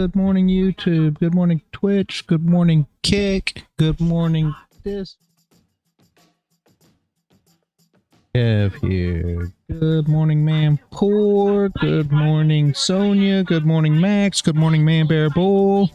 Good morning, YouTube. Good morning, Twitch. Good morning, Kick. Good morning, this. Kev here. Good morning, Man Poor. Good morning, Sonia. Good morning, Max. Good morning, Man Bear Bull.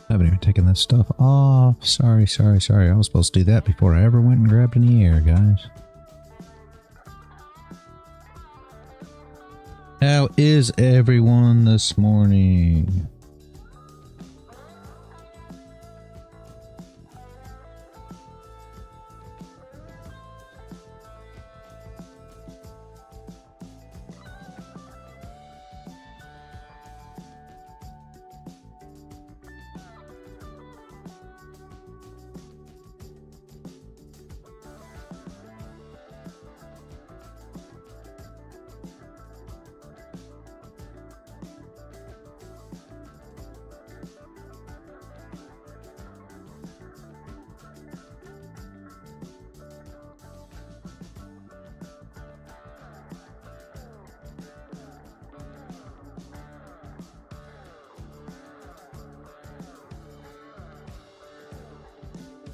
I haven't even taken this stuff off. Sorry. I was supposed to do that before I ever went and grabbed any air, guys. How is everyone this morning?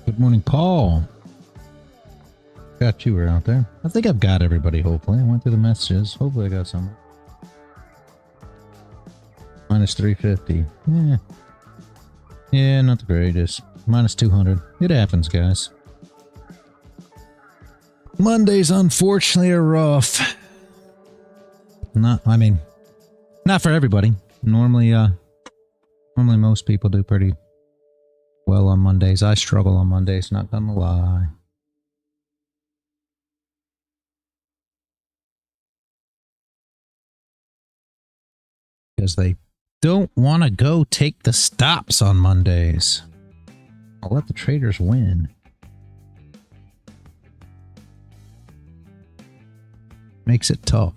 Good morning, Paul. Got you out there. I think I've got everybody, hopefully. I went through the messages. Hopefully I got some. Minus 350. Yeah, not the greatest. Minus 200. It happens, guys. Mondays, unfortunately, are rough. Not for everybody. Normally most people do pretty well on Mondays. I struggle on Mondays, not gonna lie. Because they don't want to go take the stops on Mondays. I'll let the traders win. Makes it tough.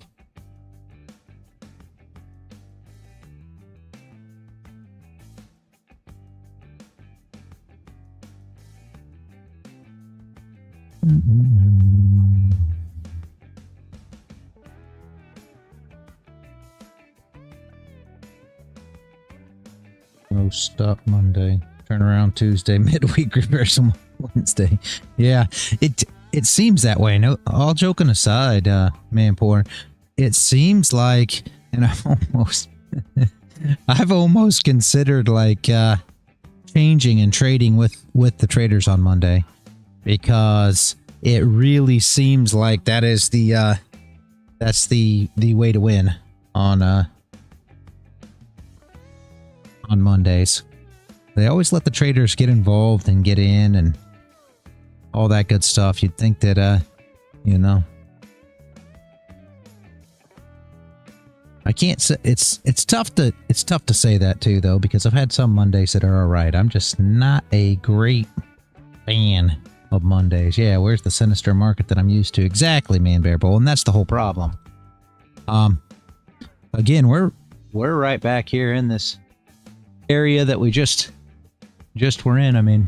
No stop Monday, turn around Tuesday, midweek reversal Wednesday. Yeah, it seems that way. No, all joking aside, Man Poor, it seems like, and I've almost considered like changing and trading with the traders on Monday, because it really seems like that is that's the way to win on Mondays. They always let the traders get involved and get in and all that good stuff. You'd think that you know, I can't say it's tough to say that too, though, because I've had some Mondays that are all right. I'm just not a great fan of Mondays. Yeah, where's the sinister market that I'm used to? Exactly, Man Bear Bull, and that's the whole problem. Again, we're right back here in this area that we just were in. I mean,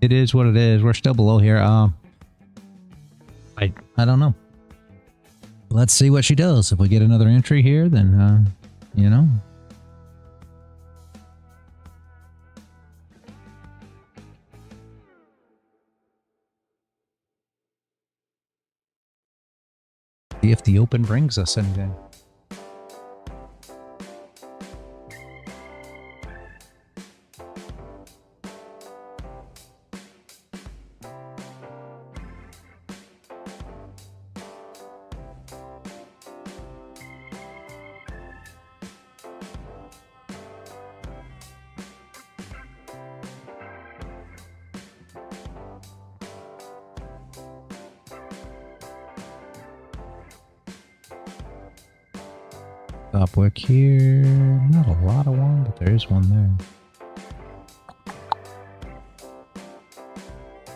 it is what it is. We're still below here. I don't know. Let's see what she does. If we get another entry here, then you know. See if the open brings us anything. Stop wick here. Not a lot of one, but there is one there.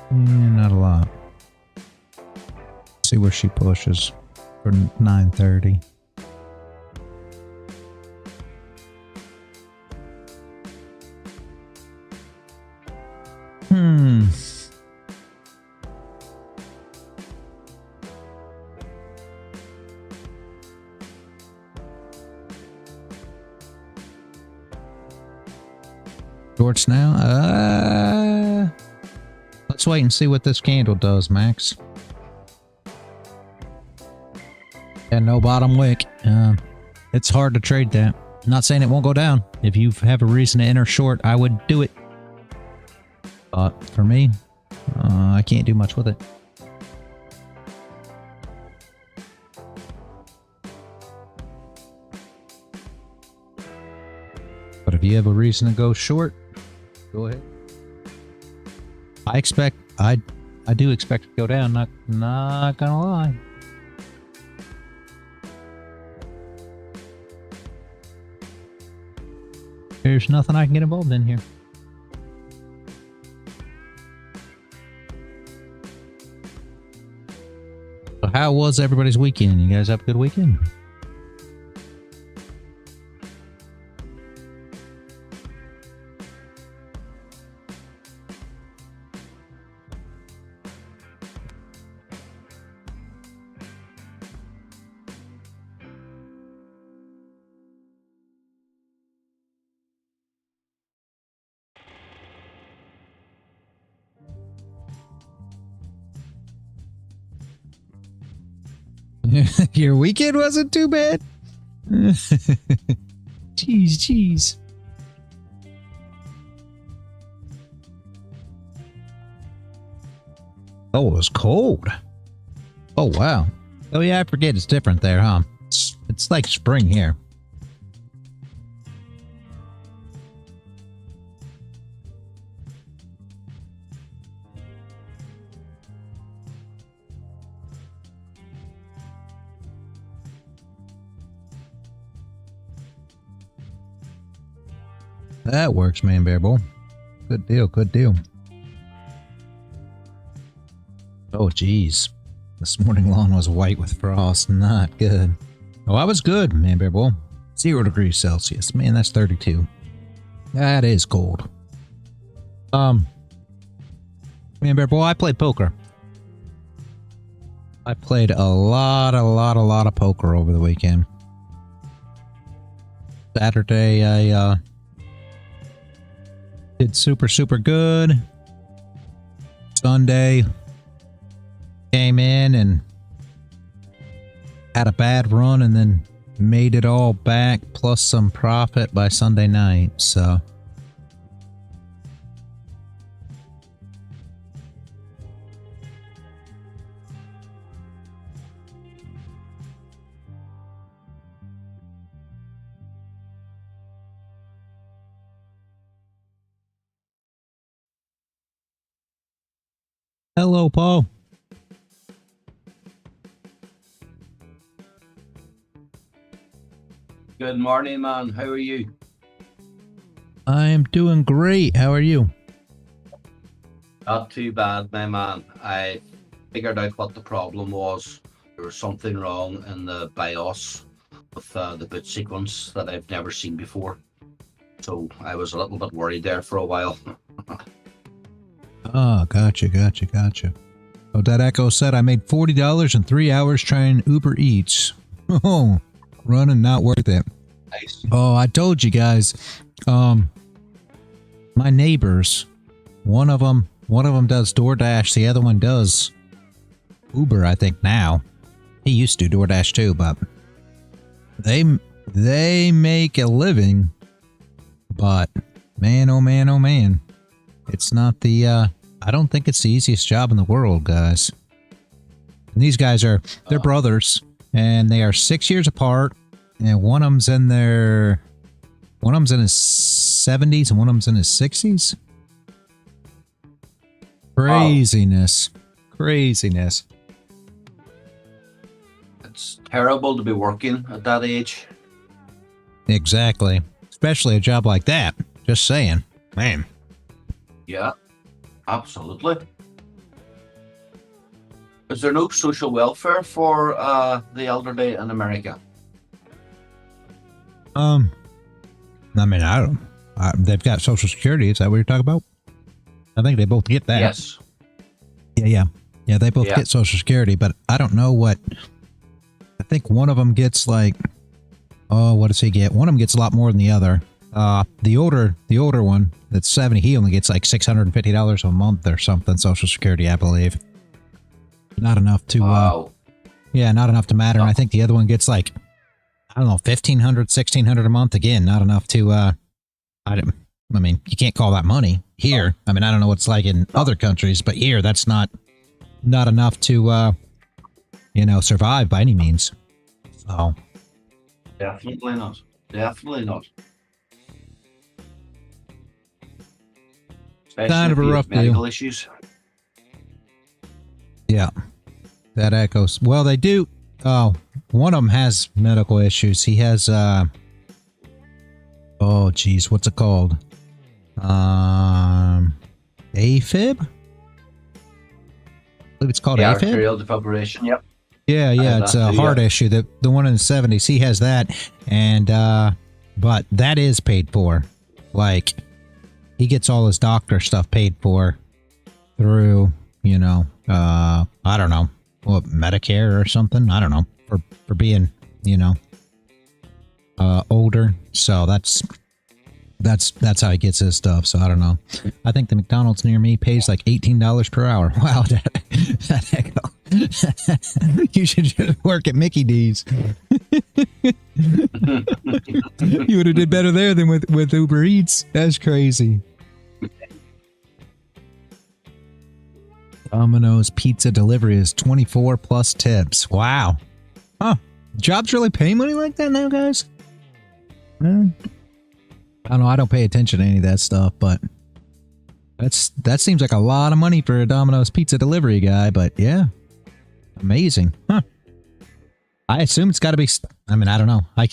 Yeah, not a lot. See where she pushes for 9:30. Shorts now? Let's wait and see what this candle does, Max. Yeah, no bottom wick. It's hard to trade that. I'm not saying it won't go down. If you have a reason to enter short, I would do it. But for me, I can't do much with it. But if you have a reason to go short, go ahead. I do expect it to go down, not gonna lie. There's nothing I can get involved in here. So how was everybody's weekend? You guys have a good weekend? Your weekend wasn't too bad? Jeez. Oh, it was cold. Oh, wow. Oh, yeah, I forget it's different there, huh? It's like spring here. That works, man, Bear Bull. Good deal, good deal. Oh, geez. This morning lawn was white with frost. Not good. Oh, I was good, man, Bear Bull. 0 degrees Celsius. Man, that's 32. That is cold. Man, Bear Bull, I played poker. I played a lot of poker over the weekend. Saturday, I, did super good. Sunday came in and had a bad run and then made it all back plus some profit by Sunday night. So hello, Paul. Good morning, man. How are you? I am doing great. How are you? Not too bad, my man. I figured out what the problem was. There was something wrong in the BIOS with the boot sequence that I've never seen before. So I was a little bit worried there for a while. Oh, gotcha. Oh, that Echo said I made $40 in 3 hours trying Uber Eats. Oh, running not worth it. Nice. Oh, I told you guys. My neighbors, one of them does DoorDash, the other one does Uber, I think now. He used to do DoorDash too, but they make a living. But man, oh man, it's not the I don't think it's the easiest job in the world, guys. And they're brothers, and they are 6 years apart, and one of them's in his 70s and one of them's in his 60s. Craziness. It's terrible to be working at that age. Exactly. Especially a job like that. Just saying. Man. Yeah, absolutely. Is there no social welfare for the elderly in America? I mean, I don't. They've got Social Security. Is that what you're talking about? I think they both get that. Yes. Yeah. They both get Social Security, but I don't know what. I think one of them gets like. Oh, what does he get? One of them gets a lot more than the other. The older one that's 70, he only gets like $650 a month or something. Social Security, I believe. Not enough to. Wow. Not enough to matter. And I think the other one gets like, I don't know, $1,500, $1,600 a month. Again, not enough to. I mean, you can't call that money here. I mean, I don't know what it's like in other countries, but here that's not enough to, survive by any means. So. Definitely not. Definitely not. Especially Kind of a rough medical deal. issues. Yeah, that echoes. Well, they do. Oh, one of them has medical issues. He has, oh, geez, what's it called? AFib? I believe it's called AFib. Arterial defibrillation. Yep. Yeah, it's a heart issue. The one in the 70s, he has that, and but that is paid for. Like, he gets all his doctor stuff paid for through, I don't know, what, Medicare or something. I don't know, for being, older. So that's how he gets his stuff. So I don't know. I think the McDonald's near me pays like $18 per hour. Wow, that echo. You should just work at Mickey D's. You would have did better there than with Uber Eats. That's crazy. Domino's pizza delivery is 24 plus tips. Wow. Huh. Jobs really pay money like that now, guys? I don't know. I don't pay attention to any of that stuff, but that seems like a lot of money for a Domino's pizza delivery guy. But yeah, amazing. Huh. I assume it's got to be. I mean, I don't know. I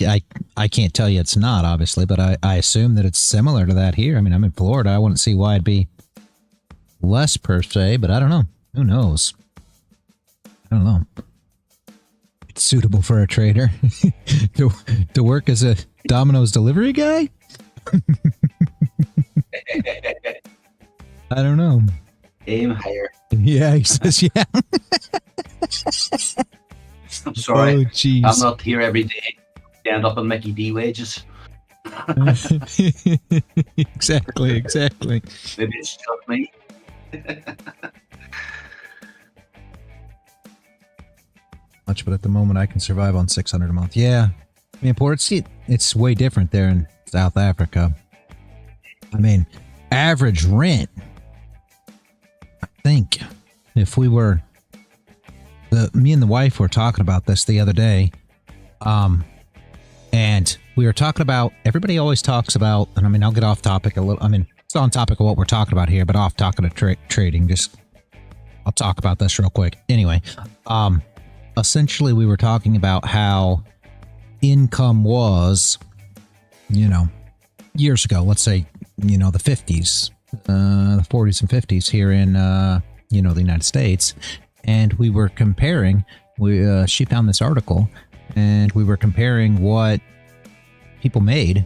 can't tell you it's not, obviously, but I assume that it's similar to that here. I mean, I'm in Florida. I wouldn't see why it'd be less per se, but I don't know. Who knows? I don't know. It's suitable for a trader to work as a Domino's delivery guy. I don't know. Aim higher. Yeah, he says, yeah. I'm sorry. Oh, jeez. I'm not here every day. End up on Mickey D wages. Exactly. Maybe it's just me. Much, but at the moment I can survive on $600 a month. Yeah. I mean, it's way different there in South Africa. I mean, average rent, I think if we were, me and the wife were talking about this the other day, and we were talking about, everybody always talks about, and I mean, I'll get off topic a little, I mean, it's on topic of what we're talking about here, but off topic of trading, I'll talk about this real quick. Anyway, essentially we were talking about how income was, years ago, let's say, the 50s, the 40s and 50s here in, the United States. And we were comparing, she found this article, and we were comparing what people made,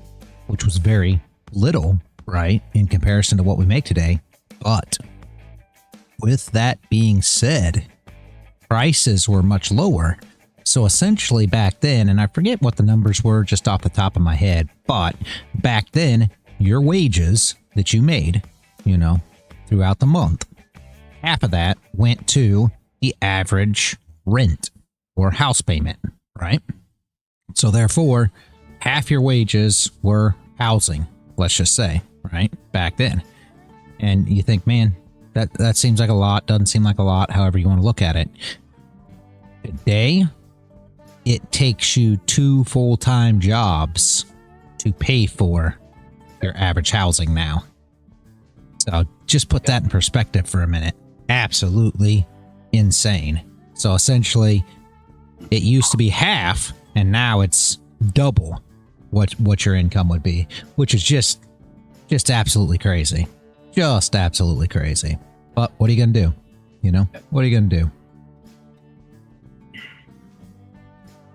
which was very little, right, in comparison to what we make today. But with that being said, prices were much lower. So essentially back then, and I forget what the numbers were just off the top of my head, but back then, your wages that you made, throughout the month, half of that went to the average rent or house payment, right? So therefore, half your wages were housing, let's just say, right? Back then. And you think, man, that seems like a lot, doesn't seem like a lot, however you want to look at it. Today, it takes you 2 full-time jobs to pay for your average housing now. So just put that in perspective for a minute. Absolutely insane. So essentially, it used to be half, and now it's double what your income would be, which is just absolutely crazy. Just absolutely crazy. But what are you going to do? You know, what are you going to do?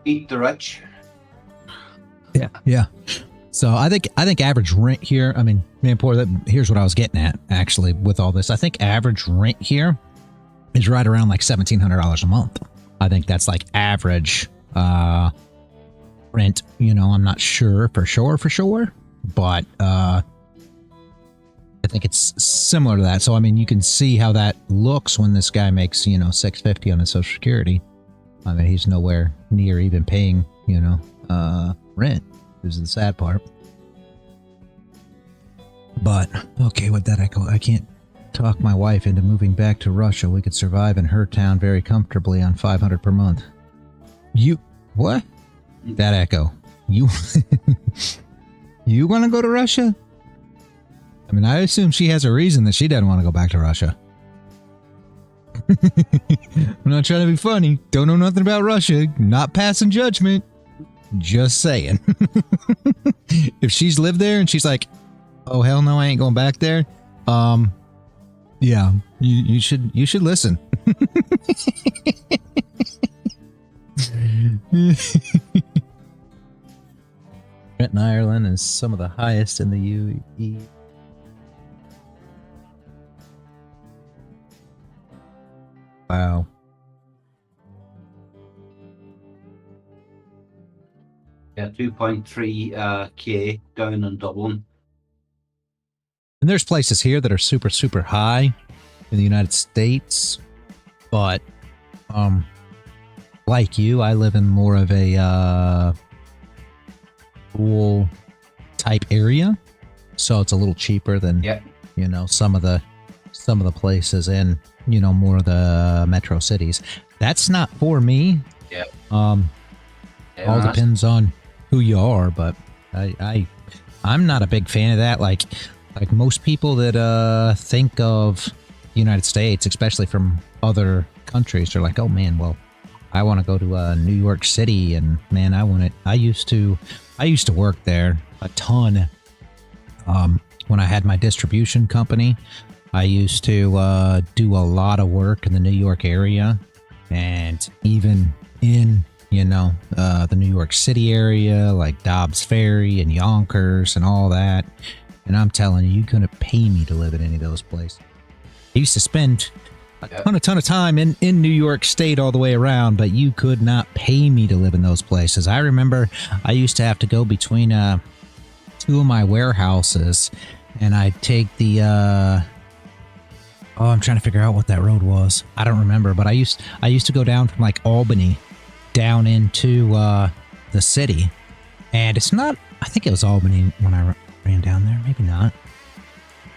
Eat the rich. Yeah. Yeah. So I think average rent here, I mean, man, here's what I was getting at actually with all this. I think average rent here is right around like $1,700 a month. I think that's like average rent. You know, I'm not sure for sure, but I think it's similar to that. So I mean, you can see how that looks when this guy makes, you know, $650 on his Social Security. I mean, he's nowhere near even paying, you know, rent. This is the sad part. But okay, with that echo, I can't talk my wife into moving back to Russia. We could survive in her town very comfortably on $500 per month. You what? That echo. You you want to go to Russia? I mean, I assume she has a reason that she doesn't want to go back to Russia. I'm not trying to be funny. Don't know nothing about Russia. Not passing judgment. Just saying. If she's lived there and she's like, oh hell no, I ain't going back there. Yeah, you should listen. Rent in Ireland is some of the highest in the UE. Wow. Yeah, 2.3 K down in Dublin. And there's places here that are super, super high in the United States. But, like you, I live in more of a rural type area. So it's a little cheaper than, you know, some of the places in, you know, more of the metro cities. That's not for me. Yeah. All depends on who you are, but I'm not a big fan of that. Like most people that think of the United States, especially from other countries, they're like, oh man, well, I want to go to New York City, and man, I used to work there a ton. When I had my distribution company, I used to do a lot of work in the New York area, and even in, you know, the New York City area, like Dobbs Ferry and Yonkers and all that. And I'm telling you, you couldn't pay me to live in any of those places. I used to spend a ton of time in New York State all the way around, but you could not pay me to live in those places. I remember I used to have to go between two of my warehouses, and I'd take the I'm trying to figure out what that road was. I don't remember, but I used to go down from like Albany down into the city, and it's not, I think it was Albany when I ran down there. Maybe not.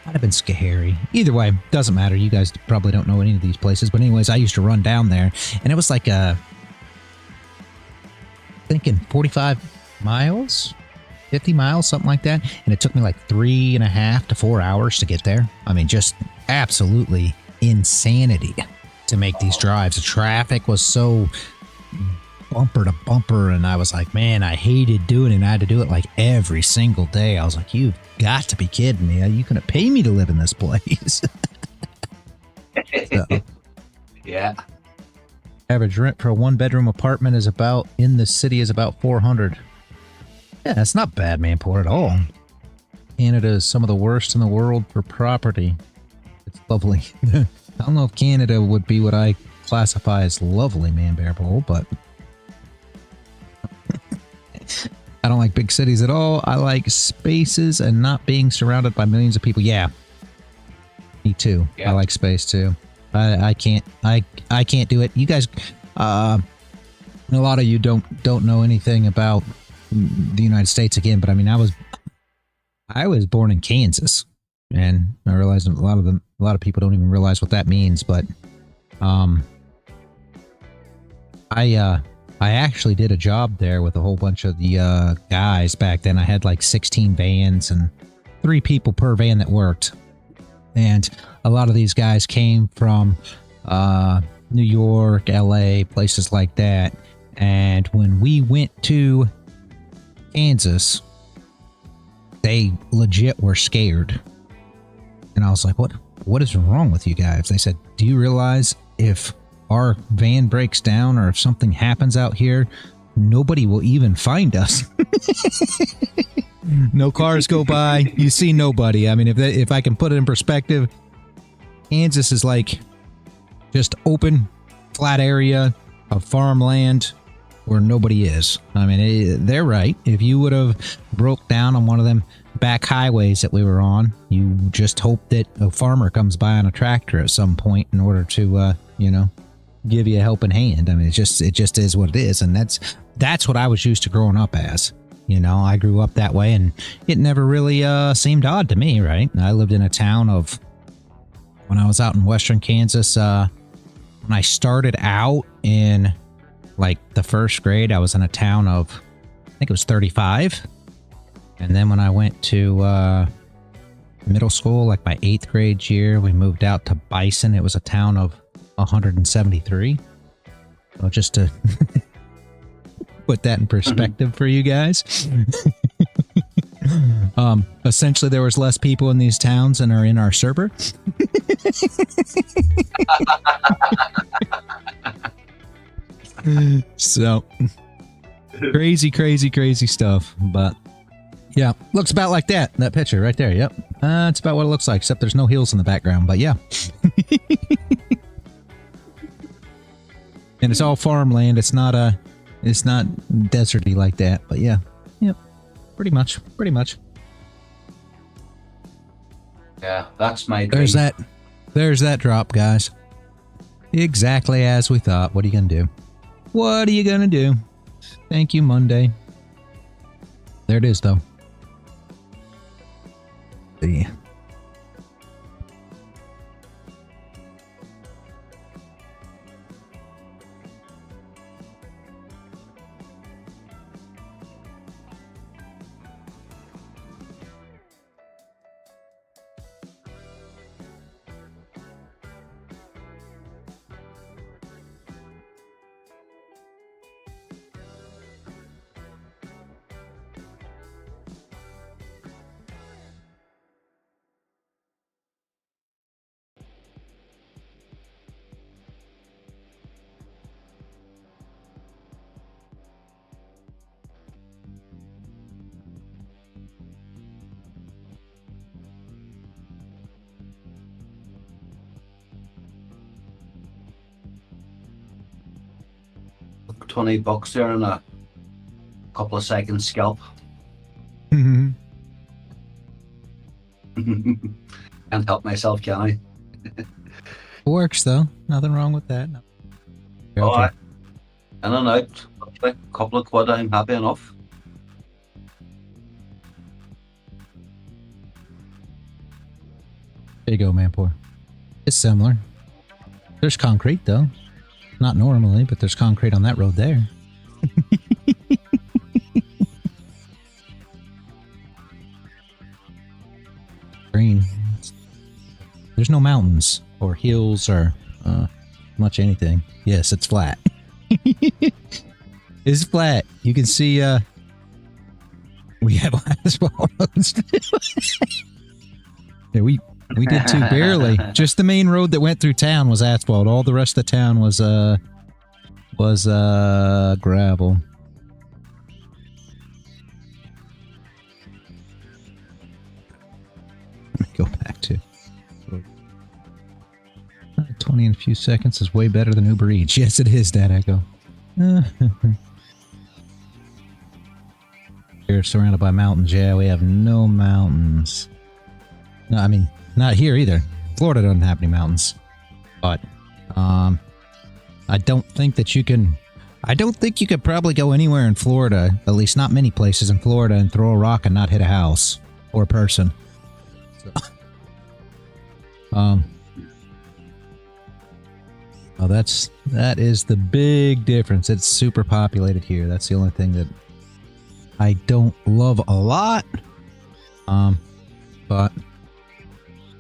Might have been Schoharie. Either way, doesn't matter. You guys probably don't know any of these places, but anyways, I used to run down there, and it was like thinking 45 miles, 50 miles, something like that, and it took me like 3.5 to 4 hours to get there. I mean, just absolutely insanity to make these drives. The traffic was so bumper to bumper, and I was like, man, I hated doing it, and I had to do it like every single day. I was like, you've got to be kidding me. You couldn't pay me to live in this place. So, yeah. Average rent for a one-bedroom apartment is about, in the city, is about $400. Yeah, that's not bad, man, poor at all. Canada is some of the worst in the world for property. It's lovely. I don't know if Canada would be what I classify as lovely, man, Bear Bowl, but I don't like big cities at all. I like spaces and not being surrounded by millions of people. Yeah, me too. Yeah. I like space too. I can't do it. You guys, a lot of you don't know anything about the United States again, but I mean, I was born in Kansas, and I realized a lot of people don't even realize what that means, but I actually did a job there with a whole bunch of the guys back then. I had like 16 vans and 3 people per van that worked. And a lot of these guys came from New York, LA, places like that. And when we went to Kansas, they legit were scared. And I was like, what is wrong with you guys? They said, do you realize if our van breaks down or if something happens out here, nobody will even find us. No cars go by. You see nobody. I mean, if I can put it in perspective, Kansas is like just open, flat area of farmland where nobody is. I mean, they're right. If you would have broke down on one of them back highways that we were on, you just hope that a farmer comes by on a tractor at some point in order to, give you a helping hand. I mean, it just is what it is. And that's what I was used to growing up as. I grew up that way, and it never really seemed odd to me, right? I lived in a town of, when I was out in western Kansas, when I started out in like the first grade, I was in a town of, I think it was 35. And then when I went to middle school, like my 8th grade year, we moved out to Bison. It was a town of 173. So just to put that in perspective for you guys. Essentially, there was less people in these towns than are in our server. So crazy stuff. But yeah, looks about like that picture right there. Yep, it's about what it looks like, except there's no hills in the background. But yeah. And it's all farmland. It's not deserty like that. But yeah, yep, pretty much. Yeah, that's my dream. There's that drop, guys. Exactly as we thought. What are you gonna do? Thank you, Monday. There it is, though. See. $20 there in a couple of seconds scalp. Mm-hmm. Can't help myself, can I? Works though. Nothing wrong with that. Oh, in and out. A couple of quid, I'm happy enough. There you go, Manpour. It's similar. There's concrete though. Not normally, but there's concrete on that road there. Green. There's no mountains or hills or much anything. Yes, it's flat. It's flat. You can see we have asphalt roads. Yeah, we did too, barely. Just the main road that went through town was asphalt. All the rest of the town was gravel. Let me go back to 20 in a few seconds is way better than Uber Eats. Yes, it is, Dad Echo. We're surrounded by mountains. Yeah, we have no mountains. No, I mean, not here either. Florida doesn't have any mountains. But I don't think that you can... I don't think you could probably go anywhere in Florida, at least not many places in Florida, and throw a rock and not hit a house or a person. So, well, that is the big difference. It's super populated here. That's the only thing that I don't love a lot. But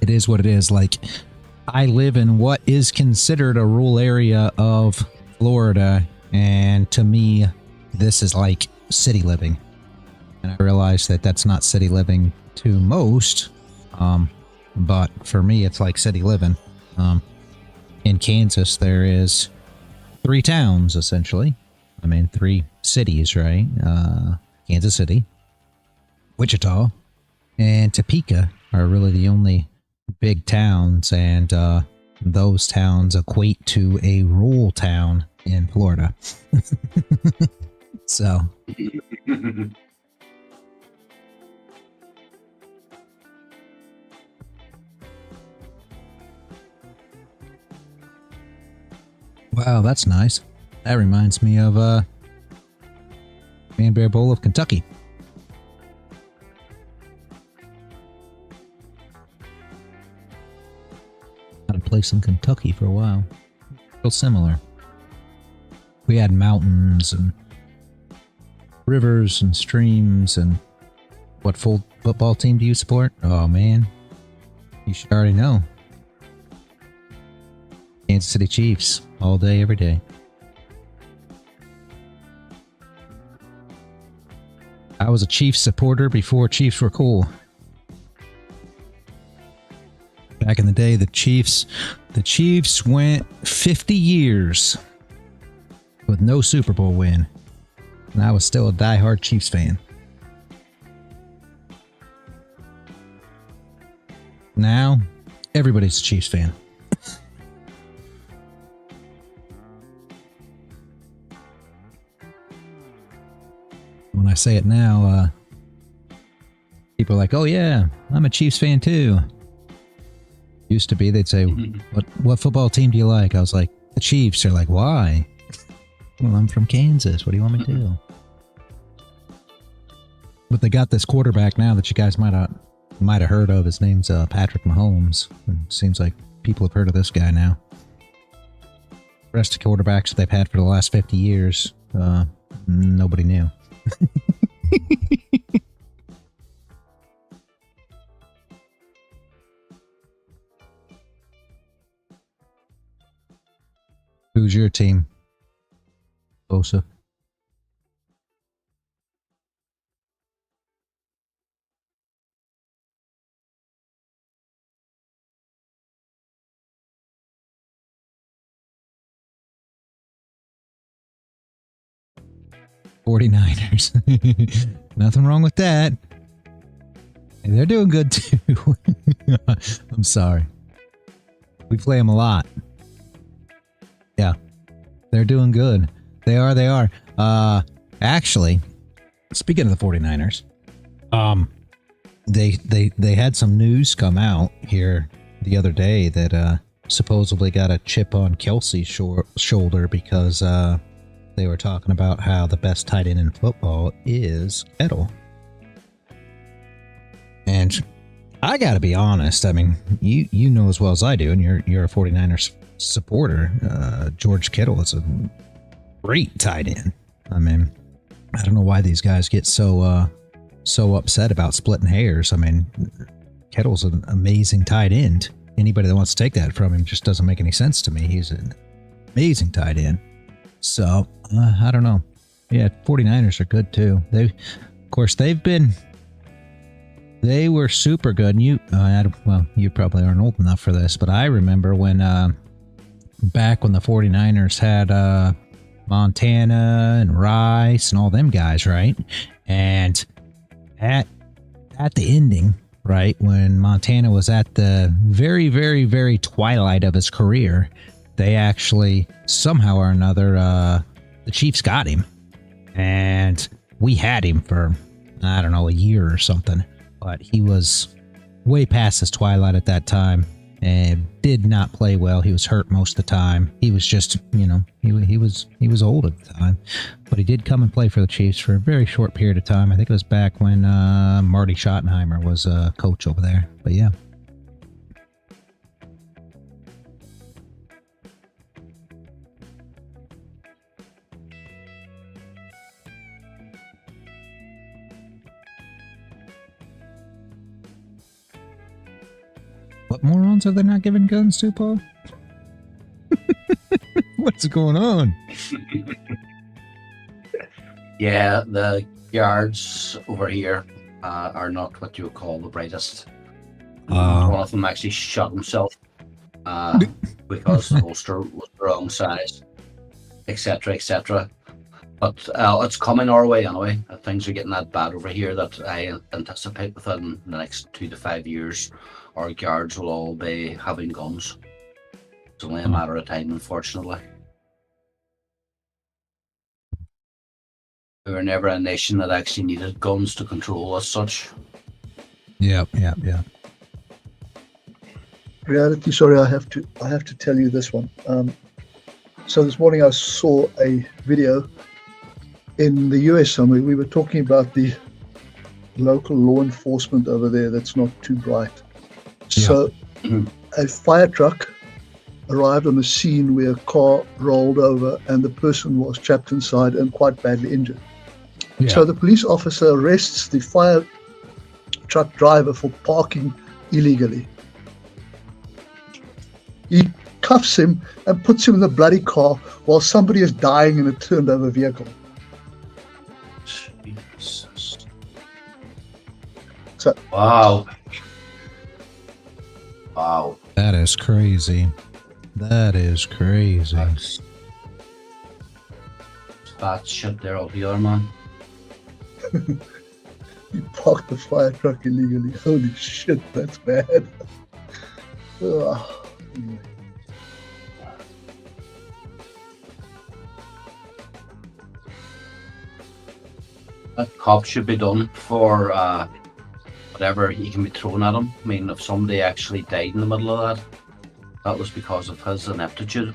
it is what it is. Like, I live in what is considered a rural area of Florida, and to me, this is like city living. And I realize that that's not city living to most, but for me, it's like city living. In Kansas, there is 3 towns, essentially. I mean, 3 cities, right? Kansas City, Wichita, and Topeka are really the only big towns, and those towns equate to a rural town in Florida. So... Wow, that's nice. That reminds me of Man Bear Bowl of Kentucky. Had a place in Kentucky for a while. Real similar. We had mountains and rivers and streams. And what football team do you support? Oh man, you should already know. Kansas City Chiefs, all day, every day. I was a Chiefs supporter before Chiefs were cool. Back in the day, the Chiefs went 50 years with no Super Bowl win. And I was still a diehard Chiefs fan. Now, everybody's a Chiefs fan. When I say it now, people are like, oh yeah, I'm a Chiefs fan too. Used to be, they'd say, what football team do you like? I was like, the Chiefs. They're like, why? Well, I'm from Kansas. What do you want me to do? But they got this quarterback now that you guys might have heard of. His name's Patrick Mahomes. And it seems like people have heard of this guy now. The rest of the quarterbacks that they've had for the last 50 years, nobody knew. Who's your team, Joseph? $49ers. Nothing wrong with that. And they're doing good too. I'm sorry. We play them a lot. Yeah. They're doing good. They are. Actually, speaking of the 49ers, they had some news come out here the other day that supposedly got a chip on Kelsey's shoulder because they were talking about how the best tight end in football is Kittle. And I gotta be honest, I mean, you know as well as I do, and you're a 49ers supporter, George Kittle is a great tight end. I mean, I don't know why these guys get so upset about splitting hairs. I mean, Kittle's an amazing tight end. Anybody that wants to take that from him just doesn't make any sense to me. He's an amazing tight end. So, I don't know. Yeah, 49ers are good too. They were super good. And you probably aren't old enough for this, but I remember when, back when the 49ers had, Montana and Rice and all them guys, right? And at the ending, right, when Montana was at the very, very, very twilight of his career, they actually, somehow or another, the Chiefs got him. And we had him for, I don't know, a year or something. But he was way past his twilight at that time and did not play well. He was hurt most of the time. He was just, he was old at the time. But he did come and play for the Chiefs for a very short period of time. I think it was back when Marty Schottenheimer was a coach over there. But yeah. What morons are they not giving guns to, Paul? What's going on? Yeah, the Yards over here are not what you would call the brightest. One of them actually shot himself because the holster was the wrong size, etc., etc. But it's coming our way anyway. Things are getting that bad over here that I anticipate within the next 2 to 5 years, our guards will all be having guns. It's only a matter of time, unfortunately. We were never a nation that actually needed guns to control as such. Yeah. Reality, sorry, I have to tell you this one. So this morning I saw a video in the US somewhere. We were talking about the local law enforcement over there that's not too bright. Yeah. So a fire truck arrived on the scene where a car rolled over and the person was trapped inside and quite badly injured. Yeah. So the police officer arrests the fire truck driver for parking illegally. He cuffs him and puts him in the bloody car while somebody is dying in a turned over vehicle. Jesus. So, Wow. That is crazy. That is crazy. Bad shit there altogether, man. he parked the fire truck illegally. Holy shit, that's bad. Ugh. Anyway. That cop should be done for whatever he can be thrown at him. I mean, if somebody actually died in the middle of that, that was because of his ineptitude.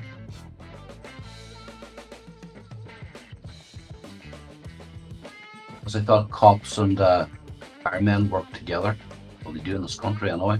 Because I thought cops and firemen work together. Well, they do in this country anyway.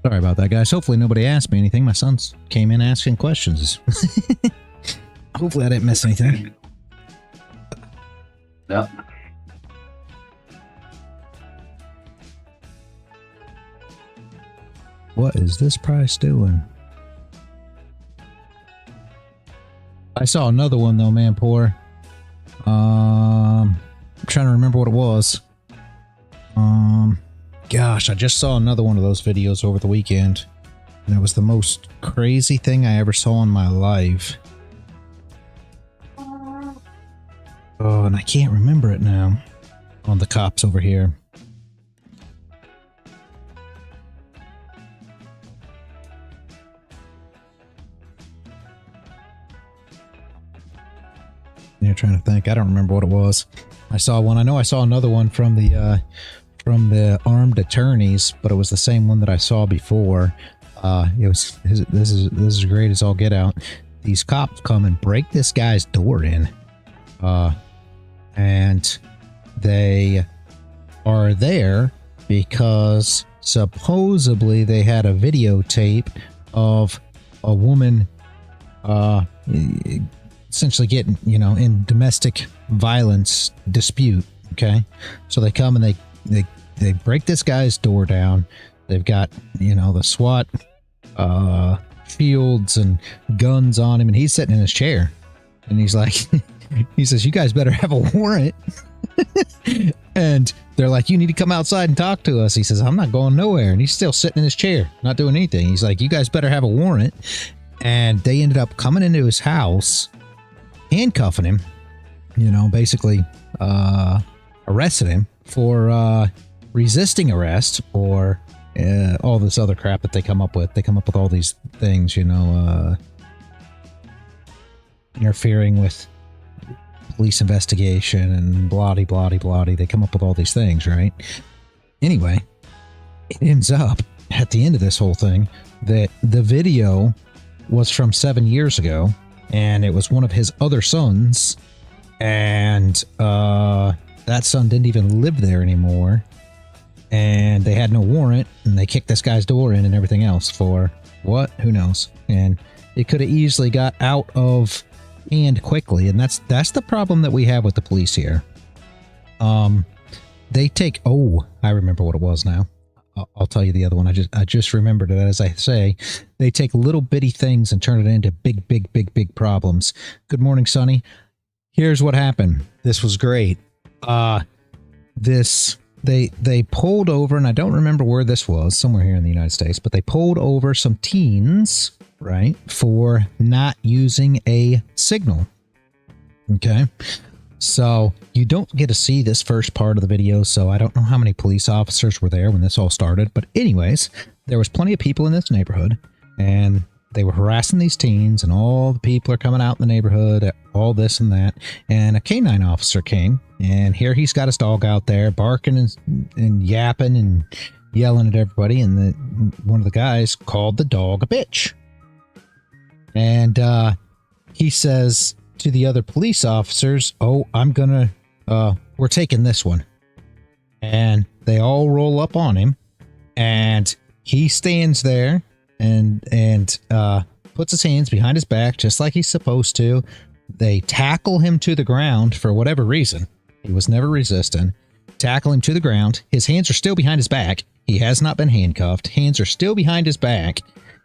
Sorry about that, guys. Hopefully nobody asked me anything. My sons came in asking questions. Hopefully I didn't miss anything. Yep. What is this price doing? I saw another one though, man, poor. I'm trying to remember what it was. Gosh, I just saw another one of those videos over the weekend, and it was the most crazy thing I ever saw in my life. Oh, and I can't remember it now. On the cops over here. Yeah, trying to think. I don't remember what it was. I saw one. I know I saw another one from the armed attorneys, but it was the same one that I saw before. It was this is great as all get out. These cops come and break this guy's door in, and they are there because supposedly they had a videotape of a woman essentially getting, in domestic violence dispute. Okay. So they come and they break this guy's door down. They've got, the SWAT shields and guns on him, and he's sitting in his chair, and he's like, he says, "You guys better have a warrant." And they're like, "You need to come outside and talk to us." He says, "I'm not going nowhere." And he's still sitting in his chair, not doing anything. He's like, "You guys better have a warrant." And they ended up coming into his house, handcuffing him, basically arrested him for resisting arrest, or all this other crap that they come up with. They come up with all these things, interfering with police investigation and bloody, bloody, bloody. They come up with all these things, right? Anyway, it ends up at the end of this whole thing that the video was from 7 years ago, and it was one of his other sons, and that son didn't even live there anymore, and they had no warrant, and they kicked this guy's door in and everything else for what? Who knows? And it could have easily got out of hand quickly, and that's the problem that we have with the police here. They take, I remember what it was now. I'll tell you the other one. I just remembered it. As I say, they take little bitty things and turn it into big, big, big, big problems. Good morning, Sonny. Here's what happened. This was great. They pulled over, and I don't remember where this was, somewhere here in the United States, but they pulled over some teens, right, for not using a signal. Okay. So you don't get to see this first part of the video, so I don't know how many police officers were there when this all started. But anyways, there was plenty of people in this neighborhood, and they were harassing these teens, and all the people are coming out in the neighborhood, all this and that. And a canine officer came, and here he's got his dog out there barking and yapping and yelling at everybody. And one of the guys called the dog a bitch. And he says to the other police officers, we're taking this one. And they all roll up on him, and he stands there and puts his hands behind his back just like he's supposed to. They tackle him to the ground for whatever reason. He was never resisting. Tackle him to the ground. His hands are still behind his back. He has not been handcuffed. Hands are still behind his back,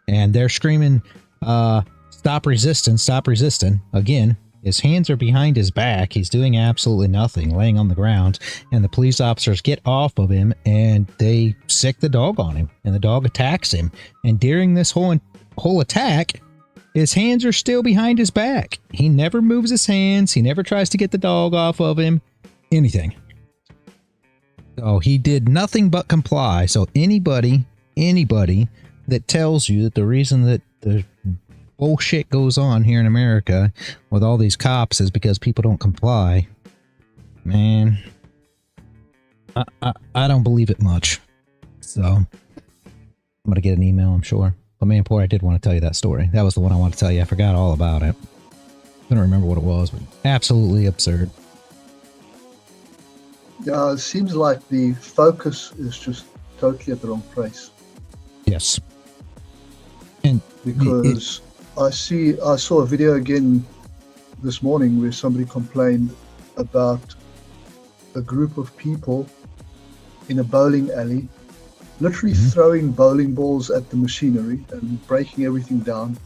and they're screaming, "Stop resisting, stop resisting." Again, his hands are behind his back. He's doing absolutely nothing, laying on the ground, and the police officers get off of him, and they sick the dog on him, and the dog attacks him. And during this whole attack, his hands are still behind his back. He never moves his hands. He never tries to get the dog off of him. Anything. So he did nothing but comply. So anybody that tells you that the reason that the bullshit goes on here in America with all these cops is because people don't comply, man, I don't believe it much. So I'm gonna get an email, I'm sure. But man, boy, I did want to tell you that story. That was the one I wanted to tell you. I forgot all about it. I don't remember what it was, but absolutely absurd. Yeah, it seems like the focus is just totally at the wrong place. Yes. And because I saw a video again this morning where somebody complained about a group of people in a bowling alley literally throwing bowling balls at the machinery and breaking everything down,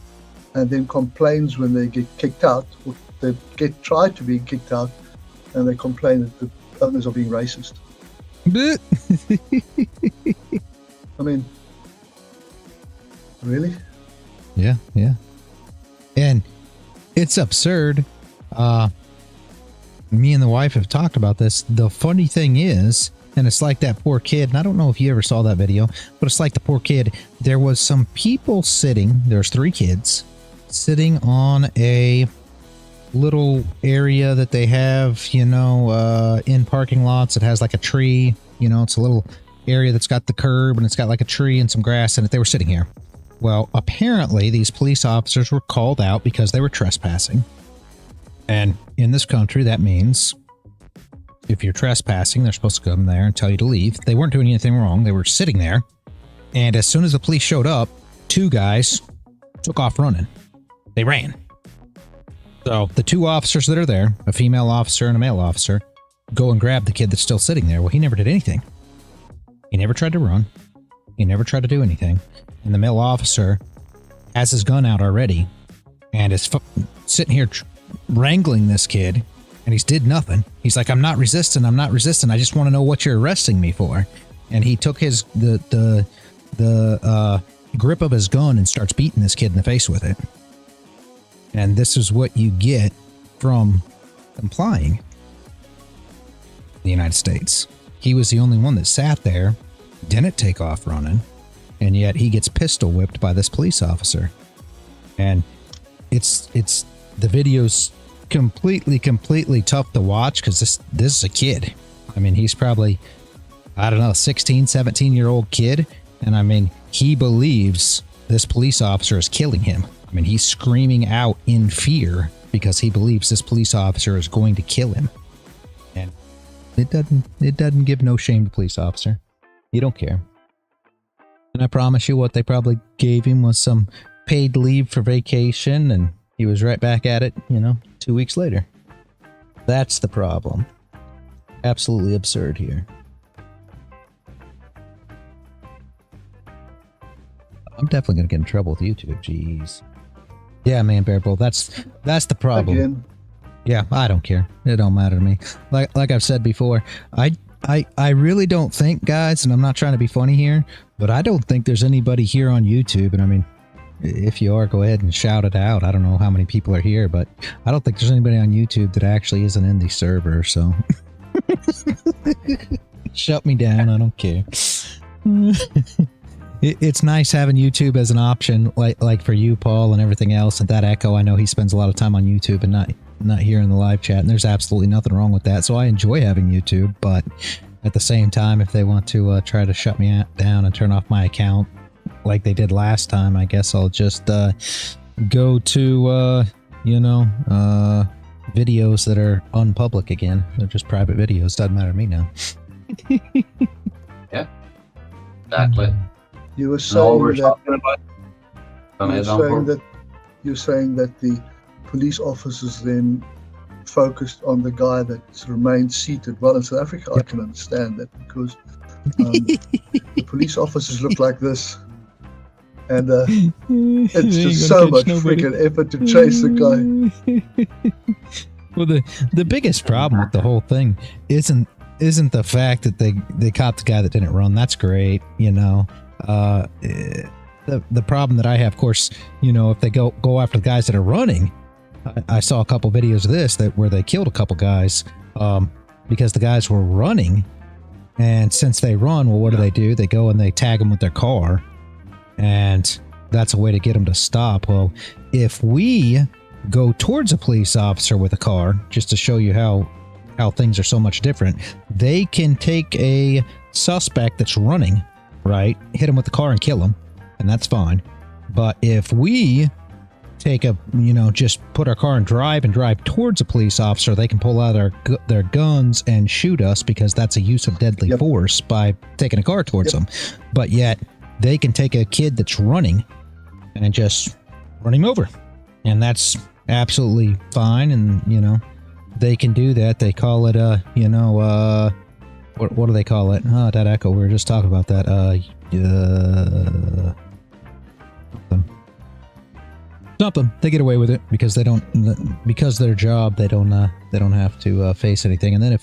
and then complains when they get kicked out, or they tried to be kicked out, and they complain that the owners are being racist. I mean, really? Yeah. And it's absurd. Me and the wife have talked about this. The funny thing is, and it's like that poor kid, and I don't know if you ever saw that video, but it's like the poor kid. There was some people sitting, there's 3 kids, sitting on a little area that they have, in parking lots. It has like a tree, it's a little area that's got the curb, and it's got like a tree and some grass in it. They were sitting here. Well, apparently these police officers were called out because they were trespassing. And in this country, that means if you're trespassing, they're supposed to come there and tell you to leave. They weren't doing anything wrong. They were sitting there. And as soon as the police showed up, 2 guys took off running. They ran. So the two officers that are there, a female officer and a male officer, go and grab the kid that's still sitting there. Well, he never did anything. He never tried to run. He never tried to do anything. And the male officer has his gun out already and is sitting here wrangling this kid, and he's did nothing. He's like, I'm not resisting. I'm not resisting. I just want to know what you're arresting me for. And he took his the grip of his gun and starts beating this kid in the face with it. And this is what you get from complying in the United States. He was the only one that sat there, didn't take off running, and yet he gets pistol whipped by this police officer. And it's the video's completely tough to watch because this is a kid. I mean, he's probably, I don't know, 16, 17-year-old kid. And I mean, he believes this police officer is killing him. I mean, he's screaming out in fear because he believes this police officer is going to kill him. And it doesn't give no shame to police officer. You don't care. And I promise you what they probably gave him was some paid leave for vacation, and he was right back at it, 2 weeks later. That's the problem. Absolutely absurd here. I'm definitely going to get in trouble with YouTube. Jeez. Yeah, man, Bear Bull, that's the problem. Again. Yeah, I don't care. It don't matter to me. Like I've said before, I really don't think, guys, and I'm not trying to be funny here, but I don't think there's anybody here on YouTube, and I mean, if you are, go ahead and shout it out. I don't know how many people are here, but I don't think there's anybody on YouTube that actually isn't in the server, so shut me down. I don't care. It's nice having YouTube as an option, like for you, Paul, and everything else. And that Echo, I know he spends a lot of time on YouTube and not here in the live chat, and there's absolutely nothing wrong with that. So I enjoy having YouTube, but at the same time, if they want to try to shut me down and turn off my account like they did last time, I guess I'll just go to videos that are unpublic again. They're just private videos. Doesn't matter to me now. Yeah, exactly. You were saying you're saying that the police officers then focused on the guy that remained seated. Well, in South Africa, yep. I can understand that because the police officers look like this, and it's just so much freaking effort to chase the guy. Well, the biggest problem with the whole thing isn't the fact that they caught the guy that didn't run. That's great, The problem that I have, of course, if they go after the guys that are running, I saw a couple videos of this where they killed a couple guys because the guys were running, and since they run, well, what do? They go and they tag them with their car, and that's a way to get them to stop. Well, if we go towards a police officer with a car, just to show you how things are so much different, they can take a suspect that's running, right, hit him with the car and kill him, and that's fine. But if we take just put our car and drive towards a police officer, they can pull out their guns and shoot us because that's a use of deadly force by taking a car towards them. But yet they can take a kid that's running and just run him over, and that's absolutely fine. And they can do that. They call it what do they call it? Oh, that Echo, we were just talking about that. Something. They get away with it because because their job, they don't have to face anything. And then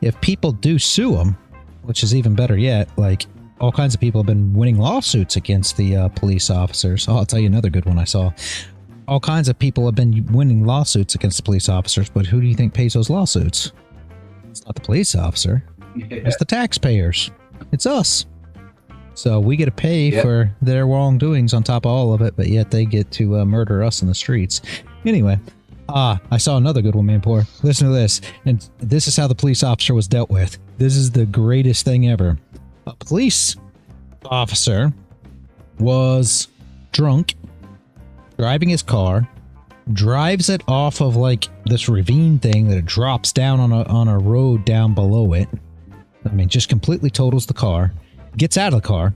if people do sue them, which is even better yet, like all kinds of people have been winning lawsuits against the police officers. Oh, I'll tell you another good one I saw. All kinds of people have been winning lawsuits against the police officers, but who do you think pays those lawsuits? It's not the police officer. It's the taxpayers. It's us. So we get to pay for their wrongdoings on top of all of it, but yet they get to murder us in the streets. Anyway, I saw another good one, man. Poor. Listen to this. And this is how the police officer was dealt with. This is the greatest thing ever. A police officer was drunk, driving his car, drives it off of like this ravine thing that it drops down on a road down below it. I mean, just completely totals the car, gets out of the car,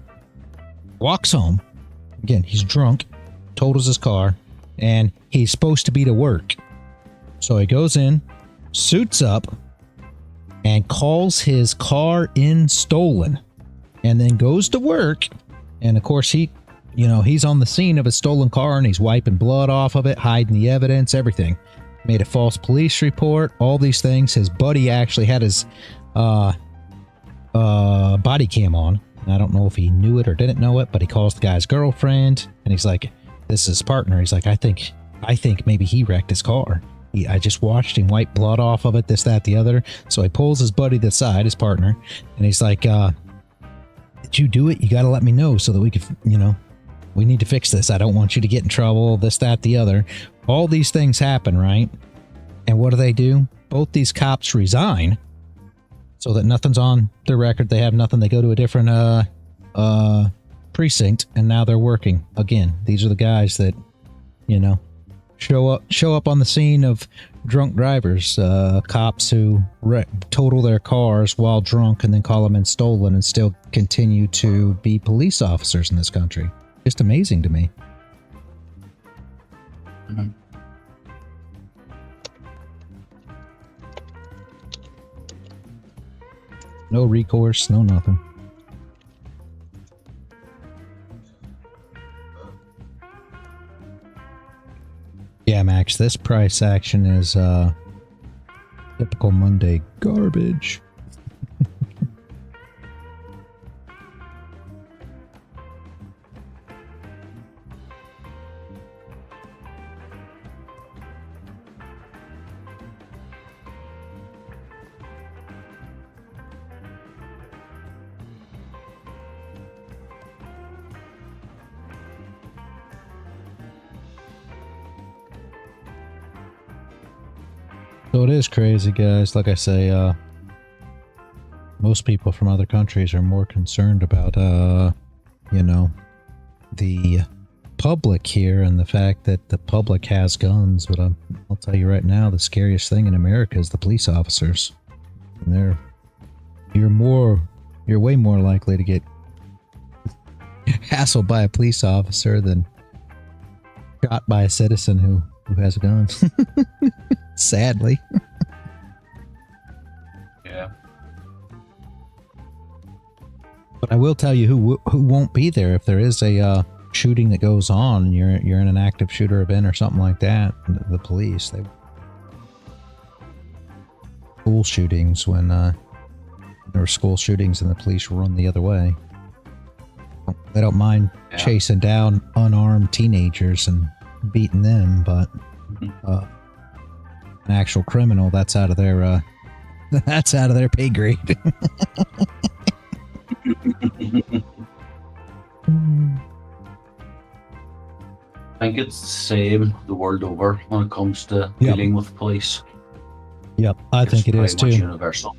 walks home. Again, he's drunk, totals his car, and he's supposed to be to work. So he goes in, suits up, and calls his car in stolen, and then goes to work. And of course, he's on the scene of a stolen car, and he's wiping blood off of it, hiding the evidence, everything. Made a false police report, all these things. His buddy actually had his body cam on. I don't know if he knew it or didn't know it, but he calls the guy's girlfriend, and he's like, this is his partner. He's like, I think maybe he wrecked his car. I just watched him wipe blood off of it, this, that, the other. So he pulls his buddy to the side, his partner, and he's like, did you do it? You got to let me know so that we could, we need to fix this. I don't want you to get in trouble, this, that, the other. All these things happen, right? And what do? Both these cops resign so that nothing's on their record. They have nothing. They go to a different precinct, and now they're working again. These are the guys that, show up on the scene of drunk drivers, cops who total their cars while drunk and then call them in stolen and still continue to be police officers in this country. Just amazing to me. Mhm. No recourse, no nothing. Yeah, Max, this price action is typical Monday garbage. So it is crazy, guys. Like I say, most people from other countries are more concerned about, the public here and the fact that the public has guns. But I'll tell you right now, the scariest thing in America is the police officers. And you're way more likely to get hassled by a police officer than shot by a citizen who has a gun. Sadly. Yeah. But I will tell you who won't be there if there is a shooting that goes on and you're in an active shooter event or something like that. The police, school shootings when there were school shootings and the police run the other way. They don't mind chasing down unarmed teenagers and beating them, but an actual criminal, that's out of their pay grade. I think it's the same the world over when it comes to dealing with police. Yep, I think it is too. It's universal.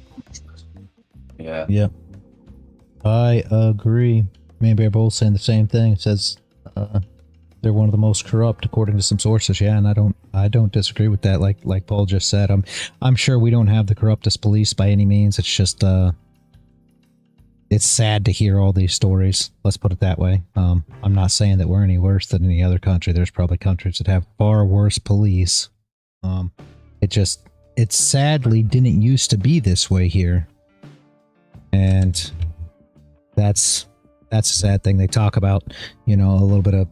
Yeah. Yep. I agree. Maybe they're both saying the same thing. It says they're one of the most corrupt, according to some sources. Yeah, and I don't disagree with that. Like Paul just said, I'm sure we don't have the corruptest police by any means. It's just it's sad to hear all these stories. Let's put it that way. I'm not saying that we're any worse than any other country. There's probably countries that have far worse police. It sadly didn't used to be this way here, and that's a sad thing. They talk about, a little bit of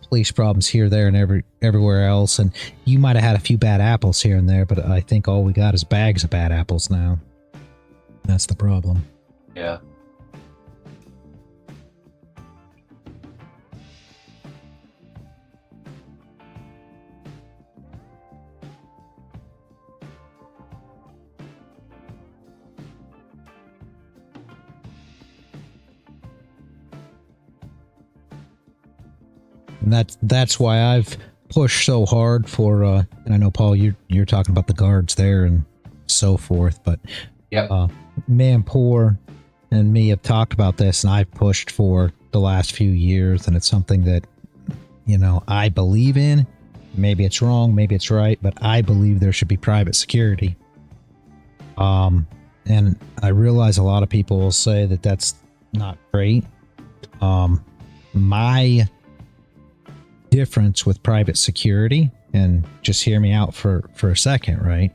police problems here, there, and everywhere else, and you might have had a few bad apples here and there, but I think all we got is bags of bad apples now. That's the problem. Yeah. And that's why I've pushed so hard for, and I know, Paul, you're talking about the guards there and so forth, but Man Poor and me have talked about this, and I've pushed for the last few years, and it's something that, I believe in. Maybe it's wrong, maybe it's right, but I believe there should be private security. And I realize a lot of people will say that that's not great. My difference with private security and just hear me out for a second, right?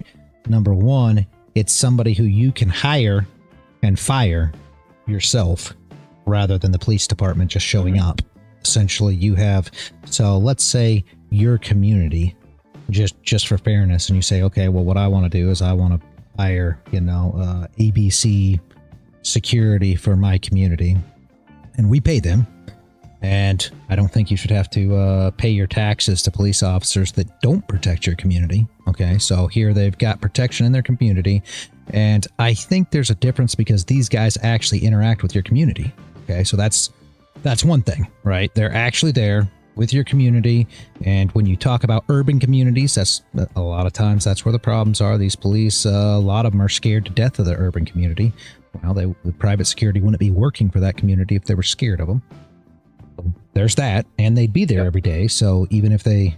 Number one, it's somebody who you can hire and fire yourself rather than the police department just showing up. Essentially, you have, so let's say your community, just for fairness, and you say, okay, well, what I want to do is I want to hire, ABC security for my community, and we pay them. And I don't think you should have to pay your taxes to police officers that don't protect your community. Okay, so here they've got protection in their community, and I think there's a difference because these guys actually interact with your community. Okay, so that's one thing, right? They're actually there with your community, and when you talk about urban communities, that's a lot of times that's where the problems are. These police, a lot of them are scared to death of the urban community. Well, the private security wouldn't be working for that community if they were scared of them. There's that, and they'd be there every day. So even if they,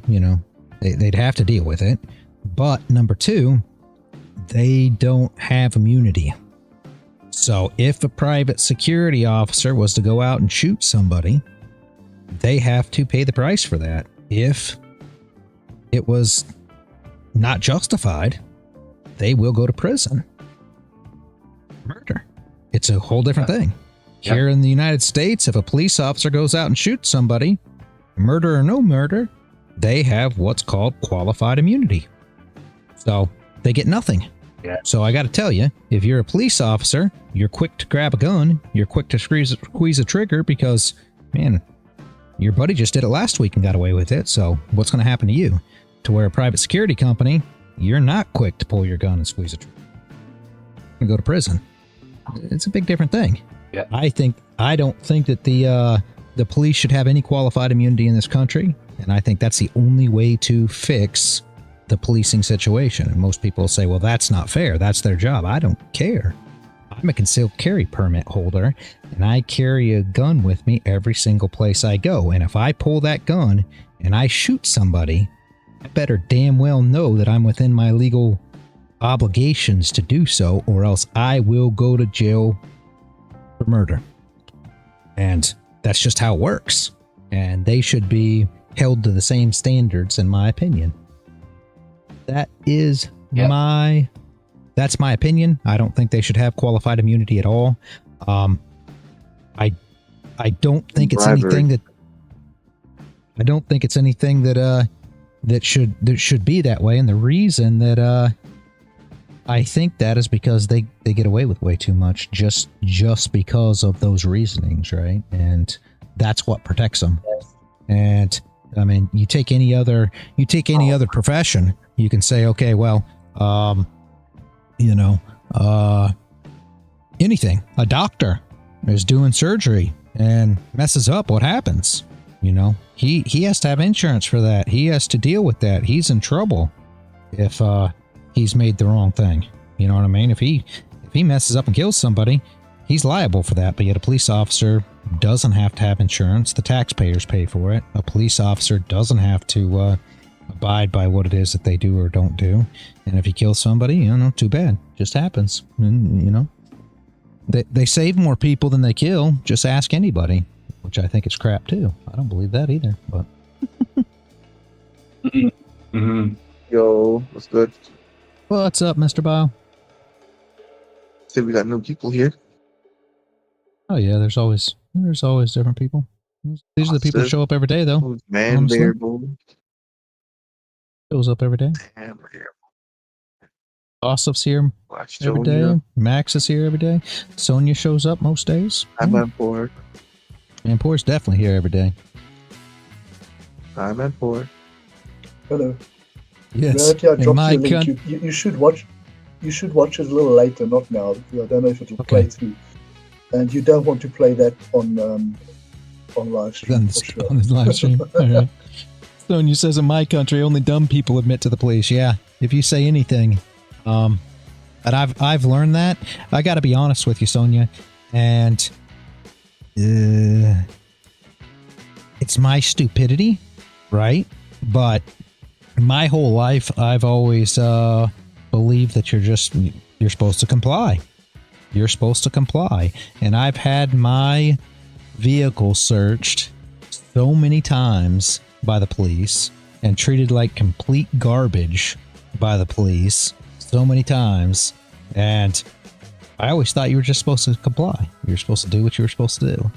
they'd have to deal with it. But number two, they don't have immunity. So if a private security officer was to go out and shoot somebody, they have to pay the price for that. If it was not justified, they will go to prison. Murder. It's a whole different thing. Here in the United States, if a police officer goes out and shoots somebody, murder or no murder, they have what's called qualified immunity. So they get nothing. Yeah. So I got to tell you, if you're a police officer, you're quick to grab a gun, you're quick to squeeze a trigger because, man, your buddy just did it last week and got away with it. So what's going to happen to you? To where a private security company, you're not quick to pull your gun and squeeze a trigger. You're going to go to prison. It's a big different thing. Yeah. I don't think that the police should have any qualified immunity in this country, and I think that's the only way to fix the policing situation. And most people say, well, that's not fair. That's their job. I don't care. I'm a concealed carry permit holder, and I carry a gun with me every single place I go. And if I pull that gun and I shoot somebody, I better damn well know that I'm within my legal obligations to do so, or else I will go to jail for murder. And that's just how it works. And they should be held to the same standards, in my opinion. That is that's my opinion. I don't think they should have qualified immunity at all. I don't think it's anything that that should be that way. And the reason that I think that is because they get away with way too much just because of those reasonings, right? And that's what protects them. And I mean, you take any other profession, you can say, okay, well, anything. A doctor is doing surgery and messes up. What happens? He has to have insurance for that. He has to deal with that. He's in trouble if he's made the wrong thing. You know what I mean? If he messes up and kills somebody, he's liable for that. But yet a police officer doesn't have to have insurance. The taxpayers pay for it. A police officer doesn't have to abide by what it is that they do or don't do. And if he kills somebody, too bad. Just happens. And, they save more people than they kill. Just ask anybody, which I think is crap too. I don't believe that either. But Mm-hmm. Yo, what's good? what's up, Mr. Bio? See, we got new people here. Oh yeah, there's always different people. These are the people who show up every day, though. Man, honestly. bear, boom. Shows up every day. Man, bear. Joseph's here Watch every day. Sonya. Max is here every day. Sonia shows up most days. I'm at board. And Poor's definitely here every day. I'm at board. Hello. Yes. Reality, I in dropped my you a link. You should watch. You should watch it a little later, not now, because I don't know if it'll play through. And you don't want to play that on live stream. For sure. On the live stream. All right. Sonia says, in my country, only dumb people admit to the police. Yeah, if you say anything, and I've learned that. I got to be honest with you, Sonia, and it's my stupidity, right? But my whole life, I've always believed that you're supposed to comply. You're supposed to comply, and I've had my vehicle searched so many times by the police, and treated like complete garbage by the police so many times. And I always thought you were just supposed to comply. You were supposed to do what you were supposed to do.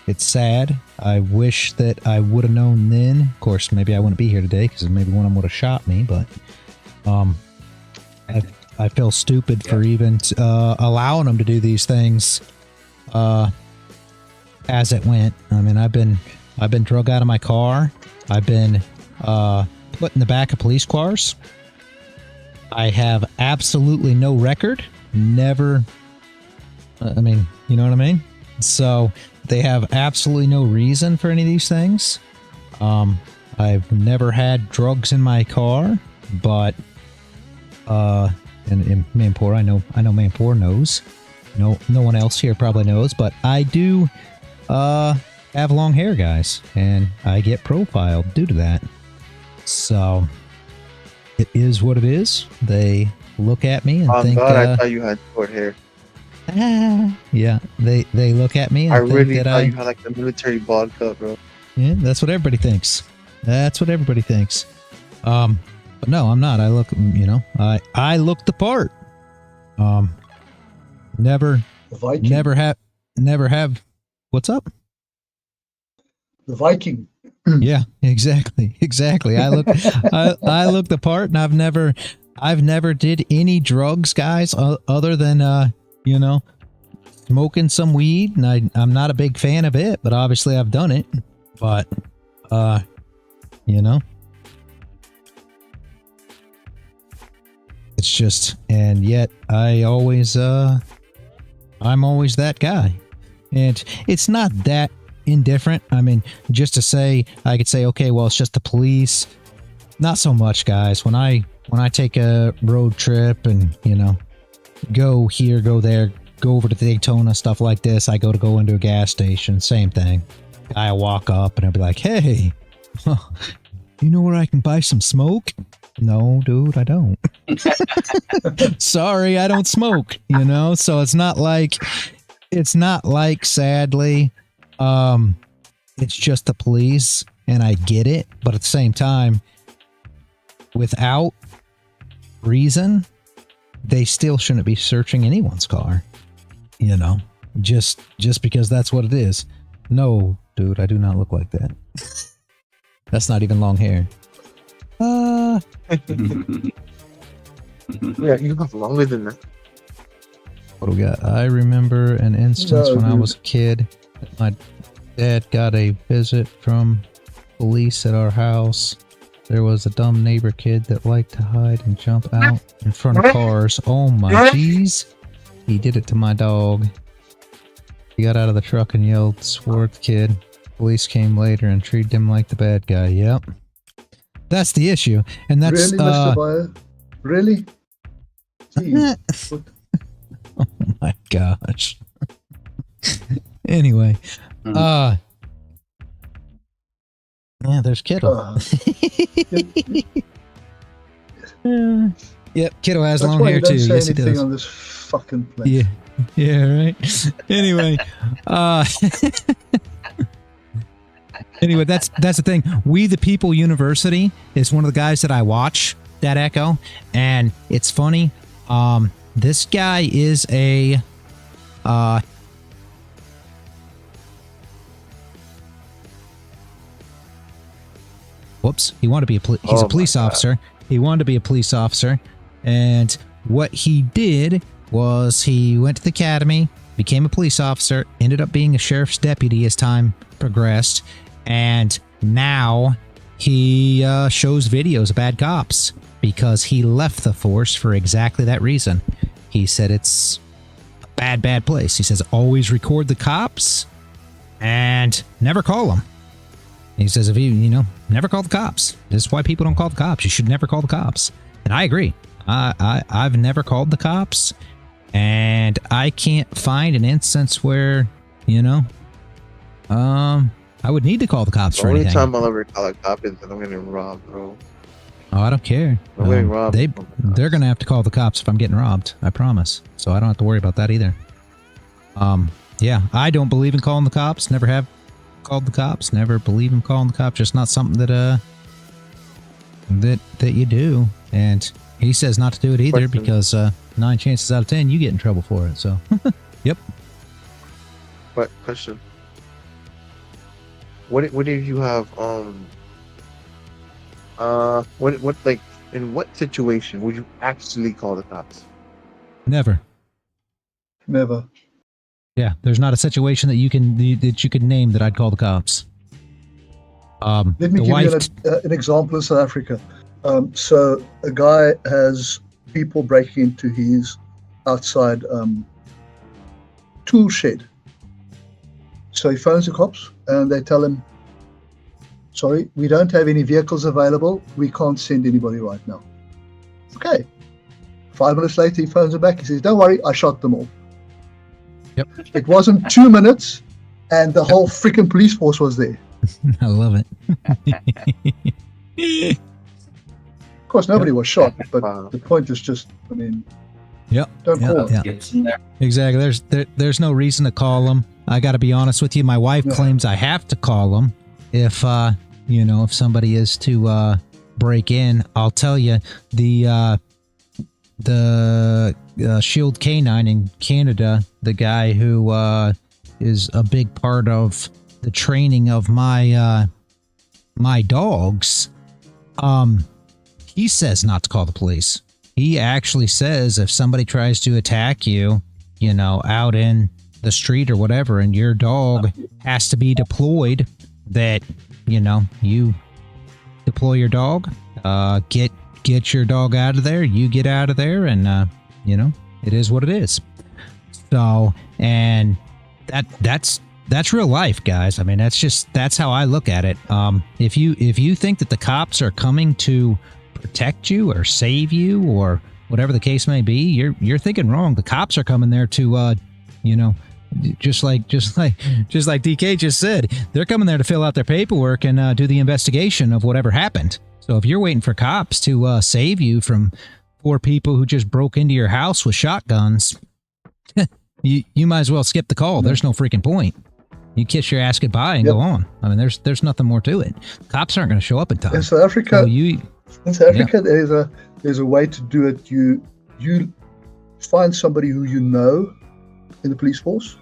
It's sad. I wish that I would have known then. Of course, maybe I wouldn't be here today because maybe one of them would have shot me. But I feel stupid for even allowing them to do these things as it went. I mean, I've been drug out of my car. I've been put in the back of police cars. I have absolutely no record. Never. I mean, you know what I mean? So they have absolutely no reason for any of these things. I've never had drugs in my car, but and Manpour, I know Manpour knows. No one else here probably knows, but I do have long hair, guys, and I get profiled due to that. So it is what it is. They look at me and think, God, I thought you had short hair. Yeah, they look at me and I think really that thought you had like the military bald cut, bro. Yeah, that's what everybody thinks. That's what everybody thinks. But no, I'm not. I look, I look the part. Never have. What's up? The Viking. Yeah, exactly. I look, I look the part, and I've never did any drugs, guys, other than smoking some weed, and I'm not a big fan of it, but obviously I've done it. But it's just, and yet I'm always that guy, and it's not that indifferent. I mean, just to say, I could say, okay, well, it's just the police. Not so much, guys. When I take a road trip and go here, go there, go over to Daytona, stuff like this, I go into a gas station, same thing. I'll walk up and I'll be like, hey, you know where I can buy some smoke? No, dude, I don't. Sorry, I don't smoke, so it's not like sadly, it's just the police, and I get it, but at the same time, without reason, they still shouldn't be searching anyone's car, just because that's what it is. No, dude, I do not look like that. That's not even long hair. Yeah, you look longer than that. What do we got? I remember an instance when I was a kid. My dad got a visit from police at our house. There was a dumb neighbor kid that liked to hide and jump out in front of cars. Oh my jeez. He did it to my dog. He got out of the truck and yelled, swore at the kid. Police came later and treated him like the bad guy. Yep. That's the issue. And that's... Really, Mr. Bayer? Really? Oh my gosh. Anyway. Yeah, there's Kittle. Yep, Kittle has long hair too. Yes, he does. On this fucking place. Yeah, right. Anyway, anyway, that's the thing. We the People University is one of the guys that I watch, that Echo, and it's funny. This guy is a whoops, he wanted to be he's a police officer. He wanted to be a police officer, and what he did was he went to the academy, became a police officer, ended up being a sheriff's deputy as time progressed, and now he shows videos of bad cops because he left the force for exactly that reason. He said it's a bad place. He says always record the cops and never call them. He says if you never call the cops. This is why people don't call the cops. You should never call the cops. And I agree. I've never called the cops, and I can't find an instance where I would need to call the cops for anything. The only time I'll ever call a cop is when I'm getting robbed, bro. Oh, I don't care. I'm getting robbed. They're gonna have to call the cops if I'm getting robbed. I promise. So I don't have to worry about that either. Yeah, I don't believe in calling the cops. Never have called the cops. Never believe in calling the cops. Just not something that that you do. And he says not to do it either Question. because 9 chances out of 10 you get in trouble for it. So, yep. But question. What if you have what like in what situation would you actually call the cops? Never. Never. Yeah, there's not a situation that you can name that I'd call the cops. Let me the give wife. you an example in South Africa. So a guy has people breaking into his outside tool shed. So he phones the cops and they tell him, sorry, we don't have any vehicles available. We can't send anybody right now. Okay. 5 minutes later, he phones them back. He says, don't worry, I shot them all. Yep. It wasn't 2 minutes and the whole freaking police force was there. I love it. Of course, nobody was shot, but Wow. the point is just, I mean, Yep. don't call them. Yeah. Gets in there. Exactly. There's no reason to call them. I got to be honest with you. My wife Yeah. claims I have to call them if if somebody is to break in. I'll tell you the Shield Canine in Canada, the guy who is a big part of the training of my my dogs. He says not to call the police. He actually says if somebody tries to attack you, out in the street or whatever, and your dog has to be deployed, that, you deploy your dog, get your dog out of there, you get out of there, and, it is what it is. So, and that's real life, guys. I mean, that's how I look at it. If you think that the cops are coming to protect you or save you or whatever the case may be, you're thinking wrong. The cops are coming there to, just like DK just said, they're coming there to fill out their paperwork and do the investigation of whatever happened. So if you're waiting for cops to save you from 4 people who just broke into your house with shotguns, you might as well skip the call. There's no freaking point. You kiss your ass goodbye and go on. I mean, there's nothing more to it. Cops aren't going to show up in time. In South Africa, there's a way to do it. You find somebody who you know in the police force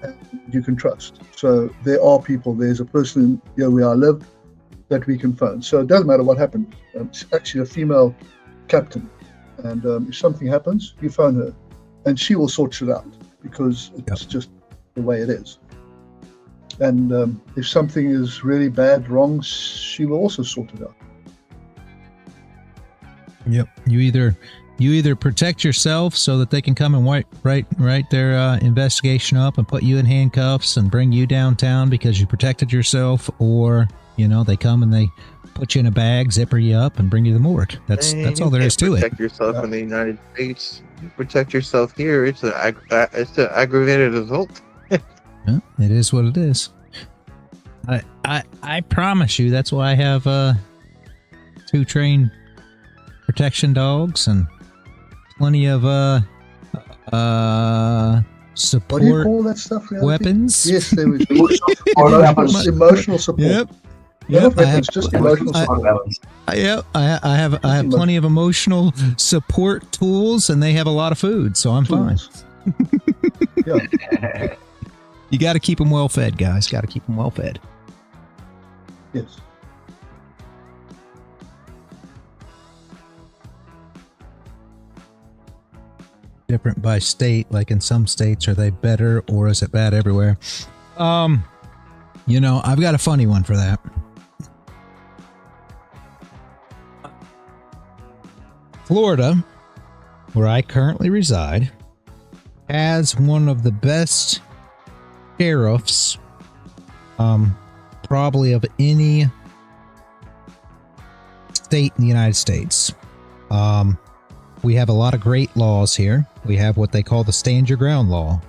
and you can trust. So there are people. There's a person here where I live that we can phone. So it doesn't matter what happened. It's actually a female captain, and if something happens, you phone her, and she will sort it out because it's just the way it is. And if something is really bad, wrong, she will also sort it out. Yep. You either protect yourself so that they can come and write their investigation up and put you in handcuffs and bring you downtown because you protected yourself, or they come and they put you in a bag, zipper you up, and bring you to the morgue. That's all there is to it. Protect yourself in the United States. You protect yourself here. It's an aggravated assault. Yeah, it is what it is. I promise you, that's why I have 2 trained protection dogs and plenty of support. What do you call that stuff? Reality? Weapons. Yes, there was Emotional support. Yep. Yep. I have, Just emotional support. I have plenty of emotional support tools, and they have a lot of food, so I'm fine. Yeah. You got to keep them well fed, guys. Got to keep them well fed. Yes. Different by state. Like in some states, are they better, or is it bad everywhere? I've got a funny one for that. Florida, where I currently reside, has one of the best sheriffs, probably of any state in the United States. We have a lot of great laws here. We have what they call the stand your ground law,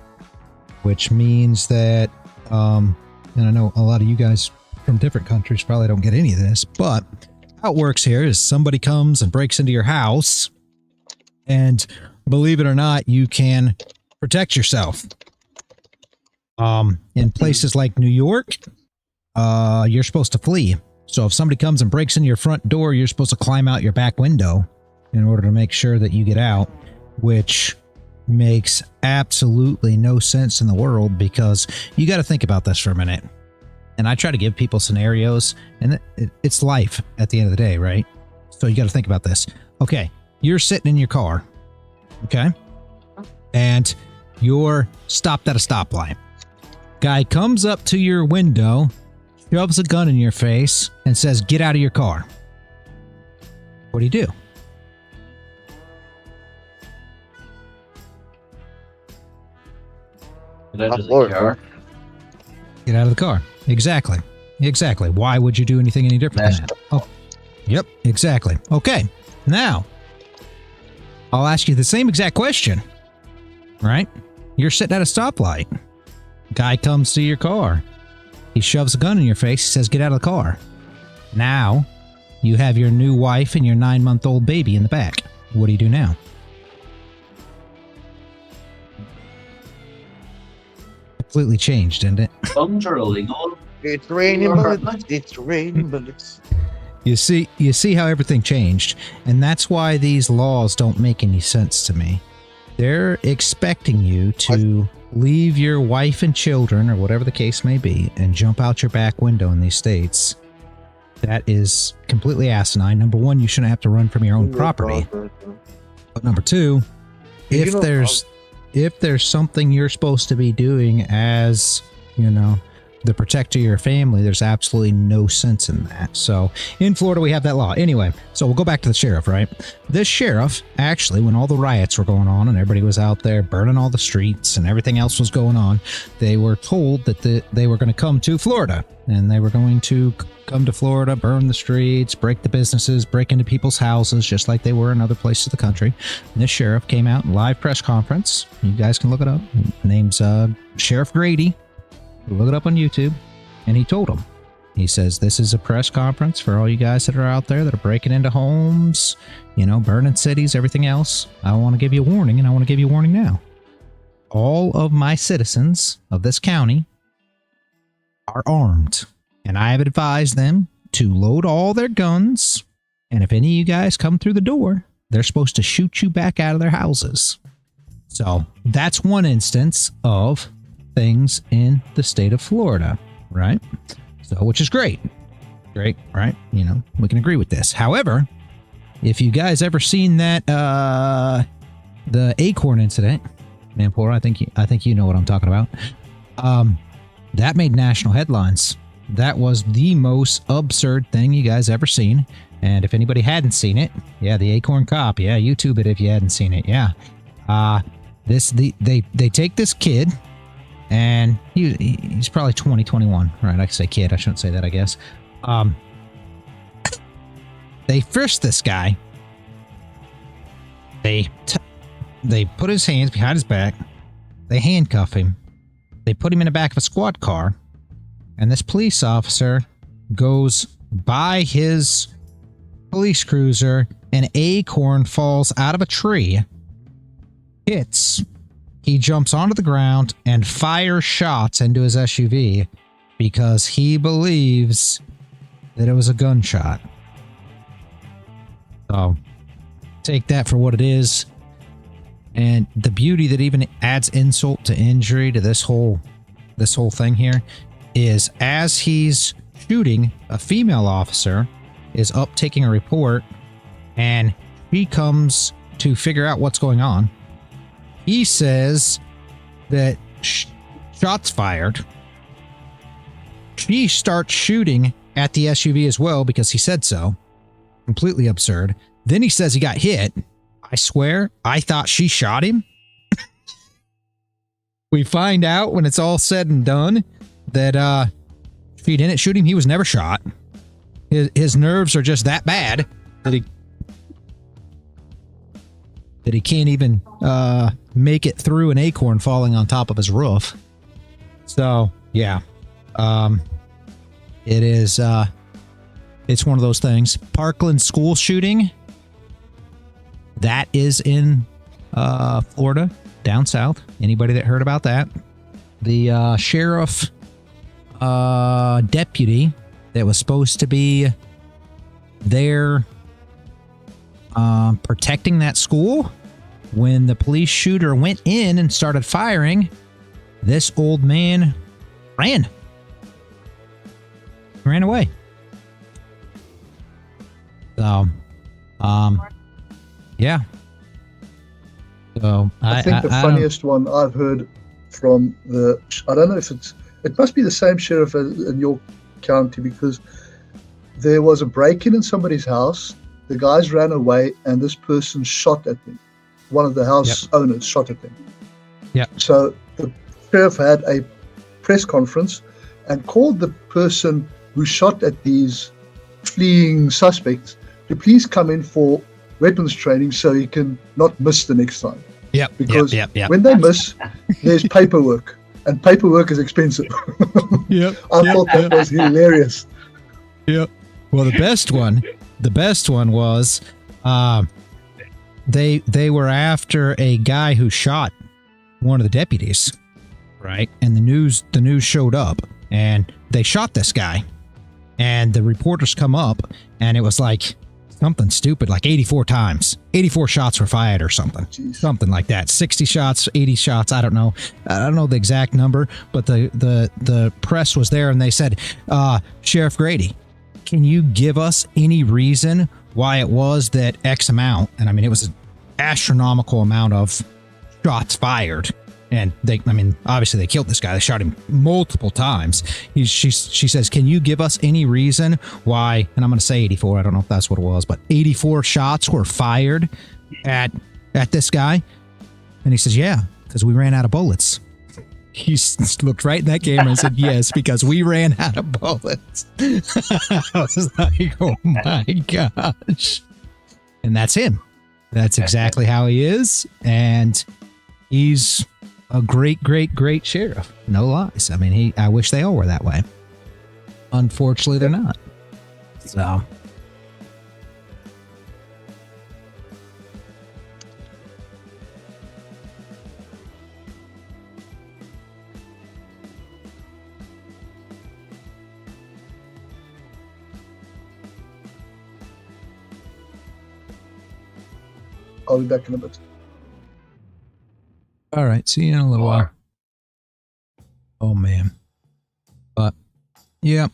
which means that, and I know a lot of you guys from different countries probably don't get any of this, but how it works here is somebody comes and breaks into your house, and believe it or not, you can protect yourself. In places like New York, you're supposed to flee. So if somebody comes and breaks in your front door, you're supposed to climb out your back window in order to make sure that you get out, which makes absolutely no sense in the world, because you got to think about this for a minute. And I try to give people scenarios, and it's life at the end of the day, right? So you got to think about this. Okay, you're sitting in your car, okay? And you're stopped at a stoplight. Guy comes up to your window, shoves a gun in your face, and says, "Get out of your car." What do you do? Get out of the Lord. car. Get out of the car. Exactly. Exactly. Why would you do anything any different than that? Oh, yep, exactly. Okay, now I'll ask you the same exact question, right? You're sitting at a stoplight. Guy comes to your car. He shoves a gun in your face. He says, "Get out of the car." Now you have your new wife and your 9-month-old baby in the back. What do you do now? Completely changed, didn't it? Guns are illegal. It's raining bullets. It's raining bullets. You see how everything changed, and that's why these laws don't make any sense to me. They're expecting you to leave your wife and children, or whatever the case may be, and jump out your back window in these states. That is completely asinine. Number one, you shouldn't have to run from your own property. But number two, if there's something you're supposed to be doing as, you know, the protector of your family, there's absolutely no sense in that. So in Florida, we have that law. Anyway, so we'll go back to the sheriff, right? This sheriff, actually, when all the riots were going on and everybody was out there burning all the streets and everything else was going on, they were told that they were going to come to Florida, and they were going to come to Florida, burn the streets, break the businesses, break into people's houses, just like they were in other places of the country. And this sheriff came out in live press conference. You guys can look it up. Name's Sheriff Grady. Look it up on YouTube. And he told them, he says, "This is a press conference for all you guys that are out there that are breaking into homes, you know, burning cities, everything else. I want to give you a warning, and I want to give you a warning now. All of my citizens of this county are armed, and I have advised them to load all their guns, and if any of you guys come through the door, they're supposed to shoot you back out of their houses." So that's one instance of things in the state of Florida, right? So, which is great, right? You know, we can agree with this. However, if you guys ever seen that the Acorn incident, Manpora, I think you know what I'm talking about. That made national headlines. That was the most absurd thing you guys ever seen. And if anybody hadn't seen it, yeah, the Acorn cop, yeah, YouTube it if you hadn't seen it, yeah. They take this kid. And he's probably 20, 21, right? I can say kid. I shouldn't say that, I guess. They frisk this guy. They put his hands behind his back. They handcuff him. They put him in the back of a squad car. And this police officer goes by his police cruiser. An acorn falls out of a tree. Hits. He jumps onto the ground and fires shots into his SUV because he believes that it was a gunshot. So, take that for what it is. And the beauty that even adds insult to injury to this whole thing here is, as he's shooting, a female officer is up taking a report, and she comes to figure out what's going on. He says that shots fired. She starts shooting at the SUV as well because he said so. Completely absurd. Then he says he got hit. I swear, I thought she shot him. We find out when it's all said and done that she didn't shoot him. He was never shot. His nerves are just that bad that he can't even make it through an acorn falling on top of his roof. So, yeah. It is, it's one of those things. Parkland school shooting. That is in Florida, down south. Anybody that heard about that? The sheriff deputy that was supposed to be there protecting that school. When the police shooter went in and started firing, this old man ran away. So, yeah. So I think the funniest one I've heard from I don't know if it must be the same sheriff in your county, because there was a break-in somebody's house. The guys ran away, and this person shot at them. One of the house owners shot at them. Yeah. So the sheriff had a press conference and called the person who shot at these fleeing suspects to please come in for weapons training so he can not miss the next time. Yeah. Because when they miss, there's paperwork, and paperwork is expensive. I thought that was hilarious. Yep. Well, the best one was they were after a guy who shot one of the deputies, right? And the news showed up, and they shot this guy, and the reporters come up, and it was like something stupid, like 84 times. 84 shots were fired or something. Jeez. Something like that. 60 shots, 80 shots, I don't know. I don't know the exact number, but the press was there, and they said, Sheriff Grady, can you give us any reason why it was that X amount? And I mean, it was an astronomical amount of shots fired. And obviously they killed this guy. They shot him multiple times. She says, can you give us any reason why, and I'm going to say 84, I don't know if that's what it was, but 84 shots were fired at this guy? And he says, yeah, because we ran out of bullets. He looked right in that camera and said, yes, because we ran out of bullets. I was like, oh my gosh. And that's him. That's exactly how he is. And he's a great, great, great sheriff. No lies. I mean, I wish they all were that way. Unfortunately, they're not. So. I'll be back in a bit. All right. See you in a little while. Oh, man. But, yeah.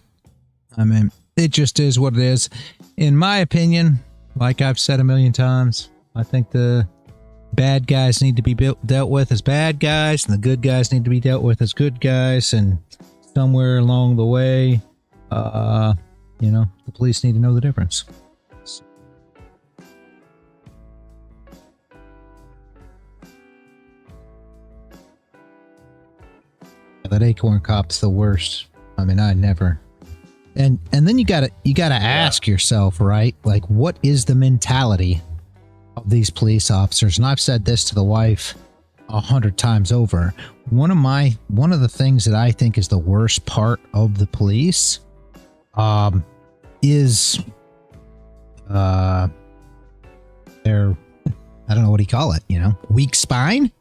I mean, it just is what it is. In my opinion, like I've said a million times, I think the bad guys need to be dealt with as bad guys, and the good guys need to be dealt with as good guys. And somewhere along the way, the police need to know the difference. That Acorn Cop's the worst. I mean, I never. And then you gotta ask yourself, right? Like, what is the mentality of these police officers? And I've said this to the wife 100 times over. One of the things that I think is the worst part of the police, is their, I don't know what do you call it? Weak spine.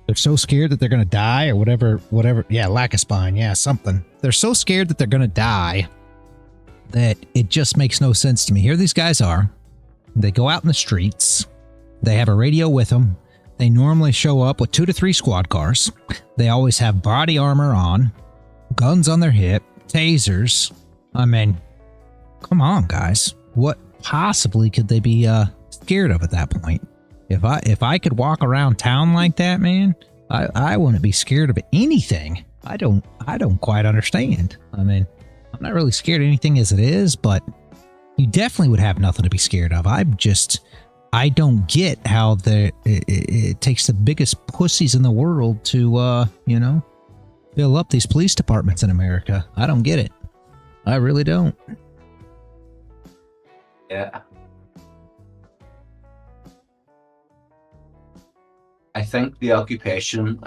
They're so scared that they're going to die or whatever. Yeah, lack of spine. Yeah, something. They're so scared that they're going to die that it just makes no sense to me. Here these guys are. They go out in the streets. They have a radio with them. They normally show up with 2 to 3 squad cars. They always have body armor on, guns on their hip, tasers. I mean, come on, guys. What possibly could they be scared of at that point? If I could walk around town like that, man, I wouldn't be scared of anything. I don't quite understand. I mean, I'm not really scared of anything as it is, but you definitely would have nothing to be scared of. I don't get how it takes the biggest pussies in the world to fill up these police departments in America. I don't get it. I really don't. Yeah. I think the occupation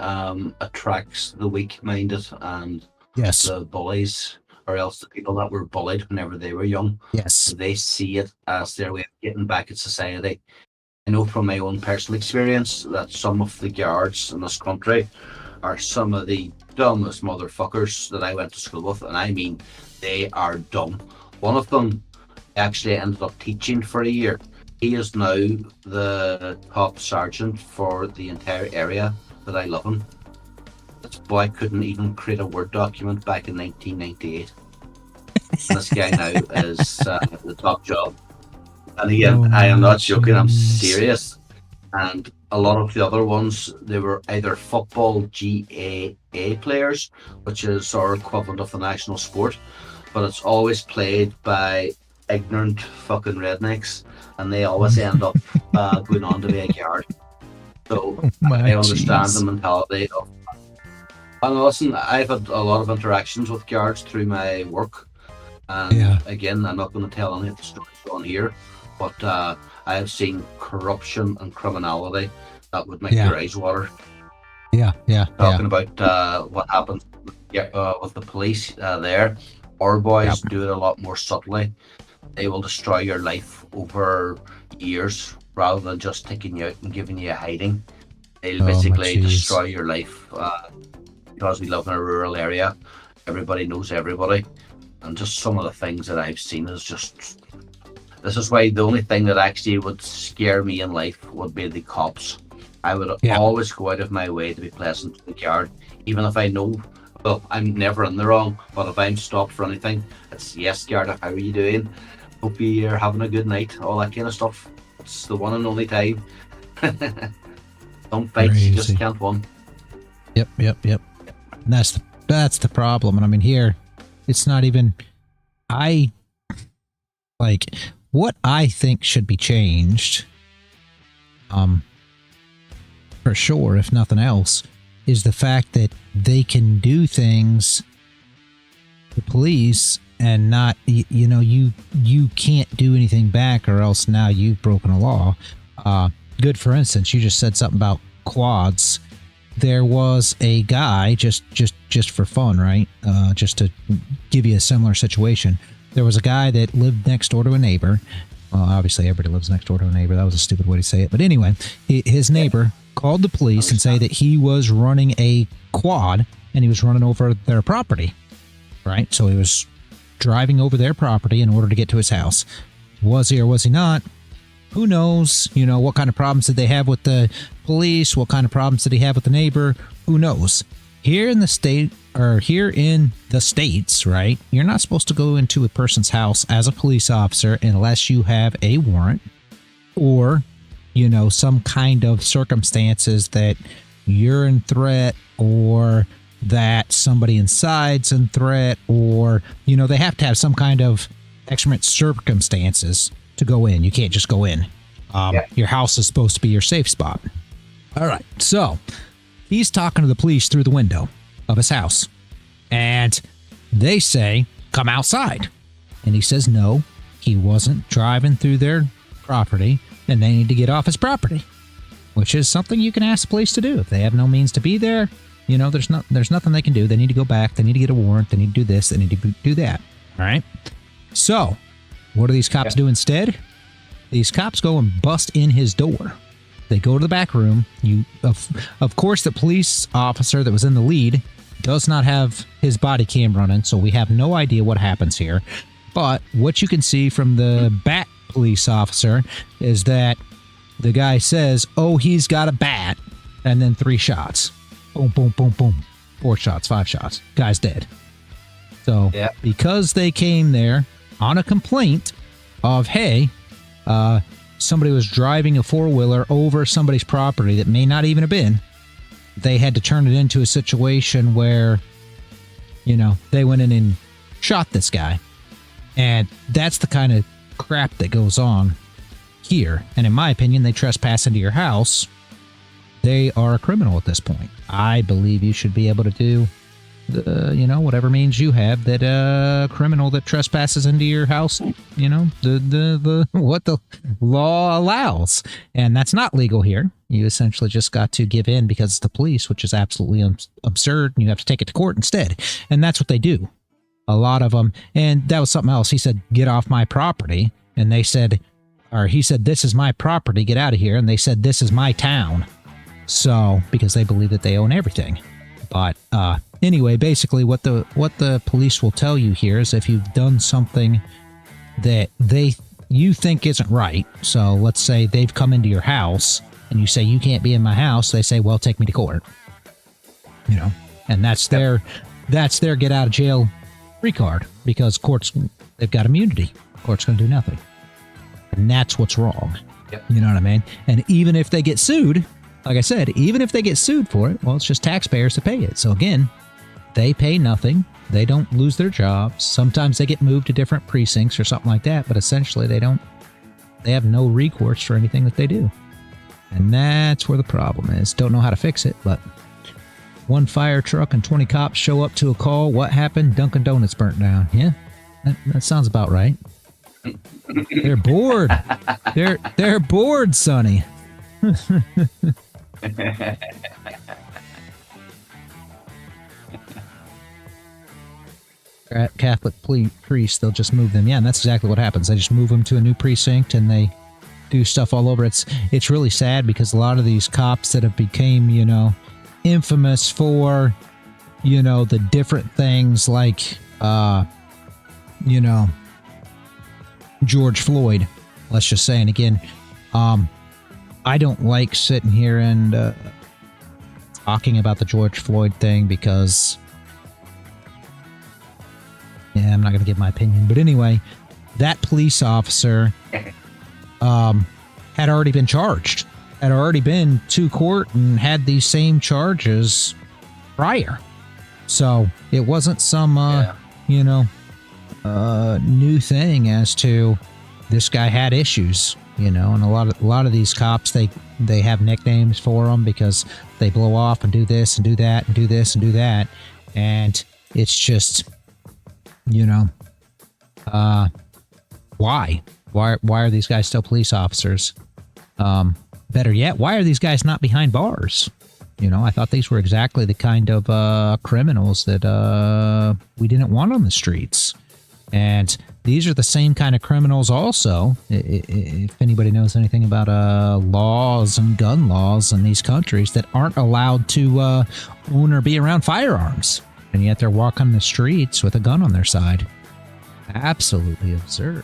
attracts the weak-minded and the bullies, or else the people that were bullied whenever they were young. Yes. They see it as their way of getting back at society. I know from my own personal experience that some of the guards in this country are some of the dumbest motherfuckers that I went to school with, and I mean, they are dumb. One of them actually ended up teaching for a year. He is now the top sergeant for the entire area that I live in. This boy couldn't even create a Word document back in 1998. And this guy now is the top job. And again, I am not joking, I'm serious. And a lot of the other ones, they were either football GAA players, which is our equivalent of the national sport, but it's always played by ignorant fucking rednecks, and they always end up going on to be a guard. So I understand the mentality of. And listen, I've had a lot of interactions with guards through my work, and again, I'm not going to tell any of the stories on here, but I have seen corruption and criminality that would make your eyes water. Talking about what happens with the police there. Our boys do it a lot more subtly. They will destroy your life over years rather than just taking you out and giving you a hiding. They'll basically destroy your life because we live in a rural area. Everybody knows everybody. And just some of the things that I've seen is just... This is why the only thing that actually would scare me in life would be the cops. I would always go out of my way to be pleasant to the guard, even if I know, well, I'm never in the wrong, but if I'm stopped for anything, it's, yes, guard, how are you doing? Hope you're having a good night, all that kind of stuff. It's the one and only time. Some fights you just can't win. Yep. And that's the problem. And I mean, here, it's not even... What I think should be changed, for sure, if nothing else, is the fact that they can do things, the police, and not, you can't do anything back, or else now you've broken a law. Good, for instance, you just said something about quads. There was a guy, just for fun, right? Just to give you a similar situation. There was a guy that lived next door to a neighbor. Well, obviously everybody lives next door to a neighbor. That was a stupid way to say it. But anyway, his neighbor called the police and say that he was running a quad and he was running over their property, right? So he was driving over their property in order to get to his house. Was he or was he not? Who knows? What kind of problems did they have with the police? What kind of problems did he have with the neighbor? Who knows? Here in the States, right, you're not supposed to go into a person's house as a police officer unless you have a warrant or, some kind of circumstances that you're in threat or that somebody inside's in threat or, they have to have some kind of extreme circumstances to go in. You can't just go in. Your house is supposed to be your safe spot. All right, so... he's talking to the police through the window of his house. And they say, come outside. And he says, no, he wasn't driving through their property and they need to get off his property, which is something you can ask the police to do. If they have no means to be there, there's nothing they can do. They need to go back. They need to get a warrant. They need to do this. They need to do that. All right. So what do these cops do instead? These cops go and bust in his door. They go to the back room. Of course, the police officer that was in the lead does not have his body cam running, so we have no idea what happens here. But what you can see from the back police officer is that the guy says, oh, he's got a bat, and then 3 shots. Boom, boom, boom, boom. 4 shots, 5 shots. Guy's dead. So because they came there on a complaint of, hey, somebody was driving a 4-wheeler over somebody's property that may not even have been, they had to turn it into a situation where, they went in and shot this guy. And that's the kind of crap that goes on here. And in my opinion, they trespass into your house. They are a criminal at this point. I believe you should be able to do whatever means you have that a criminal that trespasses into your house, the what the law allows. And that's not legal here. You essentially just got to give in because it's the police, which is absolutely absurd. And you have to take it to court instead. And that's what they do. A lot of them. And that was something else. He said, get off my property. And they said, or he said, "This is my property, get out of here." And they said, "This is my town." So, because they believe that they own everything. But anyway, basically what the police will tell you here is if you've done something that you think isn't right. So let's say they've come into your house and you say, "You can't be in my house." They say, "Well, take me to court." You know, and that's their get out of jail free card, because courts, they've got immunity. Court's going to do nothing. And that's what's wrong. Yep. You know what I mean? And even if they get sued, like I said, even if they get sued for it, well, it's just taxpayers to pay it. So again, they pay nothing. They don't lose their jobs. Sometimes they get moved to different precincts or something like that, but essentially they have no recourse for anything that they do. And that's where the problem is. Don't know how to fix it, but one fire truck and 20 cops show up to a call. What happened? Dunkin' Donuts burnt down. Yeah, that sounds about right. They're bored. They're bored, Sonny. Catholic priests, they'll just move them. Yeah, and that's exactly what happens. They just move them to a new precinct and they do stuff all over. It's really sad because a lot of these cops that have became, infamous for, the different things like, George Floyd, let's just say. And again, I don't like sitting here and talking about the George Floyd thing because, I'm not going to give my opinion. But anyway, that police officer had already been charged, had already been to court and had these same charges prior. So it wasn't some, new thing as to this guy had issues, and a lot of these cops, they have nicknames for them because they blow off and do this and do that and do this and do that. And it's just, why are these guys still police officers? Better yet, why are these guys not behind bars? I thought these were exactly the kind of criminals that we didn't want on the streets. And these are the same kind of criminals also, if anybody knows anything about laws and gun laws in these countries, that aren't allowed to own or be around firearms. And yet they're walking the streets with a gun on their side. Absolutely absurd.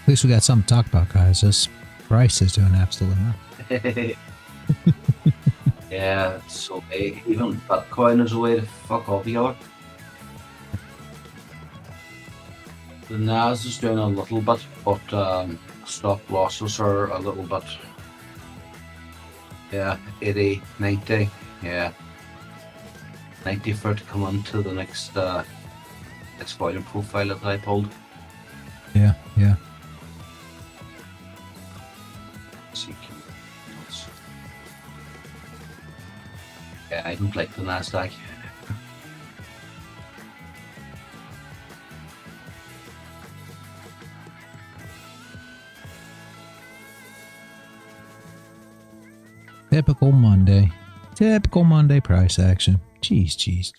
At least we got something to talk about, guys. This price is doing absolutely nothing. Yeah, so even Bitcoin is a way to fuck off the other. The Nasdaq is doing a little bit, but stop losses are a little bit. Yeah, 80, 90. Yeah, 90 for it to come onto the next volume profile that I pulled. Yeah. Yeah, I don't like the Nasdaq. Typical Monday. Typical Monday price action. Jeez.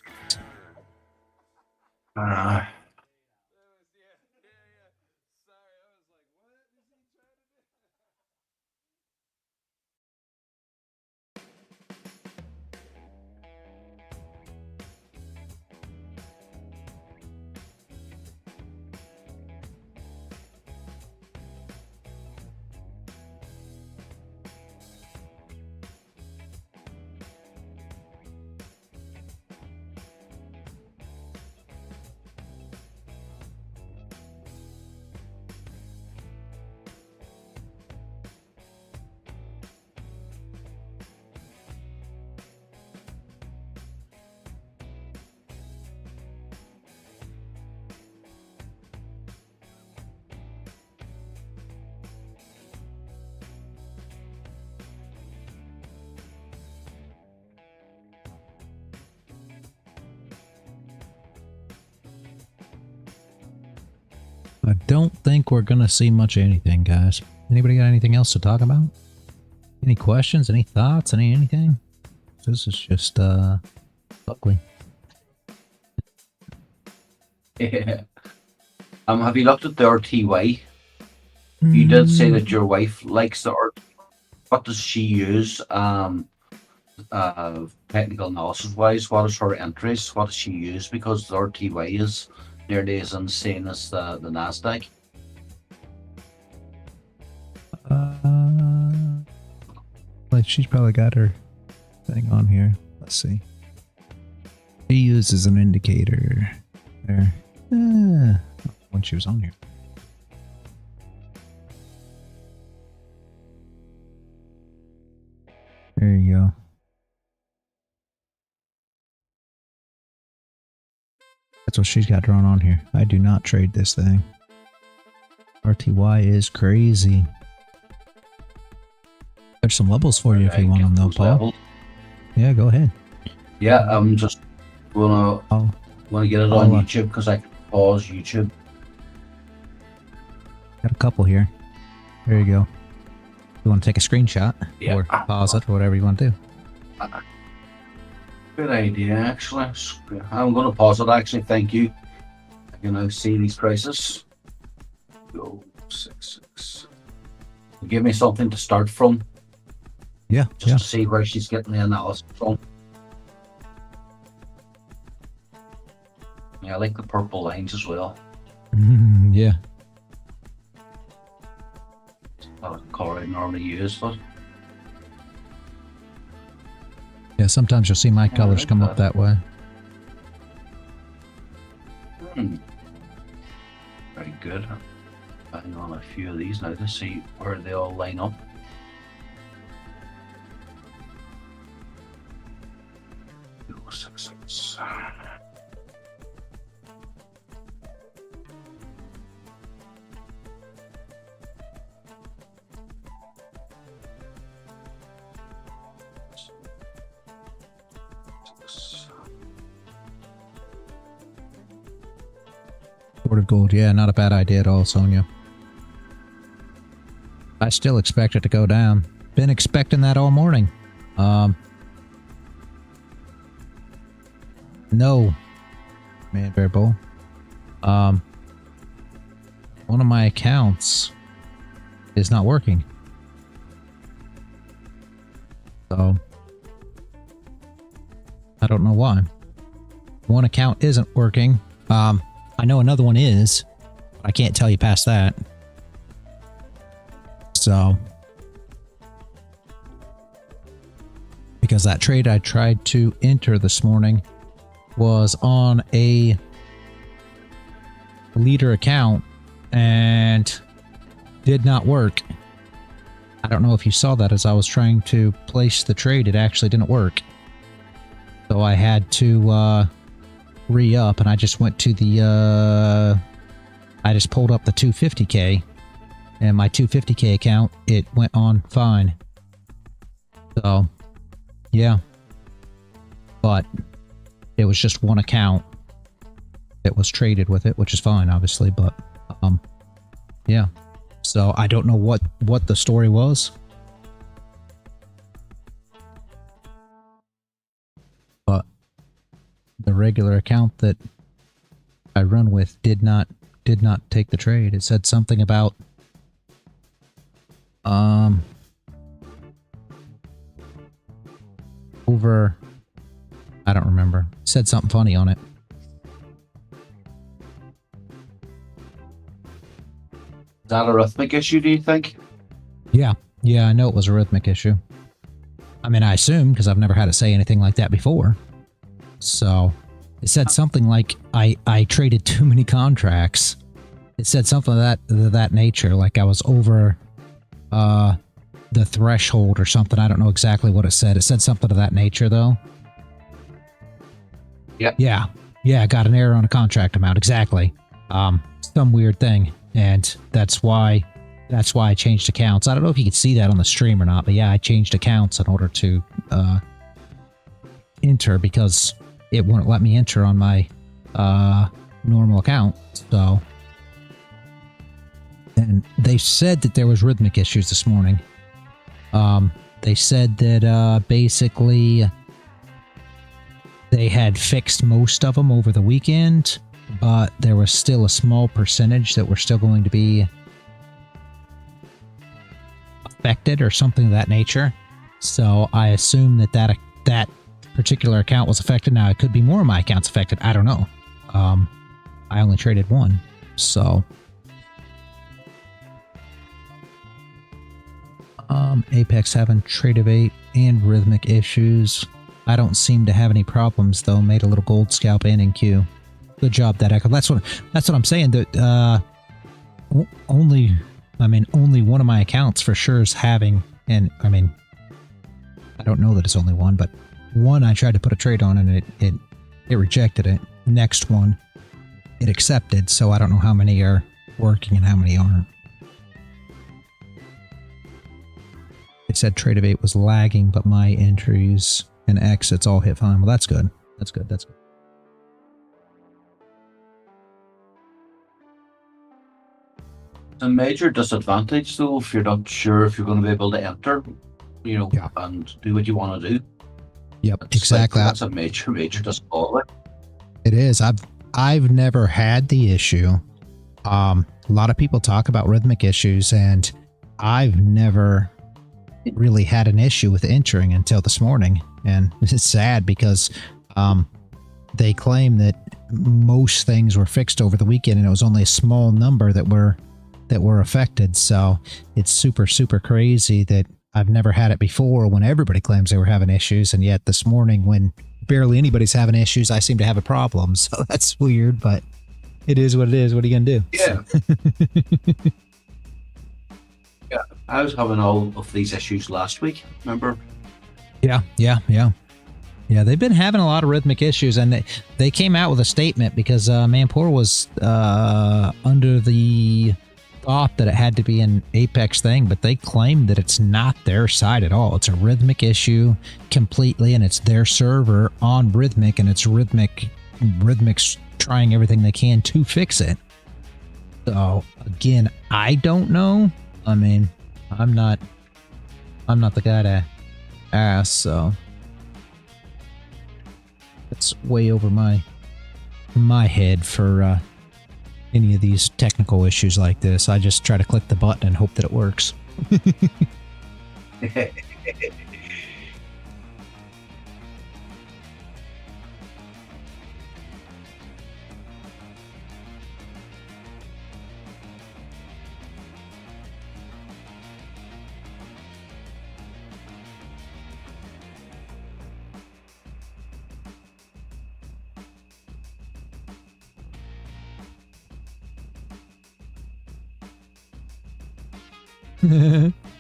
I don't think we're gonna see much of anything, guys. Anybody got anything else to talk about? Any questions? Any thoughts? Anything? This is just ugly. Yeah. Have you looked at the RTY? You did say that your wife likes the RTY. What does she use? Technical analysis wise, what is her entries? What does she use? Because the RTY is nearly as insane as the Nasdaq. Like she's probably got her thing on here. Let's see. She uses an indicator there. When she was on here. There you go. That's what she's got drawn on here. I do not trade this thing. RTY is crazy. There's some levels for you if you want them though, Paul. Levels. Yeah, go ahead. Yeah, I'm just wanna get it on YouTube because I can pause YouTube. Got a couple here. There you go. You want to take a screenshot or Yeah. pause it or whatever you want to do. Good idea, actually. I'm going to pause it, actually. Thank you. I can now see these prices. Go 6. Give me something to start from, Yeah, just to see where she's getting the analysis from. Yeah, I like the purple lines as well. Yeah. Not a color I normally use, but Yeah, sometimes you'll see my colors come up that way. Very good. Bang on a few of these now to see where they all line up. Go 6. Sword of gold, yeah, not a bad idea at all, Sonia. I still expect it to go down. Been expecting that all morning. No. Man, Bear Bull. One of my accounts is not working. So, I don't know why. One account isn't working. I know another one is. I can't tell you past that. So, because that trade I tried to enter this morning was on a leader account and did not work. I don't know if you saw that as I was trying to place the trade, it actually didn't work. So I had to re-up, and I just went to the I just pulled up the 250k, and my 250k account, it went on fine. So yeah, but it was just one account that was traded with it, which is fine obviously, but yeah, so I don't know what the story was, but the regular account that I run with did not take the trade. It said something about over, I don't remember. It said something funny on it. Is that a rhythmic issue, do you think? Yeah, I know it was a rhythmic issue. I mean, I assume, because I've never had to say anything like that before. So, it said something like, I traded too many contracts. It said something of that nature, like I was over the threshold or something. I don't know exactly what it said. It said something of that nature, though. Yep. Yeah, I got an error on a contract amount, exactly. Some weird thing, and that's why I changed accounts. I don't know if you could see that on the stream or not, but yeah, I changed accounts in order to enter, because it wouldn't let me enter on my normal account. So they said that there was rhythmic issues this morning. They said that basically they had fixed most of them over the weekend, but there was still a small percentage that were still going to be affected or something of that nature. So I assume that that particular account was affected. Now, it could be more of my accounts affected. I don't know. I only traded one, so Apex having Tradevate and rhythmic issues. I don't seem to have any problems though. Made a little gold scalp and in queue. Good job, that Echo. That's what I'm saying. That only one of my accounts for sure is having, and I mean, I don't know that it's only one, but one I tried to put a trade on and it rejected it. Next one, it accepted. So I don't know how many are working and how many aren't. It said Tradevate was lagging, but my entries and exits all hit fine. Well, that's good. That's good. That's good. It's a major disadvantage, though, if you're not sure if you're going to be able to enter, you know, Yeah. and do what you want to do. Yep, It's exactly. That's a major disadvantage. It is. I've never had the issue. A lot of people talk about rhythmic issues, and I've never really had an issue with entering until this morning. And it's sad because they claim that most things were fixed over the weekend, and it was only a small number that were affected. So it's super, super crazy that I've never had it before when everybody claims they were having issues, and yet this morning when barely anybody's having issues, I seem to have a problem. So that's weird, but it is what it is. What are you gonna do? Yeah. Yeah, I was having all of these issues last week, remember? Yeah, they've been having a lot of rhythmic issues, and they came out with a statement because Manpour was under the thought that it had to be an Apex thing, but they claim that it's not their side at all. It's a rhythmic issue completely, and it's their server on rhythmic, and it's rhythmic's trying everything they can to fix it. So again, I don't know. I mean, I'm not the guy to ask, so it's way over my head for any of these technical issues like this. I just try to click the button and hope that it works.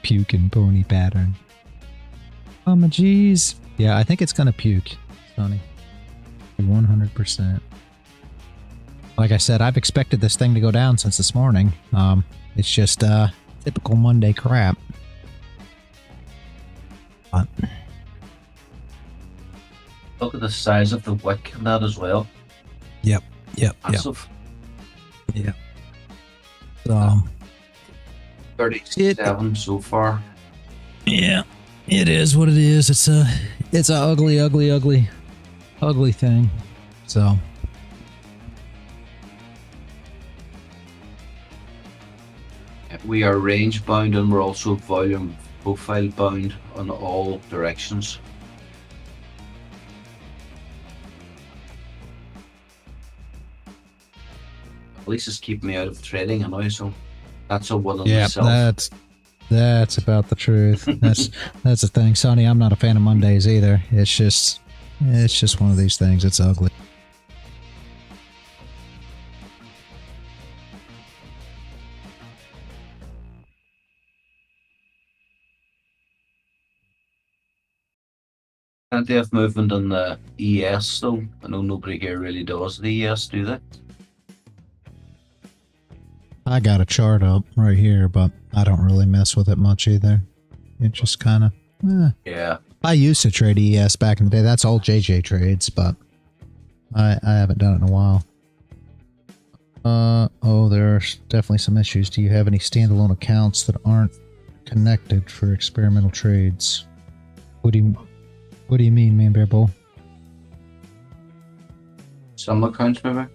Puke and pony pattern. Oh my jeez. Yeah, I think it's gonna puke, Sonny. 100%. Like I said, I've expected this thing to go down since this morning. It's just typical Monday crap. But Look at the size of the wick in that as well. Yep. Massive. So 37 so far. yeah, it is what it is. It's a ugly thing. So We are range bound and we're also volume profile bound on all directions. At least it's keeping me out of trading anyway, so that's a win in yeah, itself. that's about the truth. That's the thing, Sonny. I'm not a fan of Mondays either. It's just one of these things. It's ugly. Plenty of movement on the ES though. I know nobody here really does the ES, do they? I got a chart up right here, but I don't really mess with it much either. It just kind of... Yeah. I used to trade ES back in the day. That's all JJ trades, but I haven't done it in a while. Oh, there are definitely some issues. Do you have any standalone accounts that aren't connected for experimental trades? What do you mean, Man Bear Bull? Some accounts, maybe.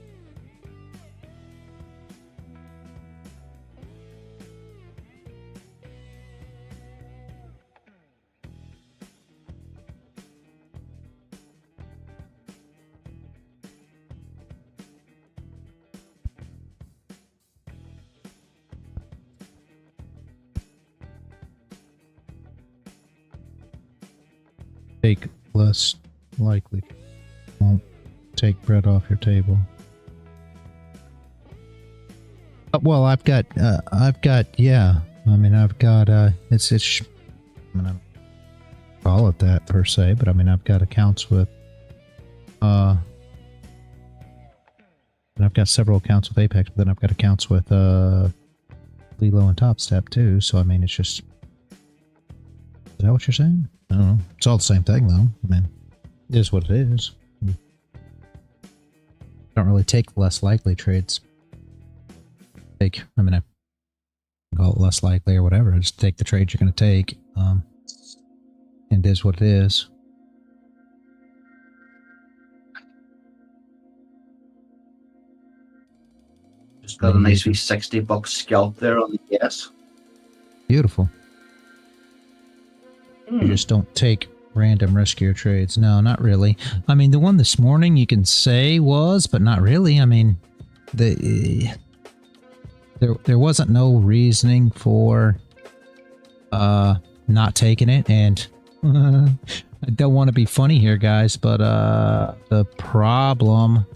Take less likely. Won't take bread off your table. Well, I've got, yeah. I mean, I've got, it's, I mean, I don't call it that per se, but I mean, I've got accounts with, and I've got several accounts with Apex, but then I've got accounts with, Lilo and Top Step too. So, I mean, it's just, is that what you're saying? I don't know. It's all the same thing, though. I mean, it is what it is. I don't really take less likely trades. I mean, I call it less likely or whatever. I just take the trades you're going to take. And it is what it is. Just got a nice wee $60 scalp there on the yes. Beautiful. You just don't take random riskier trades. No, not really. I mean, the one this morning you can say was, but not really. I mean, there wasn't no reasoning for not taking it, and I don't want to be funny here, guys, but the problem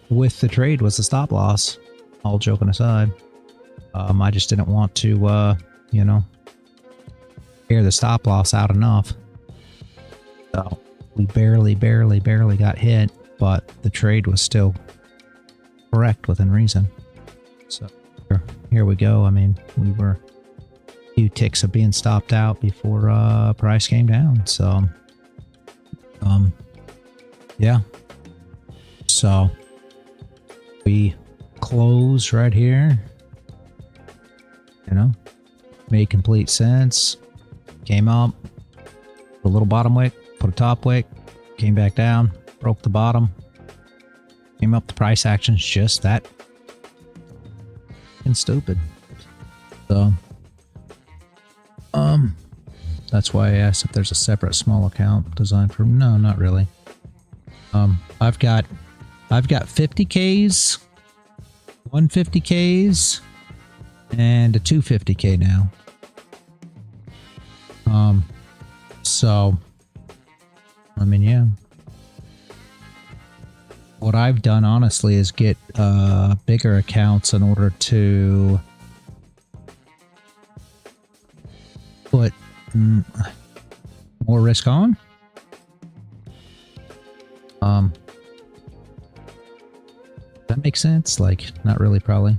with the trade was the stop loss. All joking aside, I just didn't want to, you know, air the stop loss out enough. So we barely got hit, but the trade was still correct within reason. So here we go. I mean, we were a few ticks of being stopped out before price came down. So yeah. So we close right here. You know, made complete sense. Came up, put a little bottom wick, put a top wick, came back down, broke the bottom, came up. The price action's just that and stupid. So, that's why I asked if there's a separate small account designed for. No, not really. I've got 50Ks, 150Ks, and a 250K now. So, I mean, yeah. What I've done, honestly, is get bigger accounts in order to put more risk on. Does that make sense? Like, not really, probably.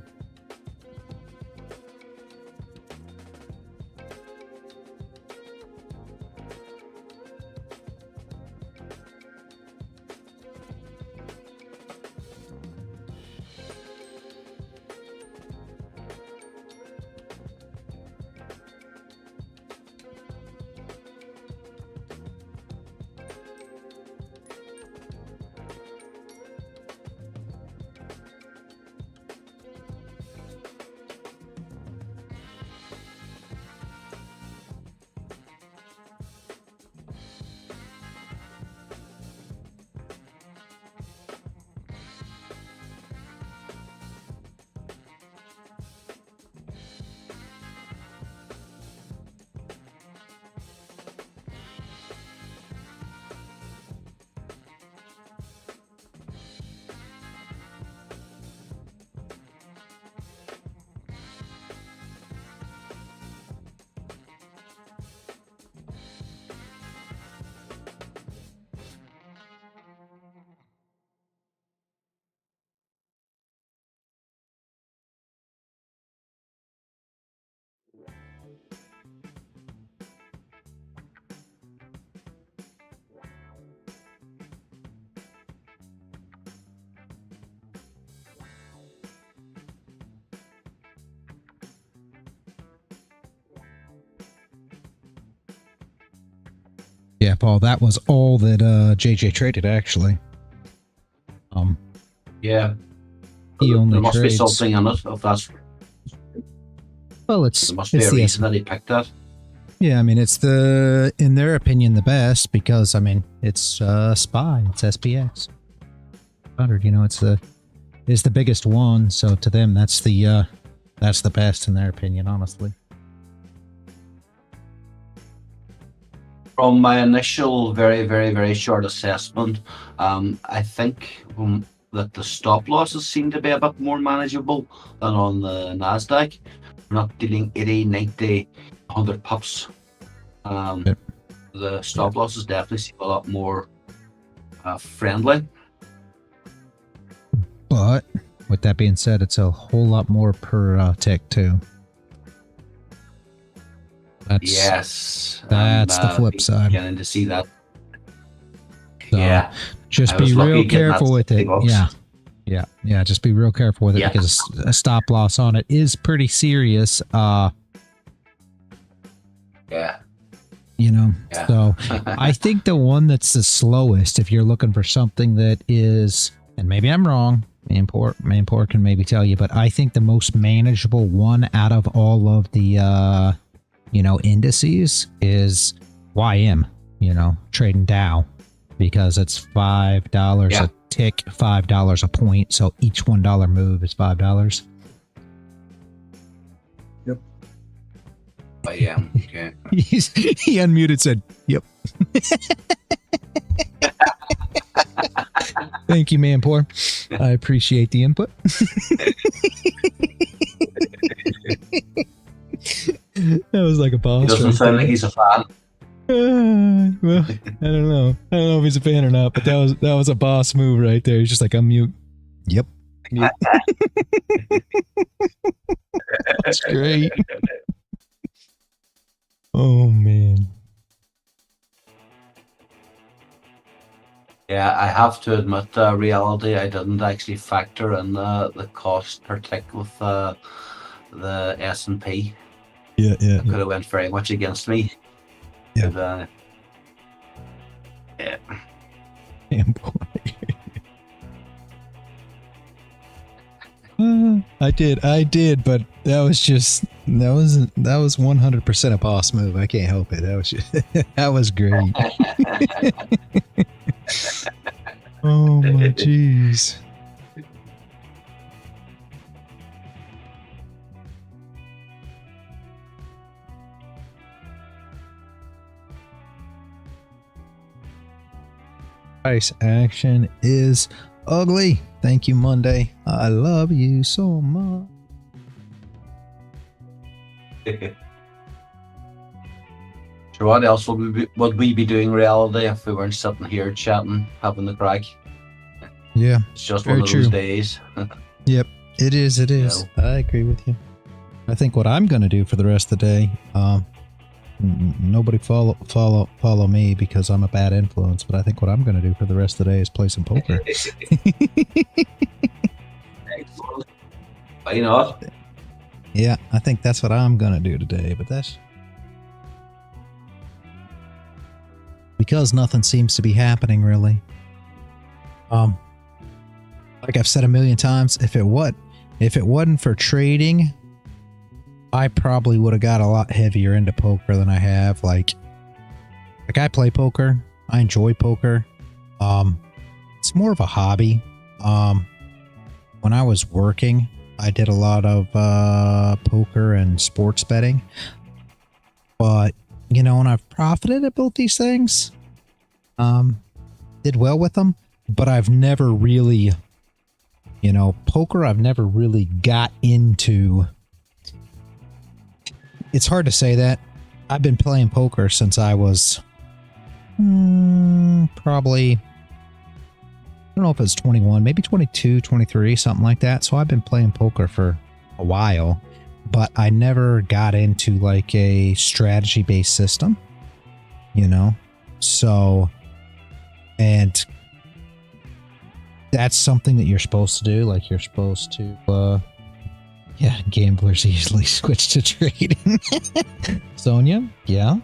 Yeah, Paul, that was all that JJ traded actually. Yeah. He only There must be trades. something in it. If that's, Well, it's there must be a the reason that he picked that. Yeah, I mean, it's in their opinion, the best because, I mean, it's SPY, it's SPX 100, you know, it's the biggest one. So to them, that's the best in their opinion, honestly. From my initial very, very, very short assessment, I think that the stop losses seem to be a bit more manageable than on the Nasdaq. We're not dealing 80, 90, 100 pips. Yep. The stop losses definitely seem a lot more friendly. But with that being said, it's a whole lot more per tick too. Yes, That's the flip side. Beginning to see that. So Yeah, just be real careful with it. Yeah. Just be real careful with it because a stop loss on it is pretty serious. Yeah. You know, Yeah. so I think the one that's the slowest, if you're looking for something that is, and maybe I'm wrong, man poor can maybe tell you, but I think the most manageable one out of all of the, indices is YM, trading Dow, because it's $5 a tick, $5 a point. So each $1 move is $5. Yep. YM, okay. He unmuted, said, yep. Thank you, man poor. I appreciate the input. That was like a boss. He doesn't sound like he's a fan. Well, I don't know. I don't know if he's a fan or not, but that was a boss move right there. He's just like, unmute. Yep. Mute. That's great. Oh, man. Yeah, I have to admit, reality, I didn't actually factor in the cost per tick with the S&P. Yeah. It could have went very much against me. Yeah. But, yeah. Damn boy. I did, but that was 100% a boss move. I can't help it. That was that was great. Oh my jeez. Price action is ugly. Thank you, Monday. I love you so much. So what else would we be doing reality if we weren't sitting here chatting, having the crack? Yeah, It's just very one of those true. days. Yep, it is. It is. I agree with you. I think what I'm going to do for the rest of the day, nobody follow me because I'm a bad influence, but I think what I'm going to do for the rest of the day is play some poker. Why not? Yeah, I think that's what I'm going to do today, but that's because nothing seems to be happening really. Like I've said a million times, if it wasn't for trading, I probably would have got a lot heavier into poker than I have. Like I play poker. I enjoy poker. It's more of a hobby. When I was working, I did a lot of poker and sports betting. But, and I've profited at both these things. Did well with them, but I've never really, poker, I've never really got into. It's hard to say that. I've been playing poker since I was probably, I don't know if it's 21, maybe 22, 23, something like that. So I've been playing poker for a while, but I never got into like a strategy-based system, So, and that's something that you're supposed to do. Like you're supposed to, gamblers easily switch to trading. Sonia, yeah.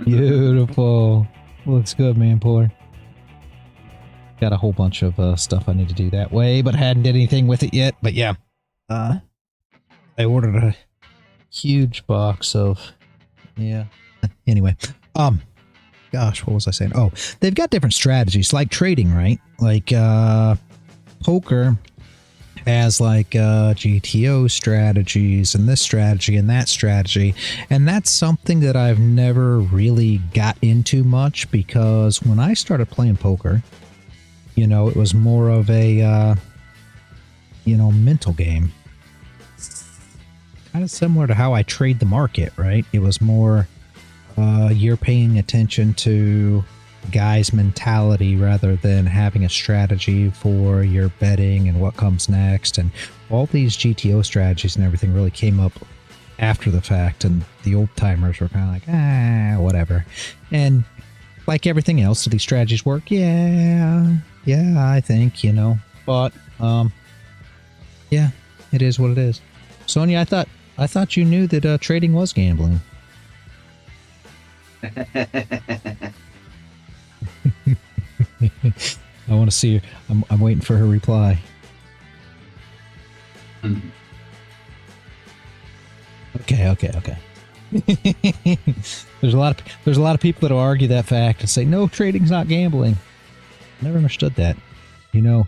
Beautiful. Looks good, man, Poor. Got a whole bunch of stuff I need to do that way, but hadn't did anything with it yet. But yeah, I ordered a huge box of, yeah. Anyway, gosh, what was I saying? Oh, they've got different strategies, like trading, right? Like poker has like GTO strategies and this strategy and that strategy, and that's something that I've never really got into much, because when I started playing poker, you know, it was more of a you know, mental game, kind of similar to how I trade the market, right? It was more you're paying attention to guy's mentality rather than having a strategy for your betting and what comes next. And all these GTO strategies and everything really came up after the fact, and the old timers were kind of like, whatever. And like everything else, do these strategies work? Yeah, I think, you know, but yeah, it is what it is. Sonia, I thought you knew that trading was gambling. I want to see her. I'm waiting for her reply. Okay. There's a lot of people that will argue that fact and say no, trading's not gambling. Never understood that, you know.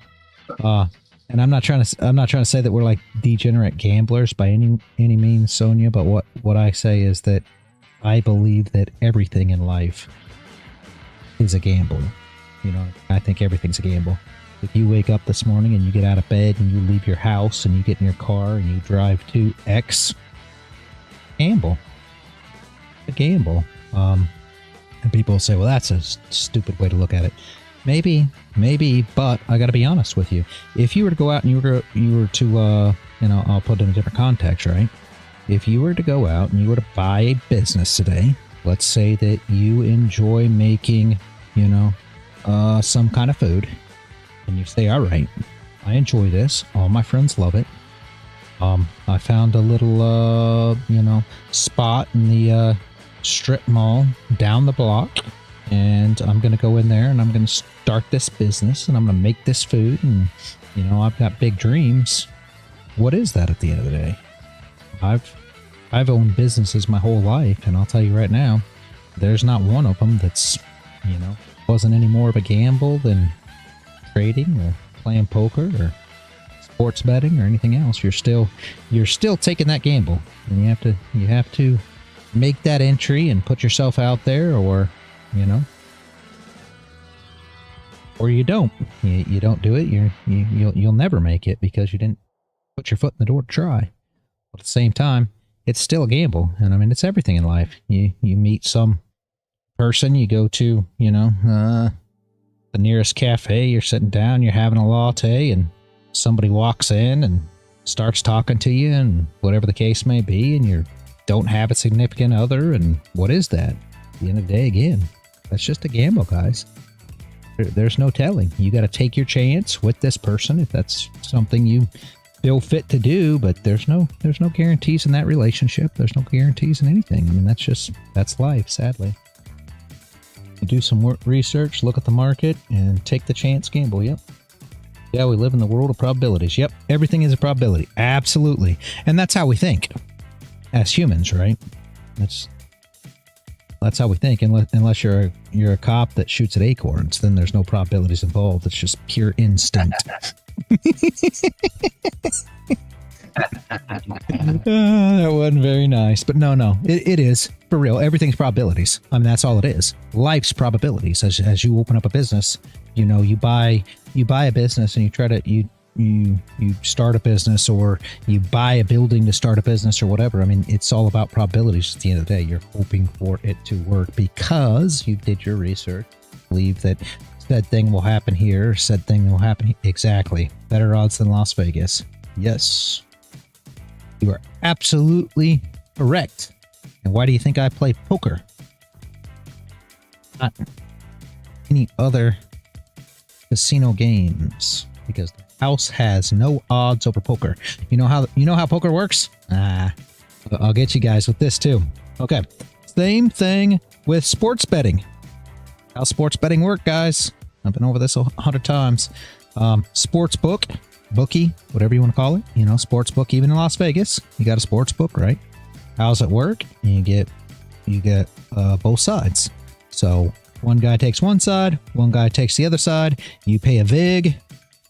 And I'm not trying to say that we're like degenerate gamblers by any means, Sonia. But what I say is that I believe that everything in life is a gamble. You know, I think everything's a gamble. If you wake up this morning and you get out of bed and you leave your house and you get in your car and you drive to X, gamble. A gamble. And people say, well, that's a stupid way to look at it. Maybe, but I got to be honest with you. If you were to go out and you were to, you know, I'll put it in a different context, right? If you were to go out and you were to buy a business today, let's say that you enjoy making, you know, some kind of food, and you say, all right, I enjoy this. All my friends love it. I found a little, you know, spot in the strip mall down the block, and I'm going to go in there and I'm going to start this business and I'm going to make this food, and, you know, I've got big dreams. What is that at the end of the day? I've owned businesses my whole life, and I'll tell you right now, there's not one of them that's, you know, wasn't any more of a gamble than trading or playing poker or sports betting or anything else. You're still taking that gamble, and you have to make that entry and put yourself out there, or, you know, or you don't. You don't do it. You'll never make it because you didn't put your foot in the door to try. But at the same time, it's still a gamble, and I mean, it's everything in life. You meet some person, you go to, you know, the nearest cafe, you're sitting down, you're having a latte, and somebody walks in and starts talking to you, and whatever the case may be, and you don't have a significant other, and what is that? At the end of the day, again, that's just a gamble, guys. There's no telling. You got to take your chance with this person if that's something you feel fit to do, but there's no guarantees in that relationship. There's no guarantees in anything. I mean, that's life, sadly. You do some research, look at the market, and take the chance gamble. Yep. Yeah, we live in the world of probabilities. Yep, everything is a probability. Absolutely. And that's how we think as humans, right? That's how we think. Unless you're a cop that shoots at acorns, then there's no probabilities involved. It's just pure instinct. That wasn't very nice, but no, it is for real. Everything's probabilities. I mean, that's all it is. Life's probabilities. As you open up a business, you know, you buy a business and you try to you start a business, or you buy a building to start a business or whatever. I mean, it's all about probabilities at the end of the day. You're hoping for it to work because you did your research, believe that said thing will happen here, said thing will happen here. Exactly. Better odds than Las Vegas. Yes. You are absolutely correct. And why do you think I play poker? Not any other casino games. Because the house has no odds over poker. You know how poker works? I'll get you guys with this too. Okay. Same thing with sports betting. How sports betting work, guys? I've been over this 100 times. Sports book, bookie, whatever you want to call it. You know, sports book. Even in Las Vegas, you got a sports book, right? How's it work? You get both sides. So one guy takes one side, one guy takes the other side. You pay a vig,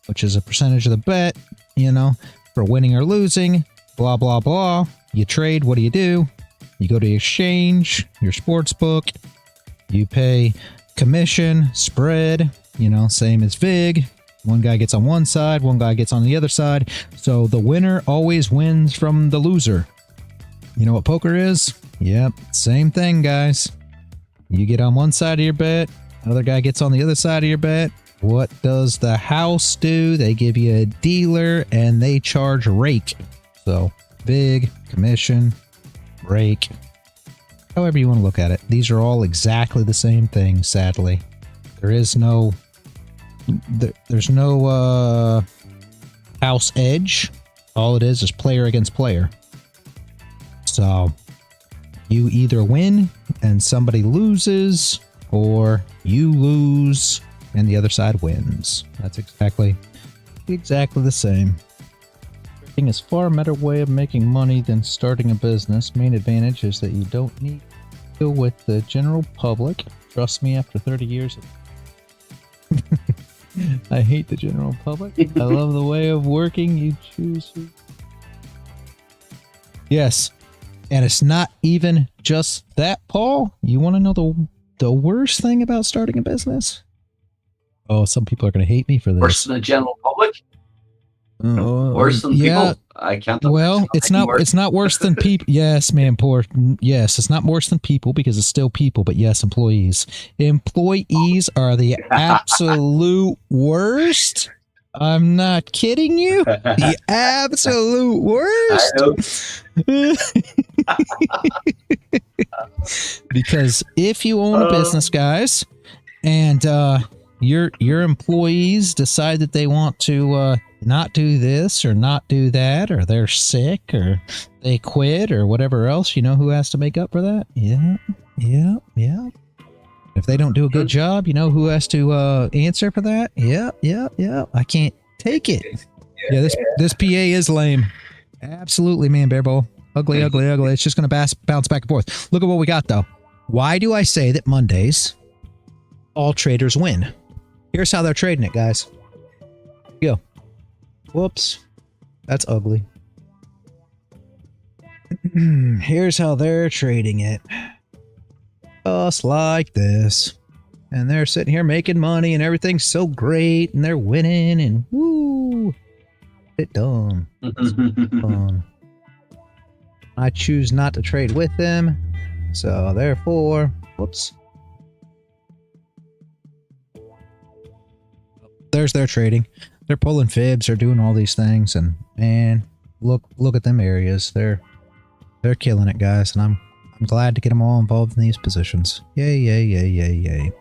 which is a percentage of the bet, you know, for winning or losing, blah, blah, blah. You trade. What do? You go to the exchange, your sports book. You pay commission, spread, you know, same as vig. One guy gets on one side, one guy gets on the other side. So the winner always wins from the loser. You know what poker is? Yep, same thing, guys. You get on one side of your bet, another guy gets on the other side of your bet. What does the house do? They give you a dealer and they charge rake. So vig, commission, rake, however you want to look at it. These are all exactly the same thing, sadly. There's no house edge. All it is player against player. So you either win and somebody loses, or you lose and the other side wins. That's exactly the same. Trading is far better way of making money than starting a business. Main advantage is that you don't need to deal with the general public. Trust me, after 30 years. I hate the general public. I love the way of working you choose. Yes. And it's not even just that, Paul. You want to know the worst thing about starting a business? Oh, some people are going to hate me for this. Worse than the general public? Worse than people? I can't. Well, it's not worse than people. Yes, man, poor. Yes, it's not worse than people because it's still people, but yes, employees. Employees are the absolute worst. I'm not kidding you. The absolute worst. Because if you own a business, guys, and your employees decide that they want to not do this or not do that, or they're sick or they quit or whatever else, you know who has to make up for that? Yeah. If they don't do a good job, you know who has to answer for that? Yeah. I can't take it. Yeah, this PA is lame. Absolutely, man, bear bowl. Ugly. It's just going to bounce back and forth. Look at what we got, though. Why do I say that Mondays, all traders win? Here's how they're trading it, guys. Go. Whoops. That's ugly. Here's how they're trading it. Just like this. And they're sitting here making money and everything's so great and they're winning and woo. It done. I choose not to trade with them. So therefore, whoops. There's their trading. They're pulling fibs, they're doing all these things, and man, look at them areas. They're killing it, guys, and I'm glad to get them all involved in these positions. Yay.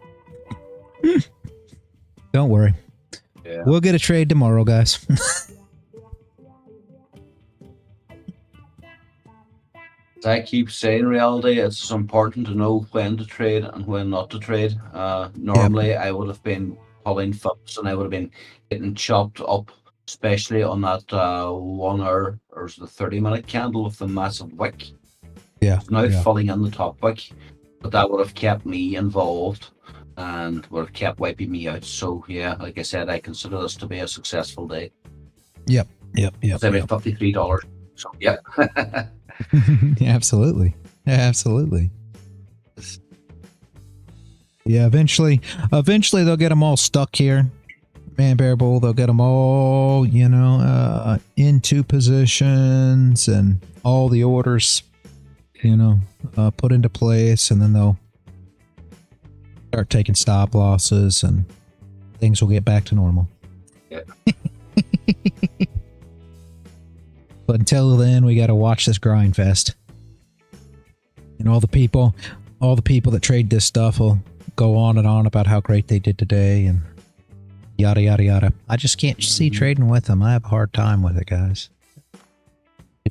Don't worry. Yeah. We'll get a trade tomorrow, guys. As I keep saying, reality, it's important to know when to trade and when not to trade. Normally, I would have been pulling fibs and I would have been getting chopped up, especially on that 1 hour or the 30-minute candle with the massive wick. Yeah. Now falling in the top wick, but that would have kept me involved and would have kept wiping me out. So yeah, like I said, I consider this to be a successful day. Yep. It's about $53. So yeah. Yeah, absolutely. Yeah, eventually they'll get them all stuck here. Man, bear bull, they'll get them all, into positions and all the orders, put into place, and then they'll start taking stop losses and things will get back to normal. Yeah. But until then, we got to watch this grind fest. And all the people that trade this stuff will go on and on about how great they did today and yada, yada, yada. I just can't see trading with them. I have a hard time with it, guys.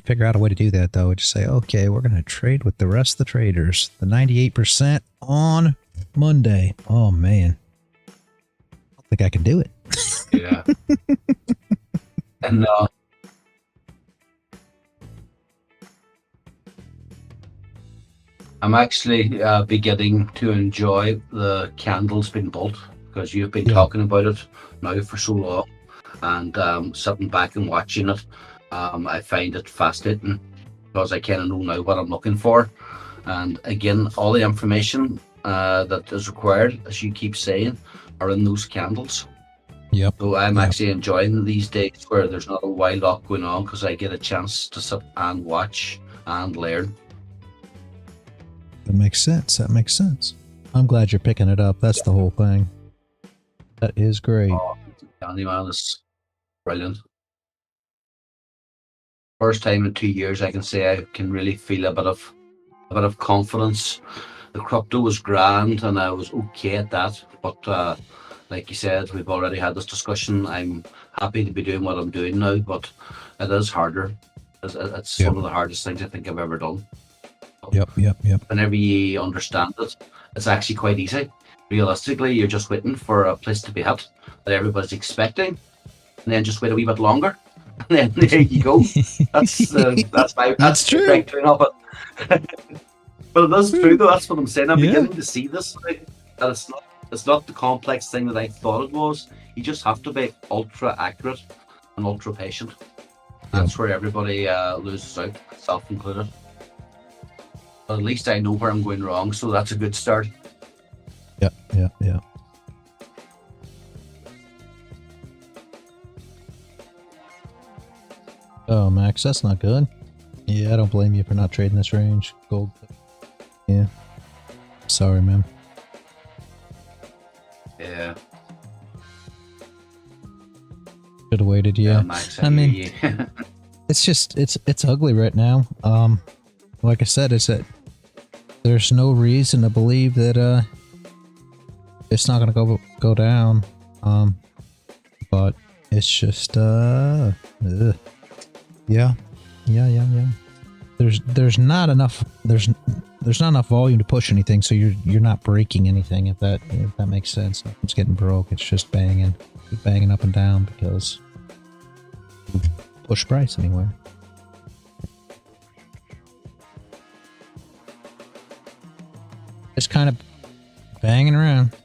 You figure out a way to do that, though. Just say, okay, we're going to trade with the rest of the traders. The 98% on Monday. Oh, man. I don't think I can do it. Yeah. And I'm actually beginning to enjoy the candles being built, because you've been talking about it now for so long, and sitting back and watching it, I find it fascinating, because I kind of know now what I'm looking for. And again, all the information that is required, as you keep saying, are in those candles. Yep. So I'm actually enjoying these days where there's not a wild lot going on, because I get a chance to sit and watch and learn. That makes sense. That makes sense. I'm glad you're picking it up. That's the whole thing. That is great. Oh, man, it's brilliant. First time in 2 years I can say I can really feel a bit of confidence. The crypto was grand and I was okay at that, but like you said, we've already had this discussion. I'm happy to be doing what I'm doing now, but it is harder. It's one of the hardest things I think I've ever done. Yep. Whenever you understand it, it's actually quite easy. Realistically, you're just waiting for a place to be hit that everybody's expecting, and then just wait a wee bit longer, and then there you go. That's true. breakthrough of it. But it is true, though. That's what I'm saying. I'm beginning to see this, like, that it's not the complex thing that I thought it was. You just have to be ultra accurate and ultra patient. That's where everybody loses out, self included. But at least I know where I'm going wrong, so that's a good start. Yeah. Oh, Max, that's not good. Yeah, I don't blame you for not trading this range. Gold. Yeah. Sorry, man. Yeah. Should have waited, yeah. Max, I mean, it's just, it's ugly right now. Like I said, it's that there's no reason to believe that it's not gonna go down. But it's just yeah. There's not enough volume to push anything, so you're not breaking anything, if that makes sense. It's getting broke. It's just banging up and down because you push price anywhere. Just kind of banging around.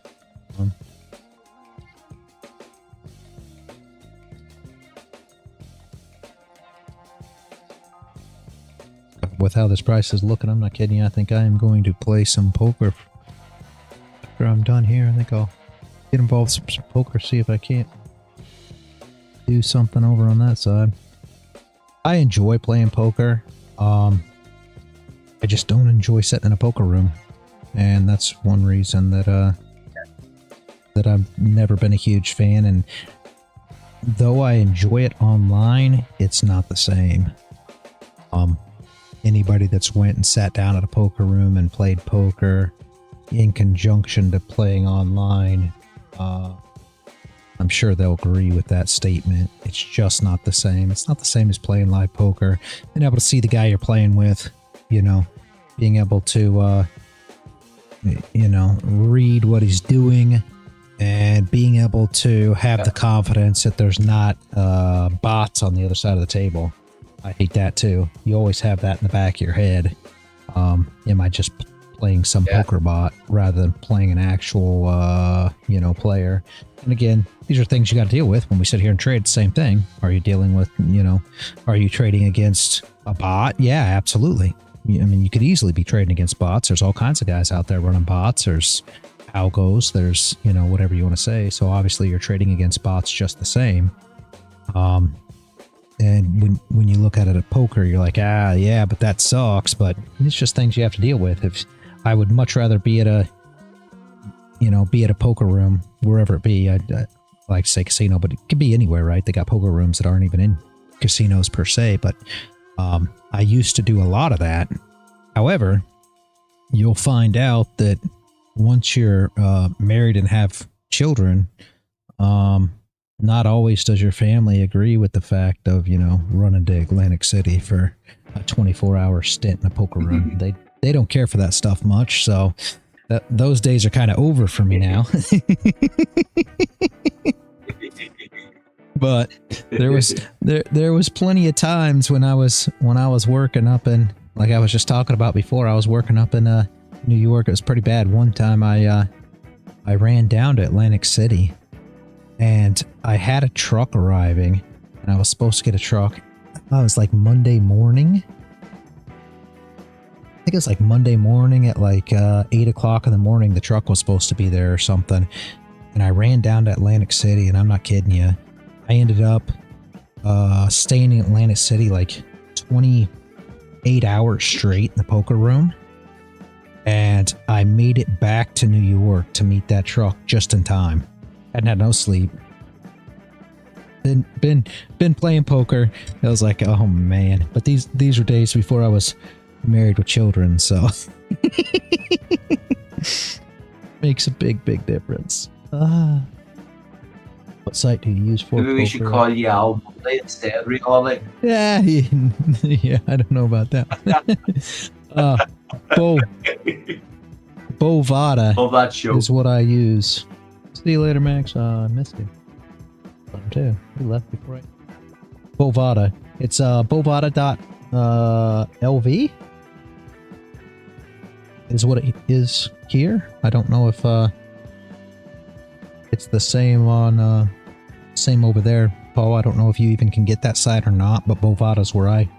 With how this price is looking, I'm not kidding you. I think I am going to play some poker after I'm done here. I think I'll get involved in some poker, see if I can't do something over on that side. I enjoy playing poker. I just don't enjoy sitting in a poker room, and that's one reason that I've never been a huge fan. And though I enjoy it online, it's not the same. Anybody that's went and sat down at a poker room and played poker in conjunction to playing online, I'm sure they'll agree with that statement. It's just not the same. It's not the same as playing live poker. Being able to see the guy you're playing with, being able to, read what he's doing, and being able to have the confidence that there's not bots on the other side of the table. I hate that too. You always have that in the back of your head. Am I just playing some poker bot rather than playing an actual, player? And again, these are things you got to deal with when we sit here and trade. The same thing. Are you dealing with, are you trading against a bot? Yeah, absolutely. I mean, you could easily be trading against bots. There's all kinds of guys out there running bots. There's algos. There's, whatever you want to say. So obviously you're trading against bots just the same. And when you look at it at poker, you're like, but that sucks. But it's just things you have to deal with. If I would much rather be at a poker room, wherever it be. I like to say casino, but it could be anywhere, right? They got poker rooms that aren't even in casinos per se. But I used to do a lot of that. However, you'll find out that once you're married and have children, not always does your family agree with the fact of, you know, running to Atlantic City for a 24-hour stint in a poker room. They don't care for that stuff much, so those days are kind of over for me now. But there was plenty of times when I was working up in, like I was just talking about before, I was working up in New York. It was pretty bad. One time I ran down to Atlantic City, and I had a truck arriving, and I was supposed to get a truck. It was like Monday morning. I think it was like Monday morning at like 8 o'clock in the morning. The truck was supposed to be there or something. And I ran down to Atlantic City, and I'm not kidding you. I ended up staying in Atlantic City like 28 hours straight in the poker room. And I made it back to New York to meet that truck just in time. Hadn't had no sleep. Been playing poker. I was like, oh man. But these were days before I was married with children, so makes a big difference. What site do you use for Maybe poker? we should call you Al Monday instead, really. Yeah, yeah, I don't know about that. Bovada Love that show. is what I use. See you later, Max. I missed you. Love him too. He left before I... Bovada. It's bovada.lv is what it is here. I don't know if it's the same on same over there, Paul. I don't know if you even can get that site or not, but Bovada's where I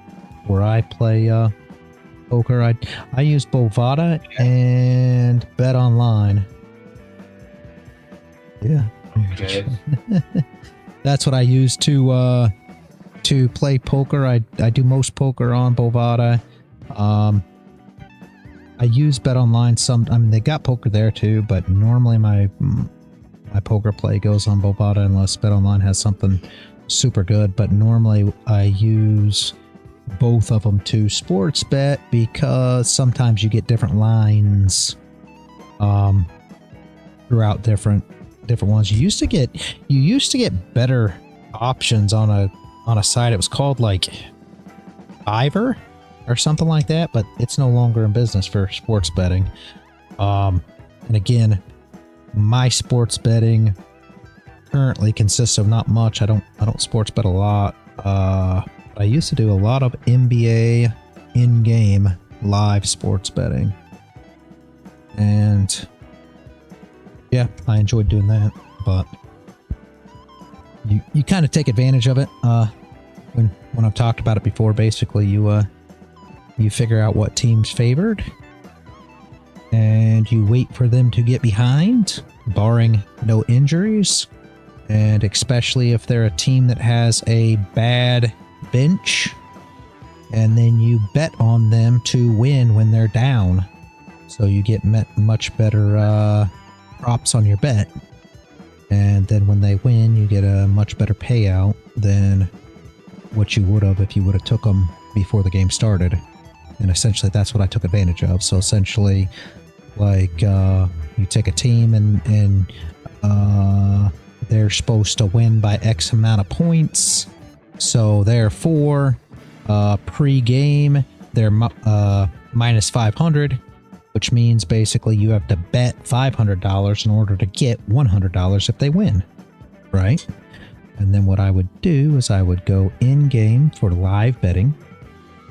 play poker. I use Bovada and Bet Online. Yeah. Okay. That's what I use to play poker. I do most poker on Bovada. I use Bet Online some. I mean, they got poker there too, but normally my poker play goes on Bovada unless Bet Online has something super good. But normally I use both of them to sports bet because sometimes you get different lines throughout different ones. You used to get better options on a site. It was called like Ivor or something like that, but it's no longer in business for sports betting. And again, my sports betting currently consists of not much. I don't sports bet a lot. I used to do a lot of NBA in-game live sports betting, and yeah, I enjoyed doing that. But you kind of take advantage of it when I've talked about it before. Basically, you figure out what team's favored, and you wait for them to get behind, barring no injuries, and especially if they're a team that has a bad bench, and then you bet on them to win when they're down, so you get much better props on your bet, and then when they win you get a much better payout than what you would have if you would have took them before the game started. And essentially that's what I took advantage of. So essentially, like you take a team and they're supposed to win by X amount of points, so therefore pre-game they're minus 500, which means basically you have to bet $500 in order to get $100 if they win, right? And then what I would do is I would go in game for live betting,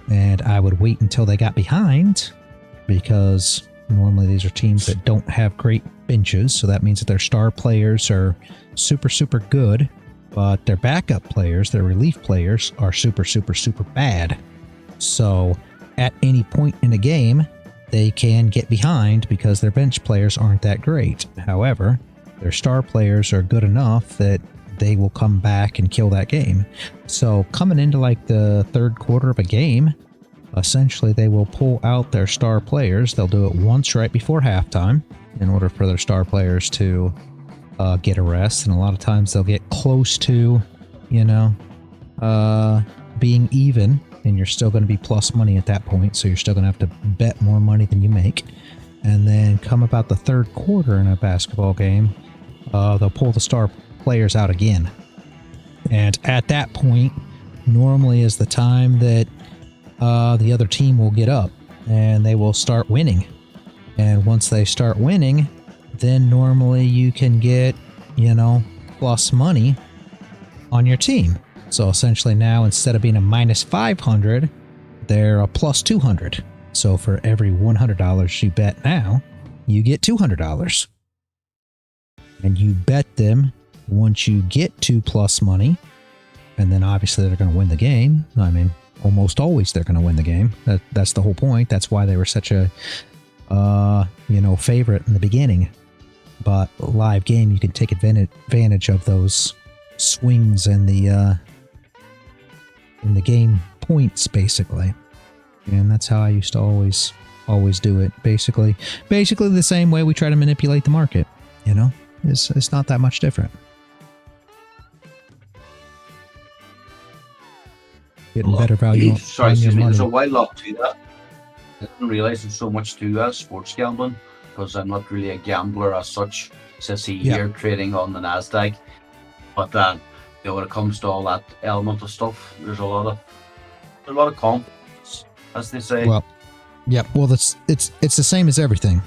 and I would wait until they got behind, because normally these are teams that don't have great benches, so that means that their star players are super good, but their backup players, their relief players, are super bad. So at any point in a game they can get behind because their bench players aren't that great. However, their star players are good enough that they will come back and kill that game. So coming into like the third quarter of a game, essentially they will pull out their star players. They'll do it once right before halftime in order for their star players to get a rest, and a lot of times they'll get close to, being even, and you're still going to be plus money at that point, so you're still going to have to bet more money than you make. And then come about the third quarter in a basketball game, they'll pull the star players out again, And at that point, normally is the time that the other team will get up and they will start winning. And once they start winning, then normally you can get, plus money on your team. So essentially now, instead of being a minus 500, they're a plus 200. So for every $100 you bet now, you get $200. And you bet them once you get to plus money, and then obviously they're going to win the game. I mean, almost always they're going to win the game. That's the whole point. That's why they were such a, favorite in the beginning. But live game, you can take advantage of those swings in the game points, basically. And that's how I used to always do it. Basically the same way we try to manipulate the market. It's not that much different. Getting better value on your money. There's a while up to that. I didn't realize there's so much to sports gambling, because I'm not really a gambler as such. Says here trading on the Nasdaq, but when it comes to all that element of stuff, there's a lot of confidence, as they say. Well, yeah. Well, it's the same as everything.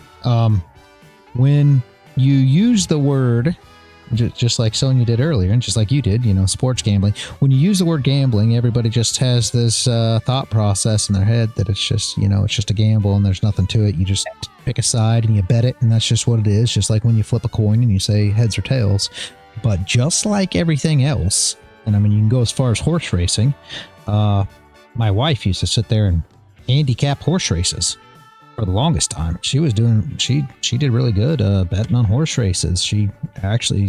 When you use the word, just like Sonia did earlier, and just like you did, sports gambling. When you use the word gambling, everybody just has this thought process in their head that it's just, it's just a gamble and there's nothing to it. You just pick a side and you bet it, and that's just what it is. Just like when you flip a coin and you say heads or tails. But just like everything else, and I mean, you can go as far as horse racing. My wife used to sit there and handicap horse races for the longest time. She did really good betting on horse races. She actually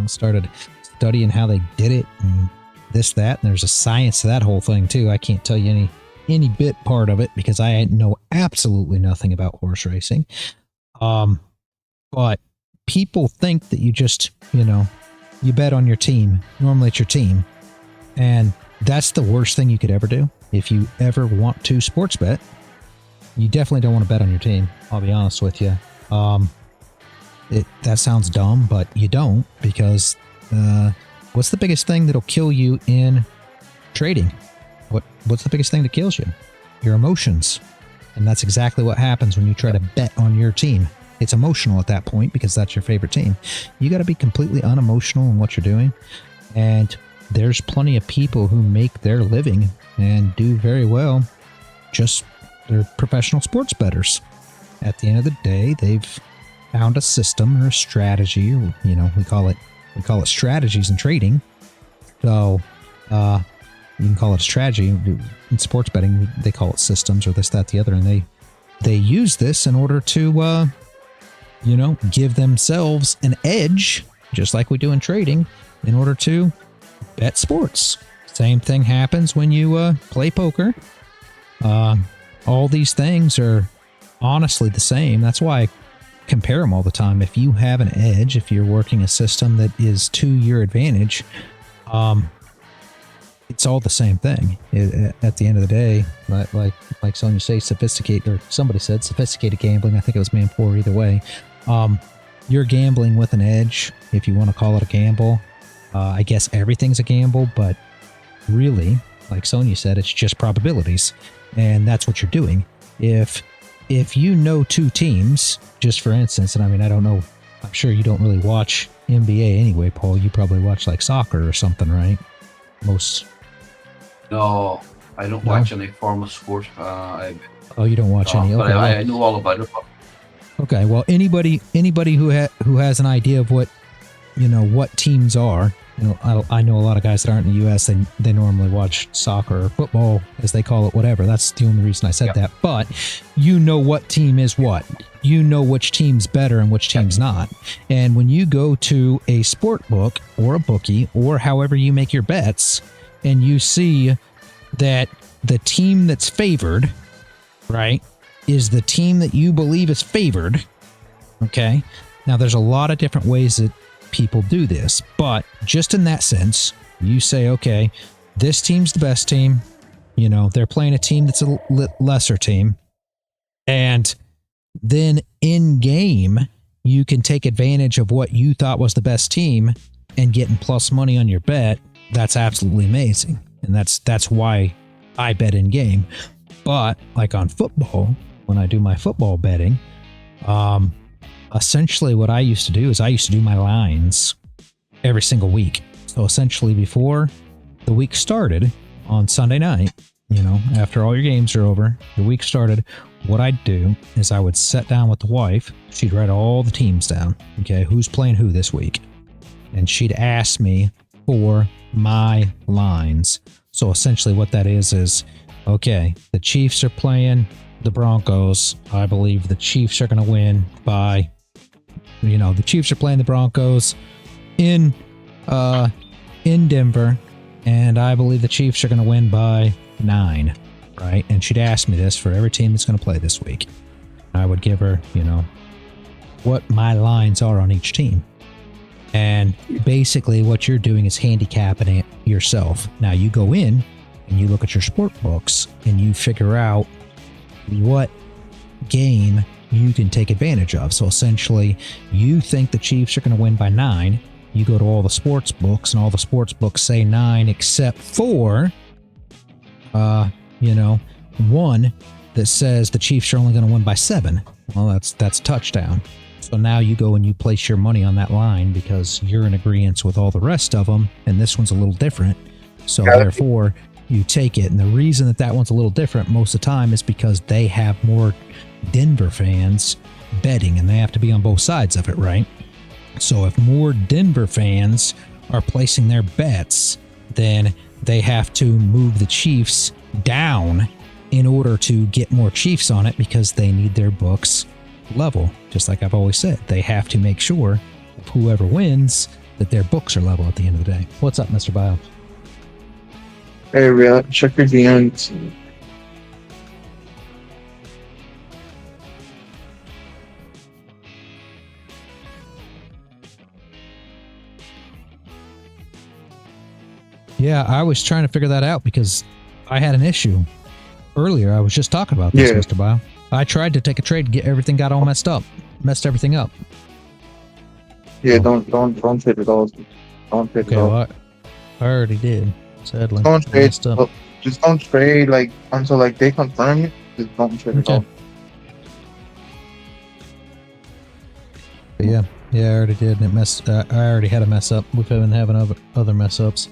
started studying how they did it and this, that, and there's a science to that whole thing too. I can't tell you any bit part of it because I know absolutely nothing about horse racing. But people think that you just, you bet on your team. Normally it's your team. And that's the worst thing you could ever do. If you ever want to sports bet, you definitely don't want to bet on your team. I'll be honest with you. That sounds dumb, but you don't, because what's the biggest thing that'll kill you in trading? What's the biggest thing that kills you? Your emotions. And that's exactly what happens when you try to bet on your team. It's emotional at that point because that's your favorite team. You got to be completely unemotional in what you're doing. And there's plenty of people who make their living and do very well. They're professional sports bettors. At the end of the day, they've found a system or a strategy. We call it strategies in trading. So you can call it a strategy. In sports betting, they call it systems or this, that, the other. And they use this in order to give themselves an edge, just like we do in trading, in order to bet sports. Same thing happens when you play poker. All these things are honestly the same. That's why I compare them all the time. If you have an edge, if you're working a system that is to your advantage, it's all the same thing. At the end of the day, like Sonia say, somebody said sophisticated gambling. I think it was man 4 either way. You're gambling with an edge, if you want to call it a gamble. I guess everything's a gamble, but really, like Sonia said, it's just probabilities. And that's what you're doing. If you know two teams, just for instance, and I mean, I don't know, I'm sure you don't really watch NBA anyway, Paul. You probably watch like soccer or something, right? No, I don't watch any form of sport. You don't watch any? But okay, I know all about it. Okay, well, anybody who has an idea of what teams are. I know a lot of guys that aren't in the U.S. They normally watch soccer or football, as they call it, whatever. That's the only reason I said that. But what team is what. You know which team's better and which team's not. And when you go to a sport book or a bookie or however you make your bets, and you see that the team that's favored, right, is the team that you believe is favored, okay? Now, there's a lot of different ways that people do this, but just in that sense, you say, okay, this team's the best team. They're playing a team that's a lesser team. And then in game, you can take advantage of what you thought was the best team and getting plus money on your bet that's absolutely amazing. And that's why I bet in game. But like on football, when I do my football betting, essentially what I used to do is I used to do my lines every single week. So essentially before the week started on Sunday night, you know, after all your games are over, the week started, what I'd do is I would sit down with the wife. She'd write all the teams down. Okay, who's playing who this week? And she'd ask me for my lines. So essentially what that is, okay, the Chiefs are playing the Broncos. I believe the Chiefs are going to win by, you know, the Chiefs are playing the Broncos in Denver, and I believe the Chiefs are going to win by 9, right? And she'd ask me this for every team that's going to play this week. I would give her, you know, what my lines are on each team. And basically what you're doing is handicapping it yourself. Now you go in and you look at your sport books and you figure out what game you can take advantage of. So essentially you think the Chiefs are going to win by 9. You go to all the sports books and all the sports books say 9 except for, you know, one that says the Chiefs are only going to win by 7. Well, that's touchdown. So now you go and you place your money on that line because you're in agreement with all the rest of them, and this one's a little different. So therefore, you take it. And the reason that that one's a little different most of the time is because they have more Denver fans betting, and they have to be on both sides of it, right? So if more Denver fans are placing their bets, then they have to move the Chiefs down in order to get more Chiefs on it because they need their books level. Just like I've always said, they have to make sure whoever wins that their books are level at the end of the day. What's up, Mr. Bio? Hey, real, check your DMs. Yeah, I was trying to figure that out because I had an issue earlier. I was just talking about this, Mr. Bio. I tried to take a trade, got all messed everything up. Yeah, don't trade it all. Don't trade it all. Well, I already did. Sadly, Don't trade. Just don't trade like until like they confirm it. Just don't trade it all. But yeah, I already did, and it messed. I already had a mess up. We've been having other mess ups.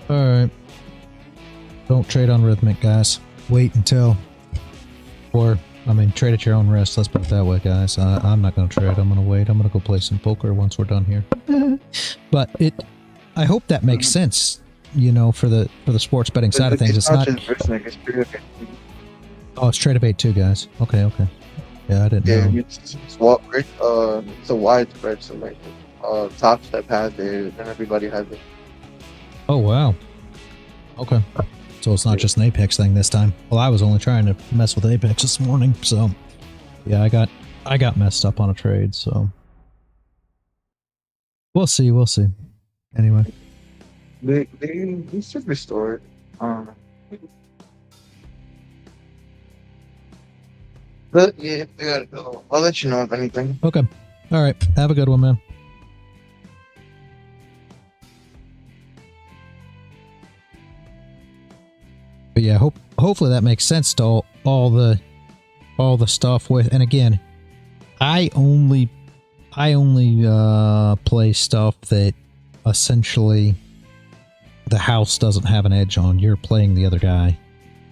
All right, don't trade on Rhythmic, guys. Wait until. Or, I mean, trade at your own risk. Let's put it that way, guys. I'm not going to trade. I'm going to wait. I'm going to go play some poker once we're done here. But I hope that makes sense, you know, for the sports betting side of things. It's not just Rhythmic, it's Trade. Oh, it's Trade 8 too, guys. Okay. Yeah, I didn't know. Yeah, it's a wide spread, so like Top Step has it, and everybody has it. Oh, wow. Okay. So it's not just an Apex thing this time. Well, I was only trying to mess with Apex this morning, so yeah, I got messed up on a trade, so we'll see. Anyway, they should restore it. But yeah, they gotta go. I'll let you know if anything. Okay. All right. Have a good one, man. But yeah, hopefully that makes sense to all the stuff with. And again, I only play stuff that essentially the house doesn't have an edge on. You're playing the other guy.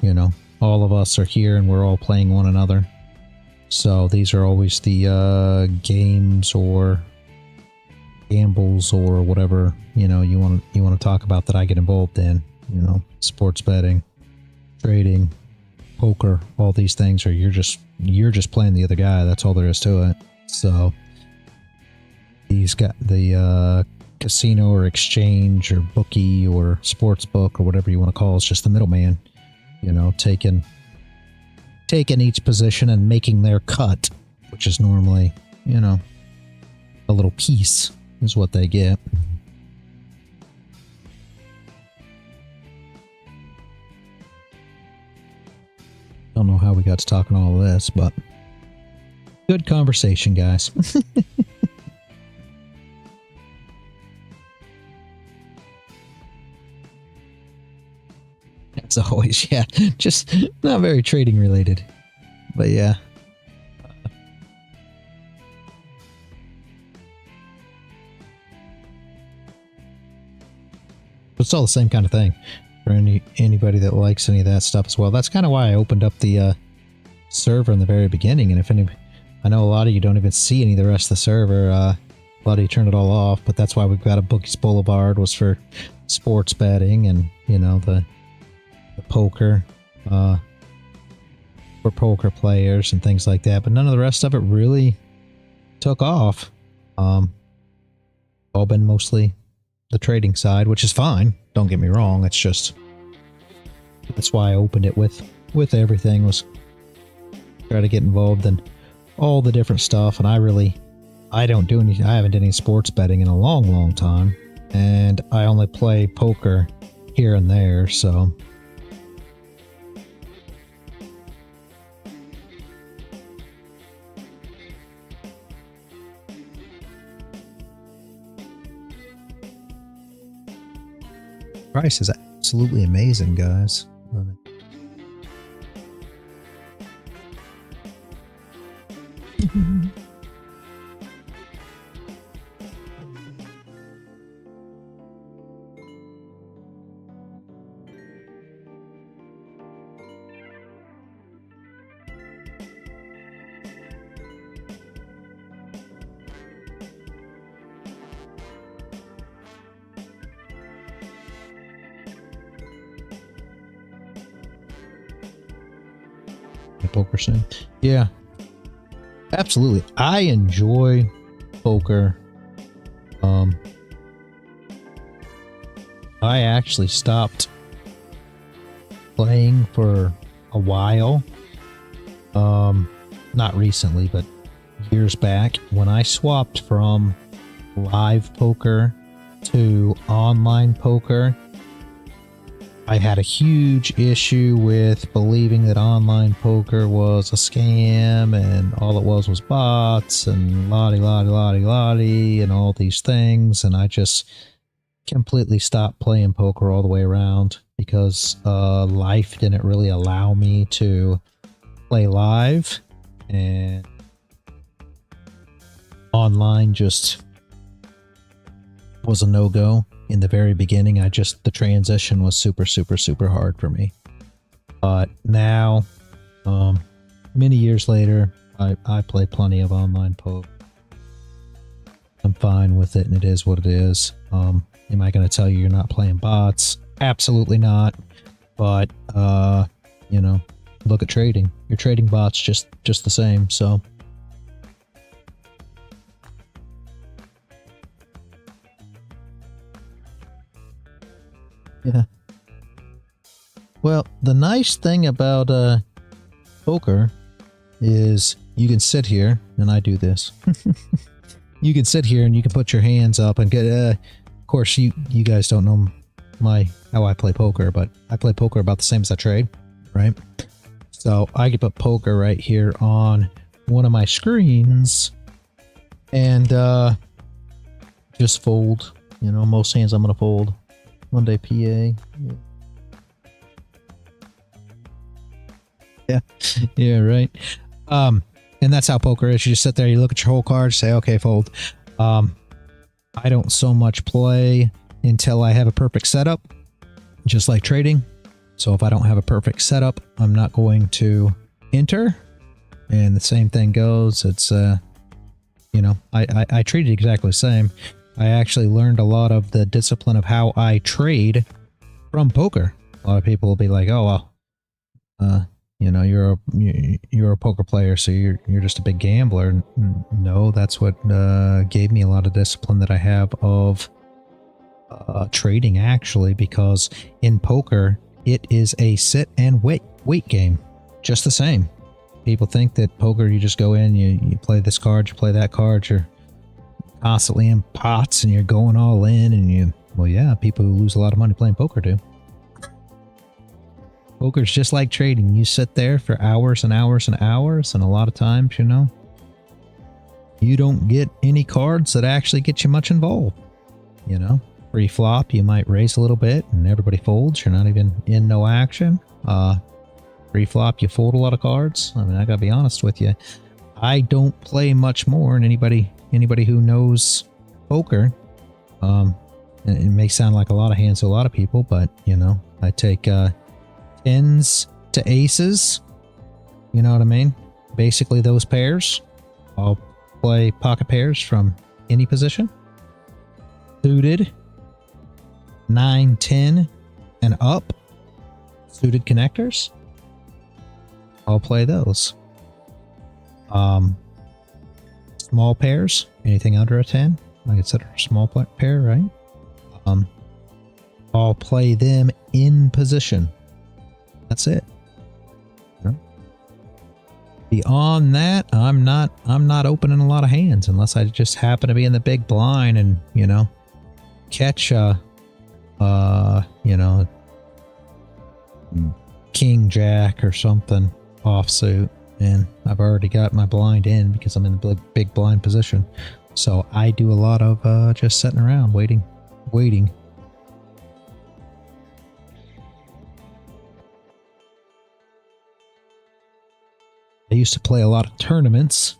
You know, all of us are here and we're all playing one another. So these are always the games or gambles or whatever, you know, you want to talk about that I get involved in. You know, sports betting, trading, poker, all these things are you're just playing the other guy. That's all there is to it. So he's got the casino or exchange or bookie or sports book or whatever you want to call it. It's just the middleman, you know, taking each position and making their cut, which is normally, you know, a little piece is what they get. Don't know how we got to talking all of this, but good conversation, guys. as always. Yeah, just not very trading related. But yeah. It's all the same kind of thing for anybody that likes any of that stuff as well. That's kind of why I opened up the server in the very beginning. And if any, I know a lot of you don't even see any of the rest of the server. A lot of you turn it all off, but that's why we've got a Bookies Boulevard was for sports betting, and you know the poker for poker players and things like that. But none of the rest of it really took off. All been mostly the trading side, which is fine. Don't get me wrong. It's just that's why I opened it with everything, was try to get involved in all the different stuff. And I don't do any. I haven't done any sports betting in a long time, and I only play poker here and there. So. Price is absolutely amazing, guys. Poker soon. Yeah, absolutely. I enjoy poker. I actually stopped playing for a while. Not recently, but years back when I swapped from live poker to online poker. I had a huge issue with believing that online poker was a scam, and all it was bots and lottie and all these things. And I just completely stopped playing poker all the way around because life didn't really allow me to play live, and online just was a no-go. In the very beginning, the transition was super hard for me. But now, many years later, I play plenty of online poker. I'm fine with it, and it is what it is. Am I going to tell you you're not playing bots? Absolutely not. But, you know, look at trading. You're trading bots just the same, so... Yeah. Well, the nice thing about poker is you can sit here, and I do this. You can sit here and you can put your hands up and get. Of course, you guys don't know how I play poker, but I play poker about the same as I trade, right? So I can put poker right here on one of my screens, and just fold. You know, most hands I'm gonna fold. Monday PA. Yeah, right. And that's how poker is. You just sit there, you look at your whole card, say, okay, fold. I don't so much play until I have a perfect setup, just like trading. So if I don't have a perfect setup, I'm not going to enter. And the same thing goes. It's you know, I treat it exactly the same. I actually learned a lot of the discipline of how I trade from poker. A lot of people will be like, "Oh well, you know, you're a poker player, so you're just a big gambler." No, that's what gave me a lot of discipline that I have of trading, actually, because in poker it is a sit and wait game, just the same. People think that poker, you just go in, you play this card, you play that card, you're constantly in pots and you're going all in, and well, yeah, people who lose a lot of money playing poker do. Poker's just like trading. You sit there for hours and hours and hours, and a lot of times, you know, you don't get any cards that actually get you much involved, you know. Pre-flop, you might raise a little bit and everybody folds. You're not even in no action. Pre-flop, you fold a lot of cards. I mean, I gotta be honest with you. I don't play much more, and anybody who knows poker, it may sound like a lot of hands to a lot of people, but you know, I take tens to aces. You know what I mean? Basically, those pairs. I'll play pocket pairs from any position. Suited, 9, 10, and up. Suited connectors. I'll play those. Small pairs, anything under a 10, I consider a small pair, right? I'll play them in position. That's it. Beyond that, I'm not opening a lot of hands unless I just happen to be in the big blind and, you know, catch you know, king jack or something offsuit, and I've already got my blind in because I'm in the big blind position. So I do a lot of just sitting around waiting. I used to play a lot of tournaments.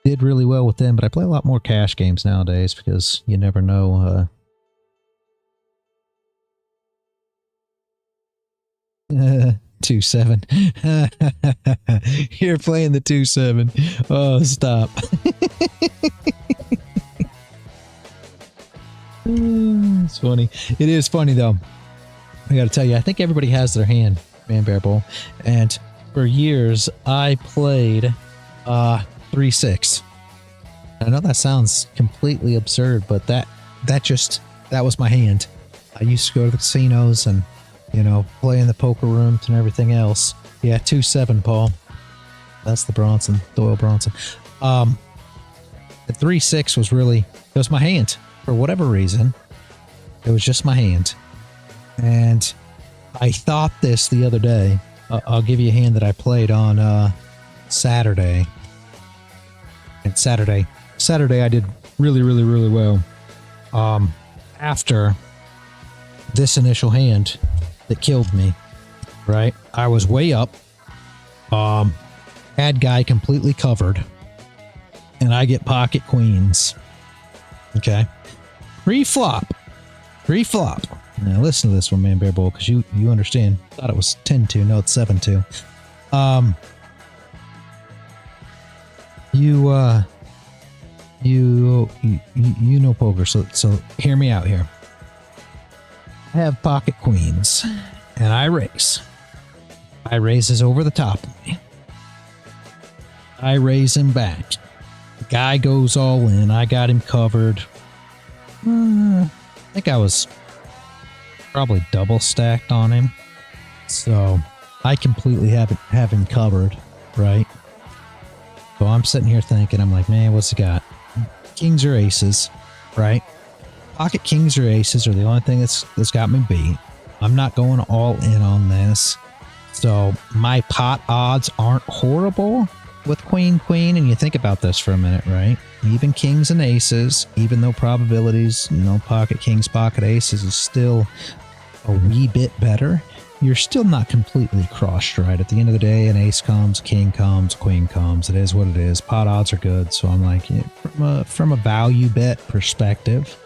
Did really well with them, but I play a lot more cash games nowadays because you never know. 2-7. You're playing the 2-7. Oh, stop. It's funny. It is funny though. I gotta tell you, I think everybody has their hand, Man Bear Bull, and for years I played 3-6. I know that sounds completely absurd, but that was my hand. I used to go to the casinos and, you know, play in the poker rooms and everything else. Yeah, 2-7, Paul. That's the Bronson, Doyle Bronson. The 3-6 was really, it was my hand. For whatever reason, it was just my hand. And I thought this the other day. I'll give you a hand that I played on Saturday. And Saturday I did really well. After this initial hand that killed me, right? I was way up. Had guy completely covered. And I get pocket queens. Okay. Pre-flop. Now listen to this one, Man Bear Bull, because you understand. Thought it was 10-2. No, it's 7-2. You know poker, so hear me out here. I have pocket queens, and I raise. I raises over the top of me. I raise him back. The guy goes all in. I got him covered. I think I was probably double stacked on him. So I completely have him covered, right? So I'm sitting here thinking, I'm like, man, what's he got? Kings or aces, right? Pocket kings or aces are the only thing that's got me beat. I'm not going all in on this. So my pot odds aren't horrible with queen, and you think about this for a minute, right? Even kings and aces, even though probabilities, you know, pocket kings, pocket aces is still a wee bit better, you're still not completely crushed, right? At the end of the day, an ace comes, king comes, queen comes. It is what it is. Pot odds are good. So I'm like, yeah, from a value bet perspective,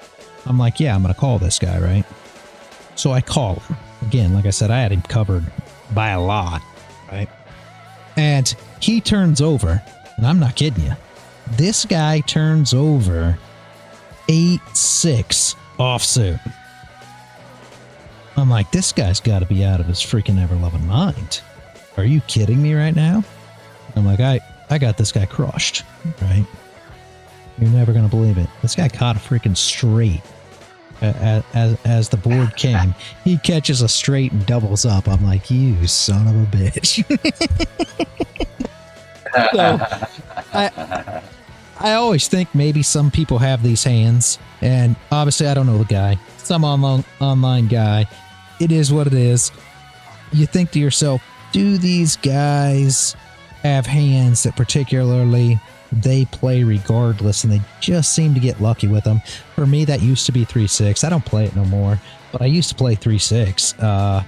I'm like, yeah, I'm going to call this guy, right? So I call him. Again, like I said, I had him covered by a lot, right? And he turns over, and I'm not kidding you. This guy turns over 8-6 offsuit. I'm like, this guy's got to be out of his freaking ever-loving mind. Are you kidding me right now? I'm like, I got this guy crushed, right? You're never going to believe it. This guy caught a freaking straight as the board came. He catches a straight and doubles up. I'm like, you son of a bitch. So, I always think maybe some people have these hands, and obviously I don't know the guy. Some online guy. It is what it is. You think to yourself, do these guys have hands that particularly they play regardless, and they just seem to get lucky with them. For me, that used to be 3-6. I don't play it no more, but I used to play 3-6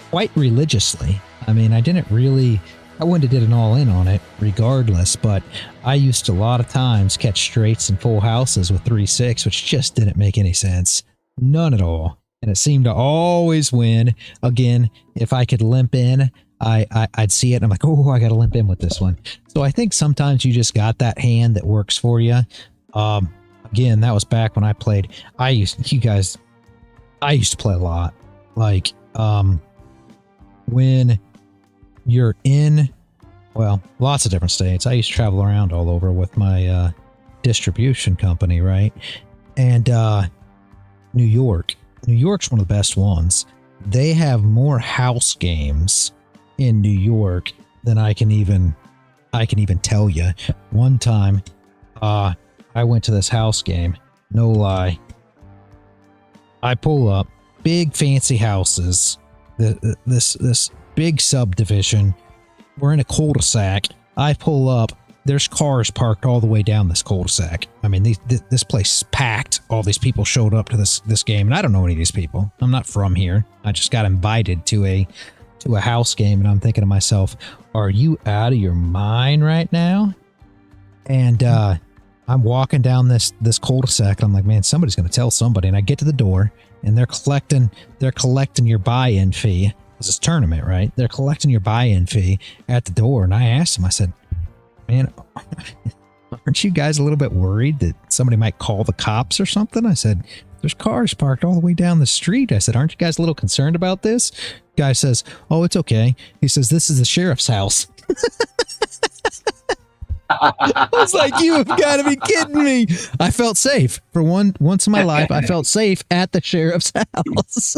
quite religiously. I mean, I wouldn't have did an all-in on it regardless, but I used to a lot of times catch straights and full houses with 3-6, which just didn't make any sense. None at all. And it seemed to always win. Again, if I could limp in, I'd see it and I'm like, oh, I got to limp in with this one. So I think sometimes you just got that hand that works for you. Again, that was back when I played. I used to play a lot. Like, when you're in, well, lots of different states. I used to travel around all over with my distribution company, right? And New York's one of the best ones. They have more house games in New York than I can even tell you. One time, I went to this house game. No lie. I pull up big fancy houses. This big subdivision. We're in a cul-de-sac. I pull up. There's cars parked all the way down this cul-de-sac. I mean, this place is packed. All these people showed up to this game, and I don't know any of these people. I'm not from here. I just got invited to a house game, and I'm thinking to myself, are you out of your mind right now? And I'm walking down this cul-de-sac, and I'm like, man, somebody's going to tell somebody. And I get to the door, and they're collecting your buy-in fee. It's this tournament, right? They're collecting your buy-in fee at the door. And I asked them, I said, man, aren't you guys a little bit worried that somebody might call the cops or something? I said, there's cars parked all the way down the street. I said, aren't you guys a little concerned about this? Guy says, oh, it's okay. He says, this is the sheriff's house. I was like, you have got to be kidding me. I felt safe for once in my life. I felt safe at the sheriff's house.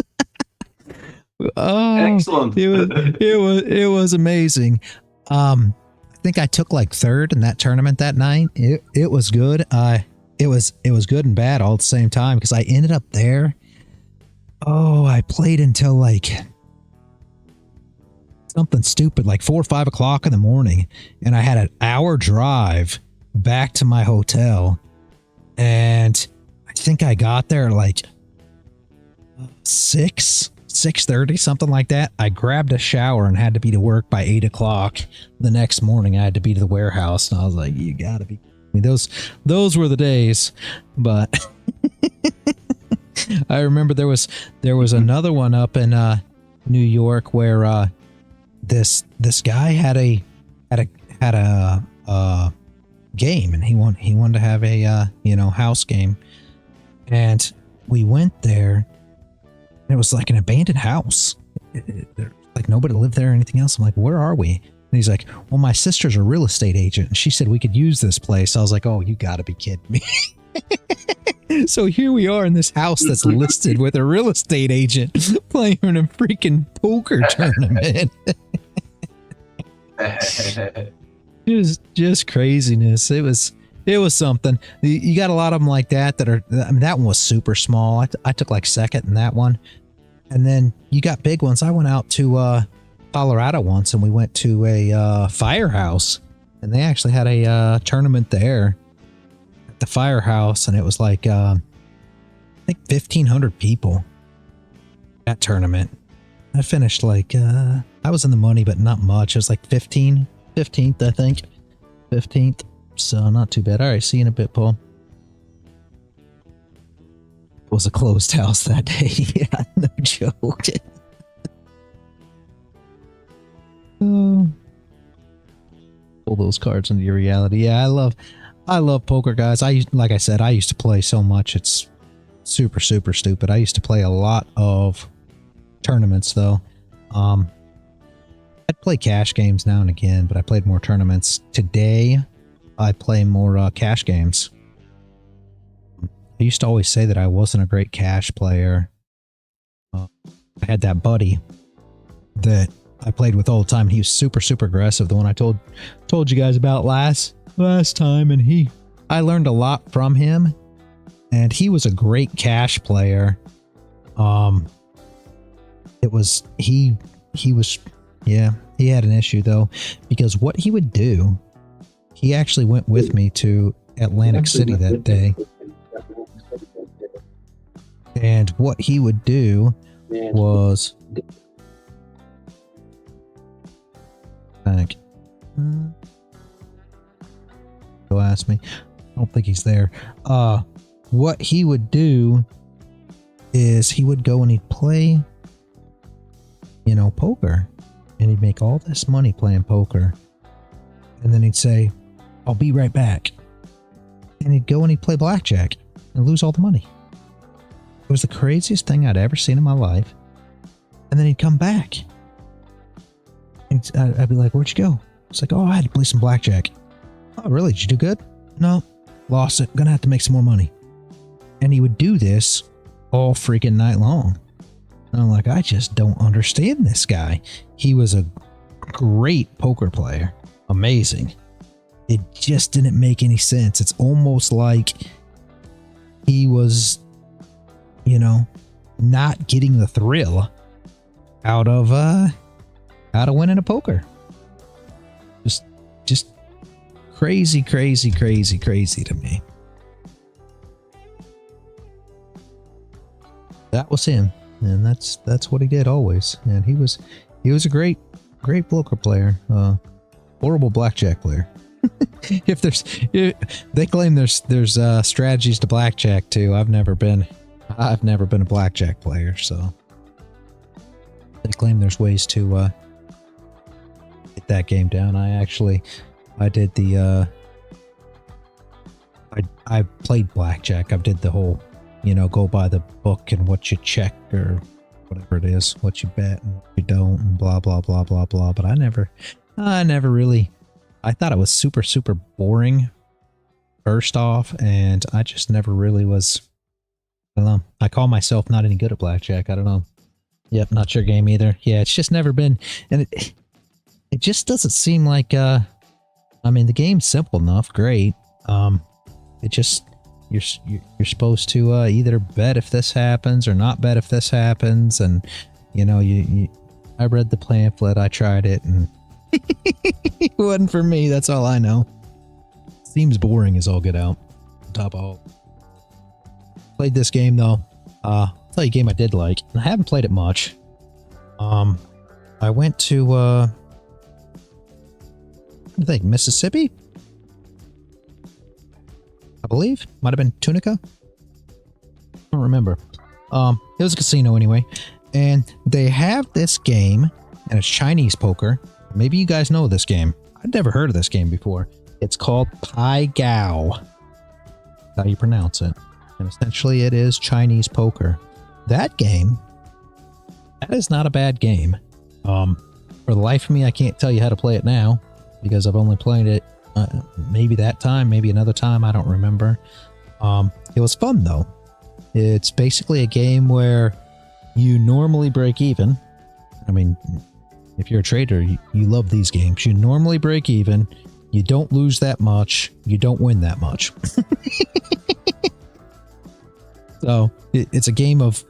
Oh, Excellent. It was amazing. I think I took like third in that tournament that night. It was good. It was good and bad all at the same time because I ended up there. Oh, I played until like something stupid, like 4 or 5 o'clock in the morning, and I had an hour drive back to my hotel, and I think I got there at like 6:30, something like that. I grabbed a shower and had to be to work by 8 o'clock the next morning. I had to be to the warehouse, and I was like, you gotta be kidding me. Those were the days. But I remember there was another one up in New York where this guy had a game, and he wanted to have a house game, and we went there. It was like an abandoned house. Like nobody lived there or anything else. I'm like, where are we? And he's like, well, my sister's a real estate agent, and she said we could use this place. I was like, oh, you gotta be kidding me. So here we are in this house that's listed with a real estate agent playing in a freaking poker tournament. just craziness. It was something. You got a lot of them like that are, I mean, that one was super small. I took like second in that one. And then you got big ones. I went out to Colorado once, and we went to a firehouse, and they actually had a tournament there at the firehouse, and it was like I think 1,500 people. That tournament. I finished like I was in the money, but not much. It was like 15th, I think. 15th. So not too bad. All right, see you in a bit, Paul. It was a closed house that day. Yeah, no joke. Pull those cards into your reality. Yeah, I love poker, guys. Like I said, I used to play so much. It's super, super stupid. I used to play a lot of tournaments, though. I'd play cash games now and again, but I played more tournaments. Today, I play more cash games. I used to always say that I wasn't a great cash player. I had that buddy that I played with all the time. He was super, super aggressive. The one I told you guys about last time, and I learned a lot from him. And he was a great cash player. He He had an issue though, because what he would do, he actually went with me to Atlantic City that day. And what he would do was go ask me. I don't think he's there. What he would do is he would go and he'd play, you know, poker, and he'd make all this money playing poker, and then he'd say, "I'll be right back," and he'd go and he'd play blackjack and lose all the money. It was the craziest thing I'd ever seen in my life. And then he'd come back. And I'd be like, "Where'd you go?" It's like, "Oh, I had to play some blackjack." "Oh, really? Did you do good?" "No, lost it. Gonna have to make some more money." And he would do this all freaking night long. And I'm like, I just don't understand this guy. He was a great poker player. Amazing. It just didn't make any sense. It's almost like he was, you know, not getting the thrill out of winning a poker. Just crazy to me. That was him, and that's what he did always. And he was a great poker player. Horrible blackjack player. They claim there's strategies to blackjack too. I've never been a blackjack player, so they claim there's ways to get that game down. I did the I played blackjack. I did the whole, you know, go by the book and what you check or whatever it is, what you bet and what you don't, and blah blah blah blah blah. But I never really. I thought it was super boring first off, and I just never really was. I don't know. I call myself not any good at blackjack. I don't know. Yep, not your game either. Yeah, it's just never been, and it just doesn't seem like. I mean, the game's simple enough, great. It just you're supposed to either bet if this happens or not bet if this happens, and you know I read the pamphlet, I tried it, and it wasn't for me. That's all I know. Seems boring as all get out. On top of all, played this game though. I'll tell you a game I did like, and I haven't played it much. I went to I think Mississippi, I believe. Might have been Tunica. I don't remember. It was a casino anyway, and they have this game, and it's Chinese poker. Maybe you guys know this game. I'd never heard of this game before. It's called Pai Gao. That's how you pronounce it. And essentially it is Chinese poker. That game, that is not a bad game. For the life of me, I can't tell you how to play it now, because I've only played it maybe that time, maybe another time, I don't remember. It was fun though. It's basically a game where you normally break even. I mean, if you're a trader, you love these games. You normally break even. You don't lose that much. You don't win that much. So it's a game of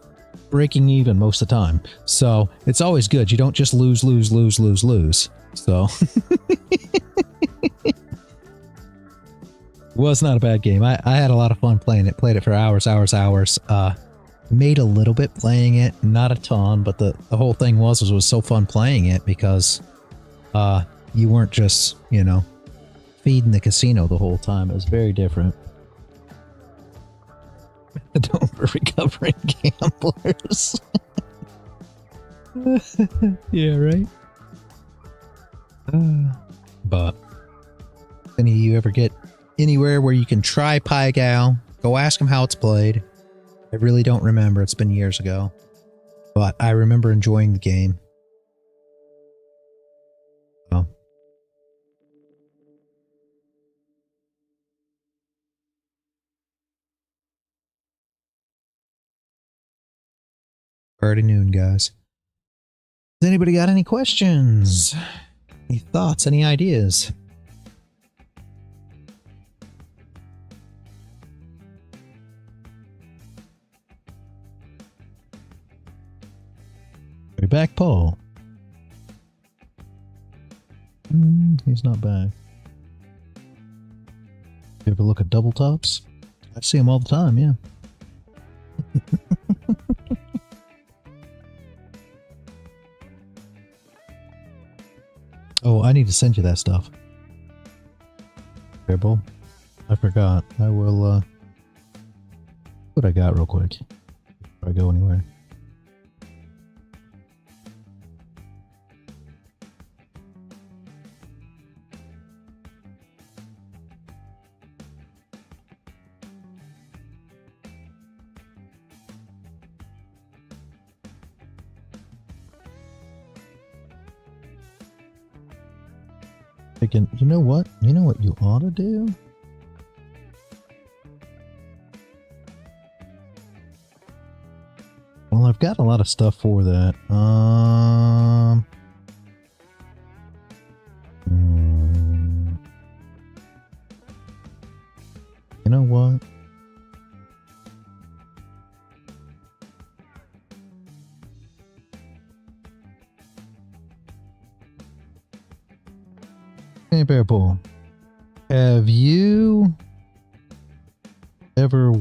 breaking even most of the time. So it's always good. You don't just lose. So it was not a bad game. I had a lot of fun playing it. Played it for hours. Made a little bit playing it, not a ton, but the whole thing was so fun playing it because you weren't just, you know, feeding the casino the whole time. It was very different. Don't for recovering gamblers. Yeah, right. But if any of you ever get anywhere where you can try Pai Gao, go ask them how it's played. I really don't remember. It's been years ago. But I remember enjoying the game. Oh. Already noon, guys. Has anybody got any questions? Any thoughts? Any ideas? Back, Paul. He's not bad. You ever look at double tops? I see them all the time, yeah. Oh, I need to send you that stuff. Bearable. I forgot. I will, what I got real quick before I go anywhere. Thinking, you know what? You know what you ought to do? Well, I've got a lot of stuff for that. You know what? Hey, Bear Bull. Have you ever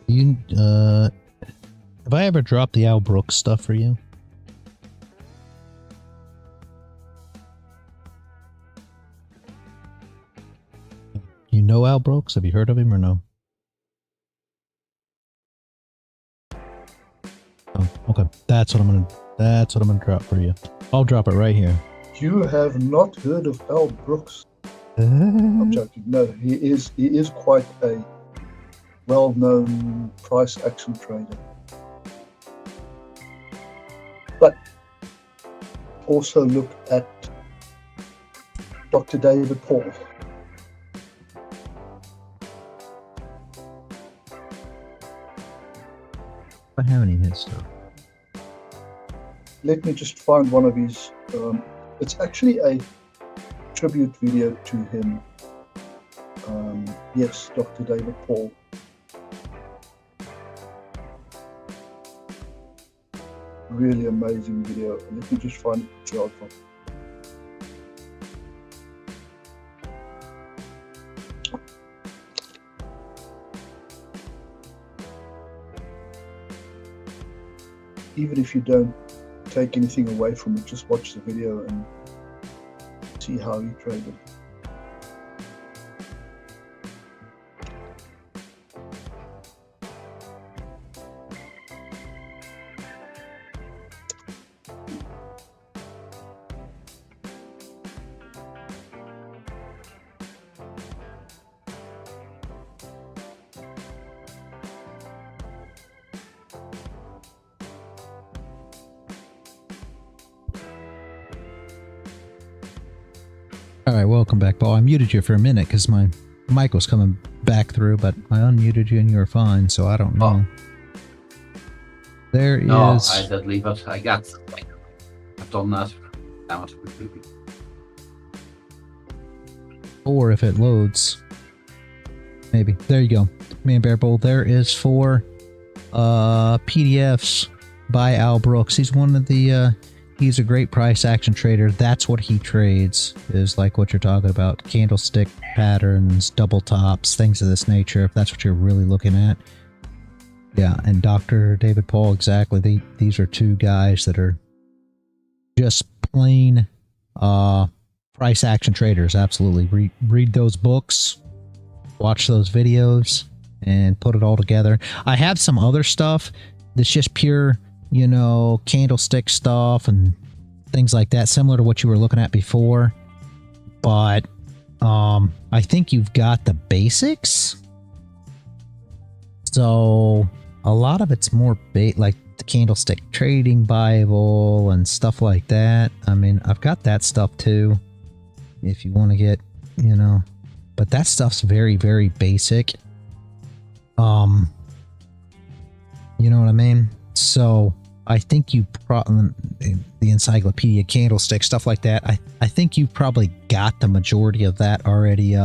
have I ever dropped the Al Brooks stuff for you? You know Al Brooks? Have you heard of him or no? Oh, okay. That's what I'm gonna drop for you. I'll drop it right here. You have not heard of Al Brooks? I'm joking. No, he is quite a well-known price action trader. But also look at Dr. David Paul. I have any of his stuff. Let me just find one of his. It's actually a tribute video to him. Yes, Dr. David Paul. Really amazing video. Let me just find a picture of it. Even if you don't take anything away from it, just watch the video and see how he traded. Alright, welcome back, Paul. I muted you for a minute because my mic was coming back through, but I unmuted you and you were fine, so I don't know. There No, is... I did leave it. I've done that. Damn it. Or if it loads. Maybe. There you go. Man Bear Bull. There is 4 PDFs by Al Brooks. He's one of the... he's a great price action trader. That's what he trades, is like what you're talking about. Candlestick patterns, double tops, things of this nature, if that's what you're really looking at. Yeah, and Dr. David Paul, exactly. These are 2 guys that are just plain price action traders. Absolutely. Read those books, watch those videos, and put it all together. I have some other stuff that's just pure, you know, candlestick stuff and things like that, similar to what you were looking at before. But I think you've got the basics. So a lot of it's more like the Candlestick Trading Bible and stuff like that. I mean, I've got that stuff too, if you want to get, you know, but that stuff's very, very basic. You know what I mean? So I think you probably, the Encyclopedia Candlestick, stuff like that, I think you've probably got the majority of that already,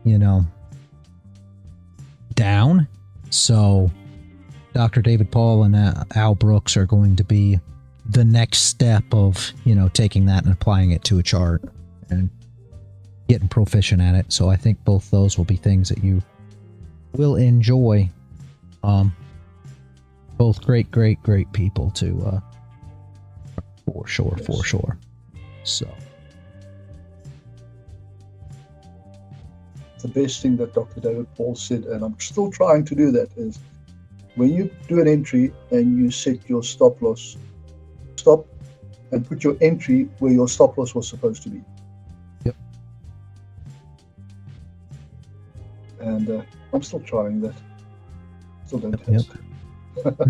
you know, down. So Dr. David Paul and Al Brooks are going to be the next step of, taking that and applying it to a chart and getting proficient at it. So I think both those will be things that you will enjoy. Both great people to, for sure. So the best thing that Dr. David Paul said, and I'm still trying to do that, is when you do an entry and you set your stop loss, stop and put your entry where your stop loss was supposed to be. Yep. And I'm still trying that. Still don't have Yep. I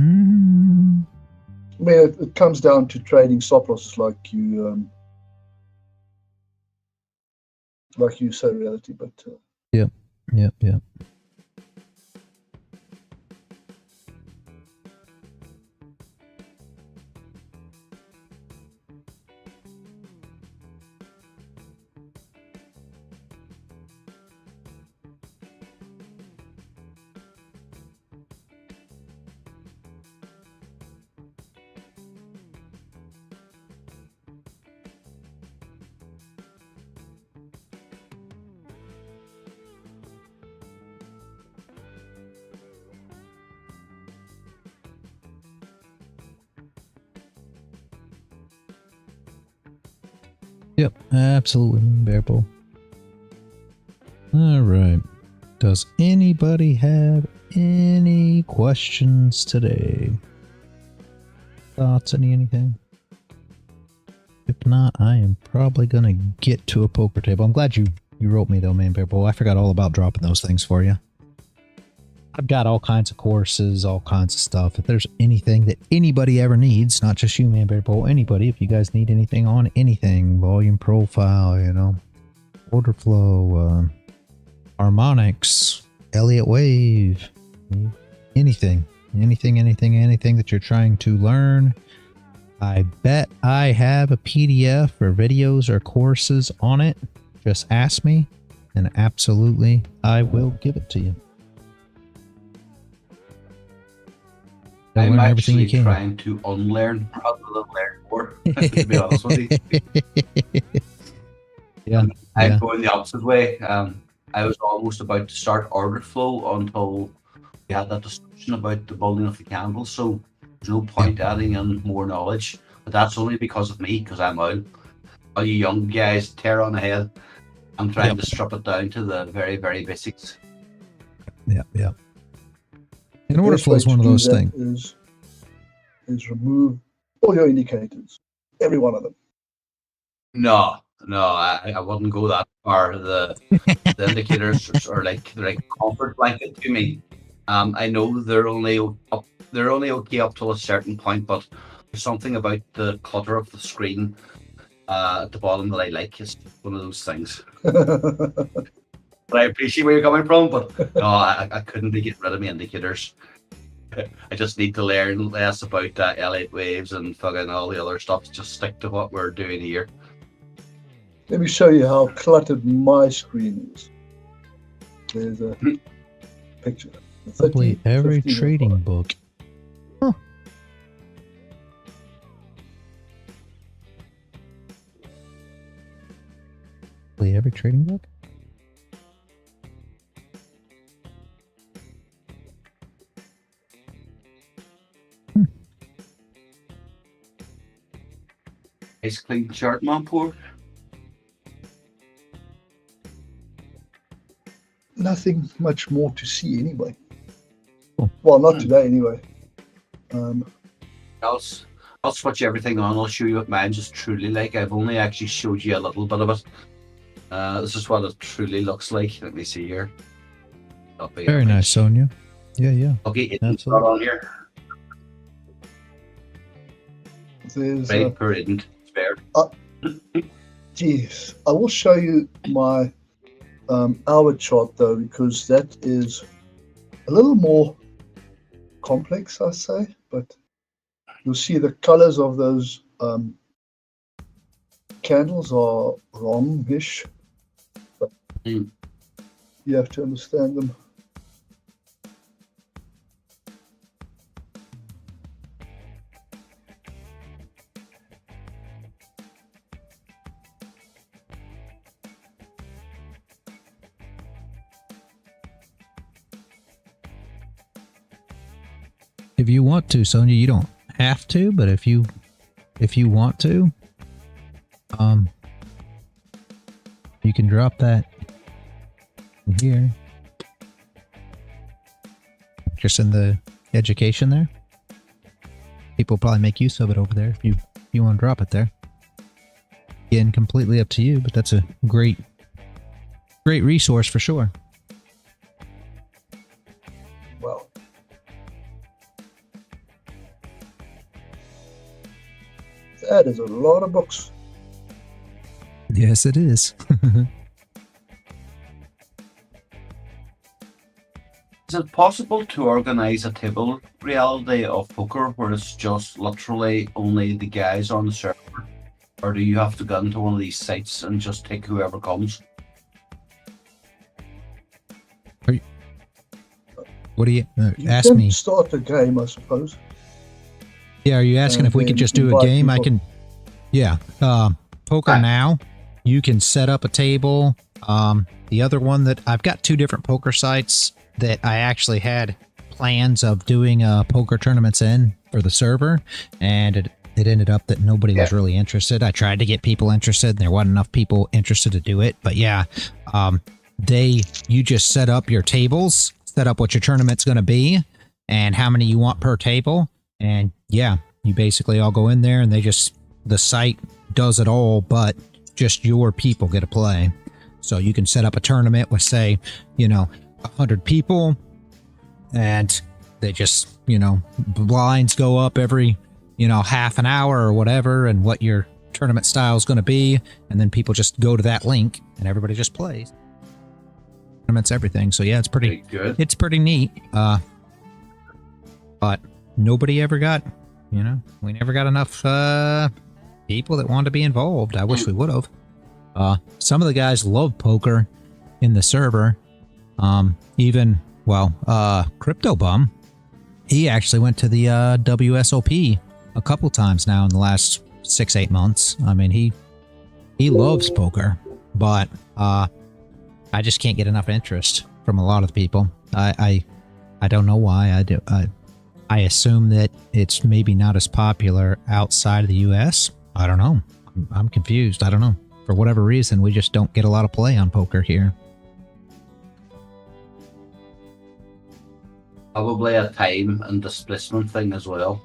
mean, it comes down to trading stop losses like you say, reality, but Yep. Yep, absolutely, Bearable. All right. Does anybody have any questions today? Thoughts, anything? If not, I am probably gonna get to a poker table. I'm glad you wrote me though, man, Bearable. I forgot all about dropping those things for you. I've got all kinds of courses, all kinds of stuff. If there's anything that anybody ever needs, not just you, man, Bearable, anybody, if you guys need anything on anything, volume profile, order flow, harmonics, Elliott wave, anything that you're trying to learn, I bet I have a PDF or videos or courses on it. Just ask me, and absolutely I will give it to you. I'm learn everything you actually can. trying to unlearn rather than learn more, to be honest with you. Yeah. I'm going the opposite way. I was almost about to start order flow until we had that discussion about the building of the candles. So there's no point adding in more knowledge. But that's only because of me, because I'm out. All you young guys tear on ahead. I'm trying to strip it down to the very, very basics. Yeah. And order flow is one of those things. Is remove all your indicators, every one of them. No, I wouldn't go that far. The indicators are they're like a comfort blanket to me. I know they're only okay up till a certain point, but there's something about the clutter of the screen at the bottom that I like. It's one of those things. But I appreciate where you're coming from, but no, I couldn't be getting rid of my indicators. I just need to learn less about Elliott waves and fucking all the other stuff. Just stick to what we're doing here. Let me show you how cluttered my screen is. There's a picture. Probably every trading book. Huh. Probably every trading book? Nice clean chart, Monpour. Nothing much more to see anyway. Well, not today anyway. I'll switch everything on. I'll show you what mine's is truly like. I've only actually showed you a little bit of it. This is what it truly looks like. Let me see here. Very nice, Sonia. Yeah. Okay, it's not on here. There's Very poor isn't spared. Geez, I will show you my hour chart though, because that is a little more complex, I say, but you'll see the colors of those candles are wrong-ish, but you have to understand them. if you want to, Sonia, you don't have to, but if you want to, you can drop that in here. Just in the education there. People probably make use of it over there if you want to drop it there. Again, completely up to you, but that's a great resource for sure. Well, that is a lot of books. Yes, it is. Is it possible to organize a table reality of poker where it's just literally only the guys on the server? Or do you have to go into one of these sites and just take whoever comes? What do you You ask can me? start a game, I suppose. Yeah, are you asking if we could just do a invite game? I people. can. Yeah, Poker Ah. Now. You can set up a table. The other one that I've got 2 different poker sites that I actually had plans of doing poker tournaments in for the server, and it ended up that nobody was really interested. I tried to get people interested, and there wasn't enough people interested to do it. But yeah, you just set up your tables, set up what your tournament's going to be, and how many you want per table, and yeah, you basically all go in there, and the site does it all, but just your people get to play. So you can set up a tournament with, say, 100 people, and they just, blinds go up every, half an hour or whatever, and what your tournament style is going to be, and then people just go to that link, and everybody just plays. Tournaments, everything. So yeah, it's Very good. it's pretty neat. But nobody ever got, we never got enough people that wanted to be involved. I wish we would have. Some of the guys love poker in the server. Crypto Bum, he actually went to the WSOP a couple times now in the last 6-8 months. I mean, he loves poker, but I just can't get enough interest from a lot of the people. I don't know why. I assume that it's maybe not as popular outside of the US. I don't know. I'm confused. I don't know. For whatever reason, we just don't get a lot of play on poker here. Probably a time and displacement thing as well.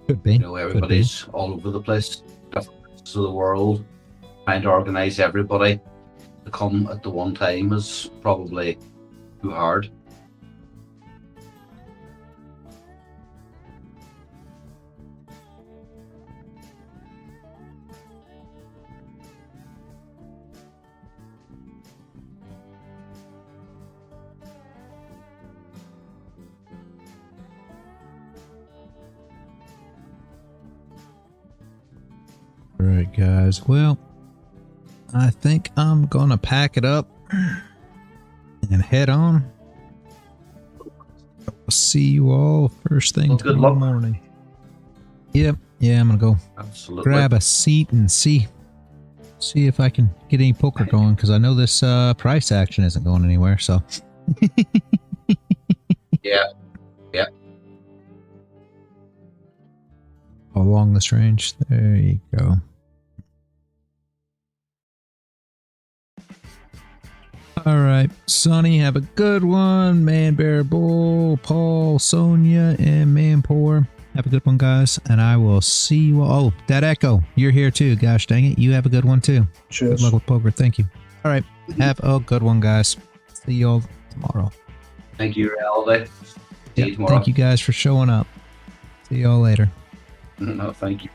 Could be. Everybody's all over the place, different parts of the world. Trying to organize everybody to come at the one time is probably too hard. All right, guys. Well, I think I'm going to pack it up and head on. I'll see you all first thing Well, good tomorrow luck. morning. Yep. Yeah, I'm going to go Absolutely. grab a seat and see if I can get any poker going, because I know this price action isn't going anywhere. So Yeah. along this range, there you go. All right, Sonny, have a good one. Man, Bear, Bull, Paul, Sonia, and Manpour. Have a good one, guys, and I will see you all. Oh, that Echo, you're here too. Gosh dang it, you have a good one too. Cheers. Good luck with poker. Thank you. All right, have a good one, guys. See you all tomorrow. Thank you, Reality. See Yep, you tomorrow. thank you guys for showing up. See you all later. No, thank you.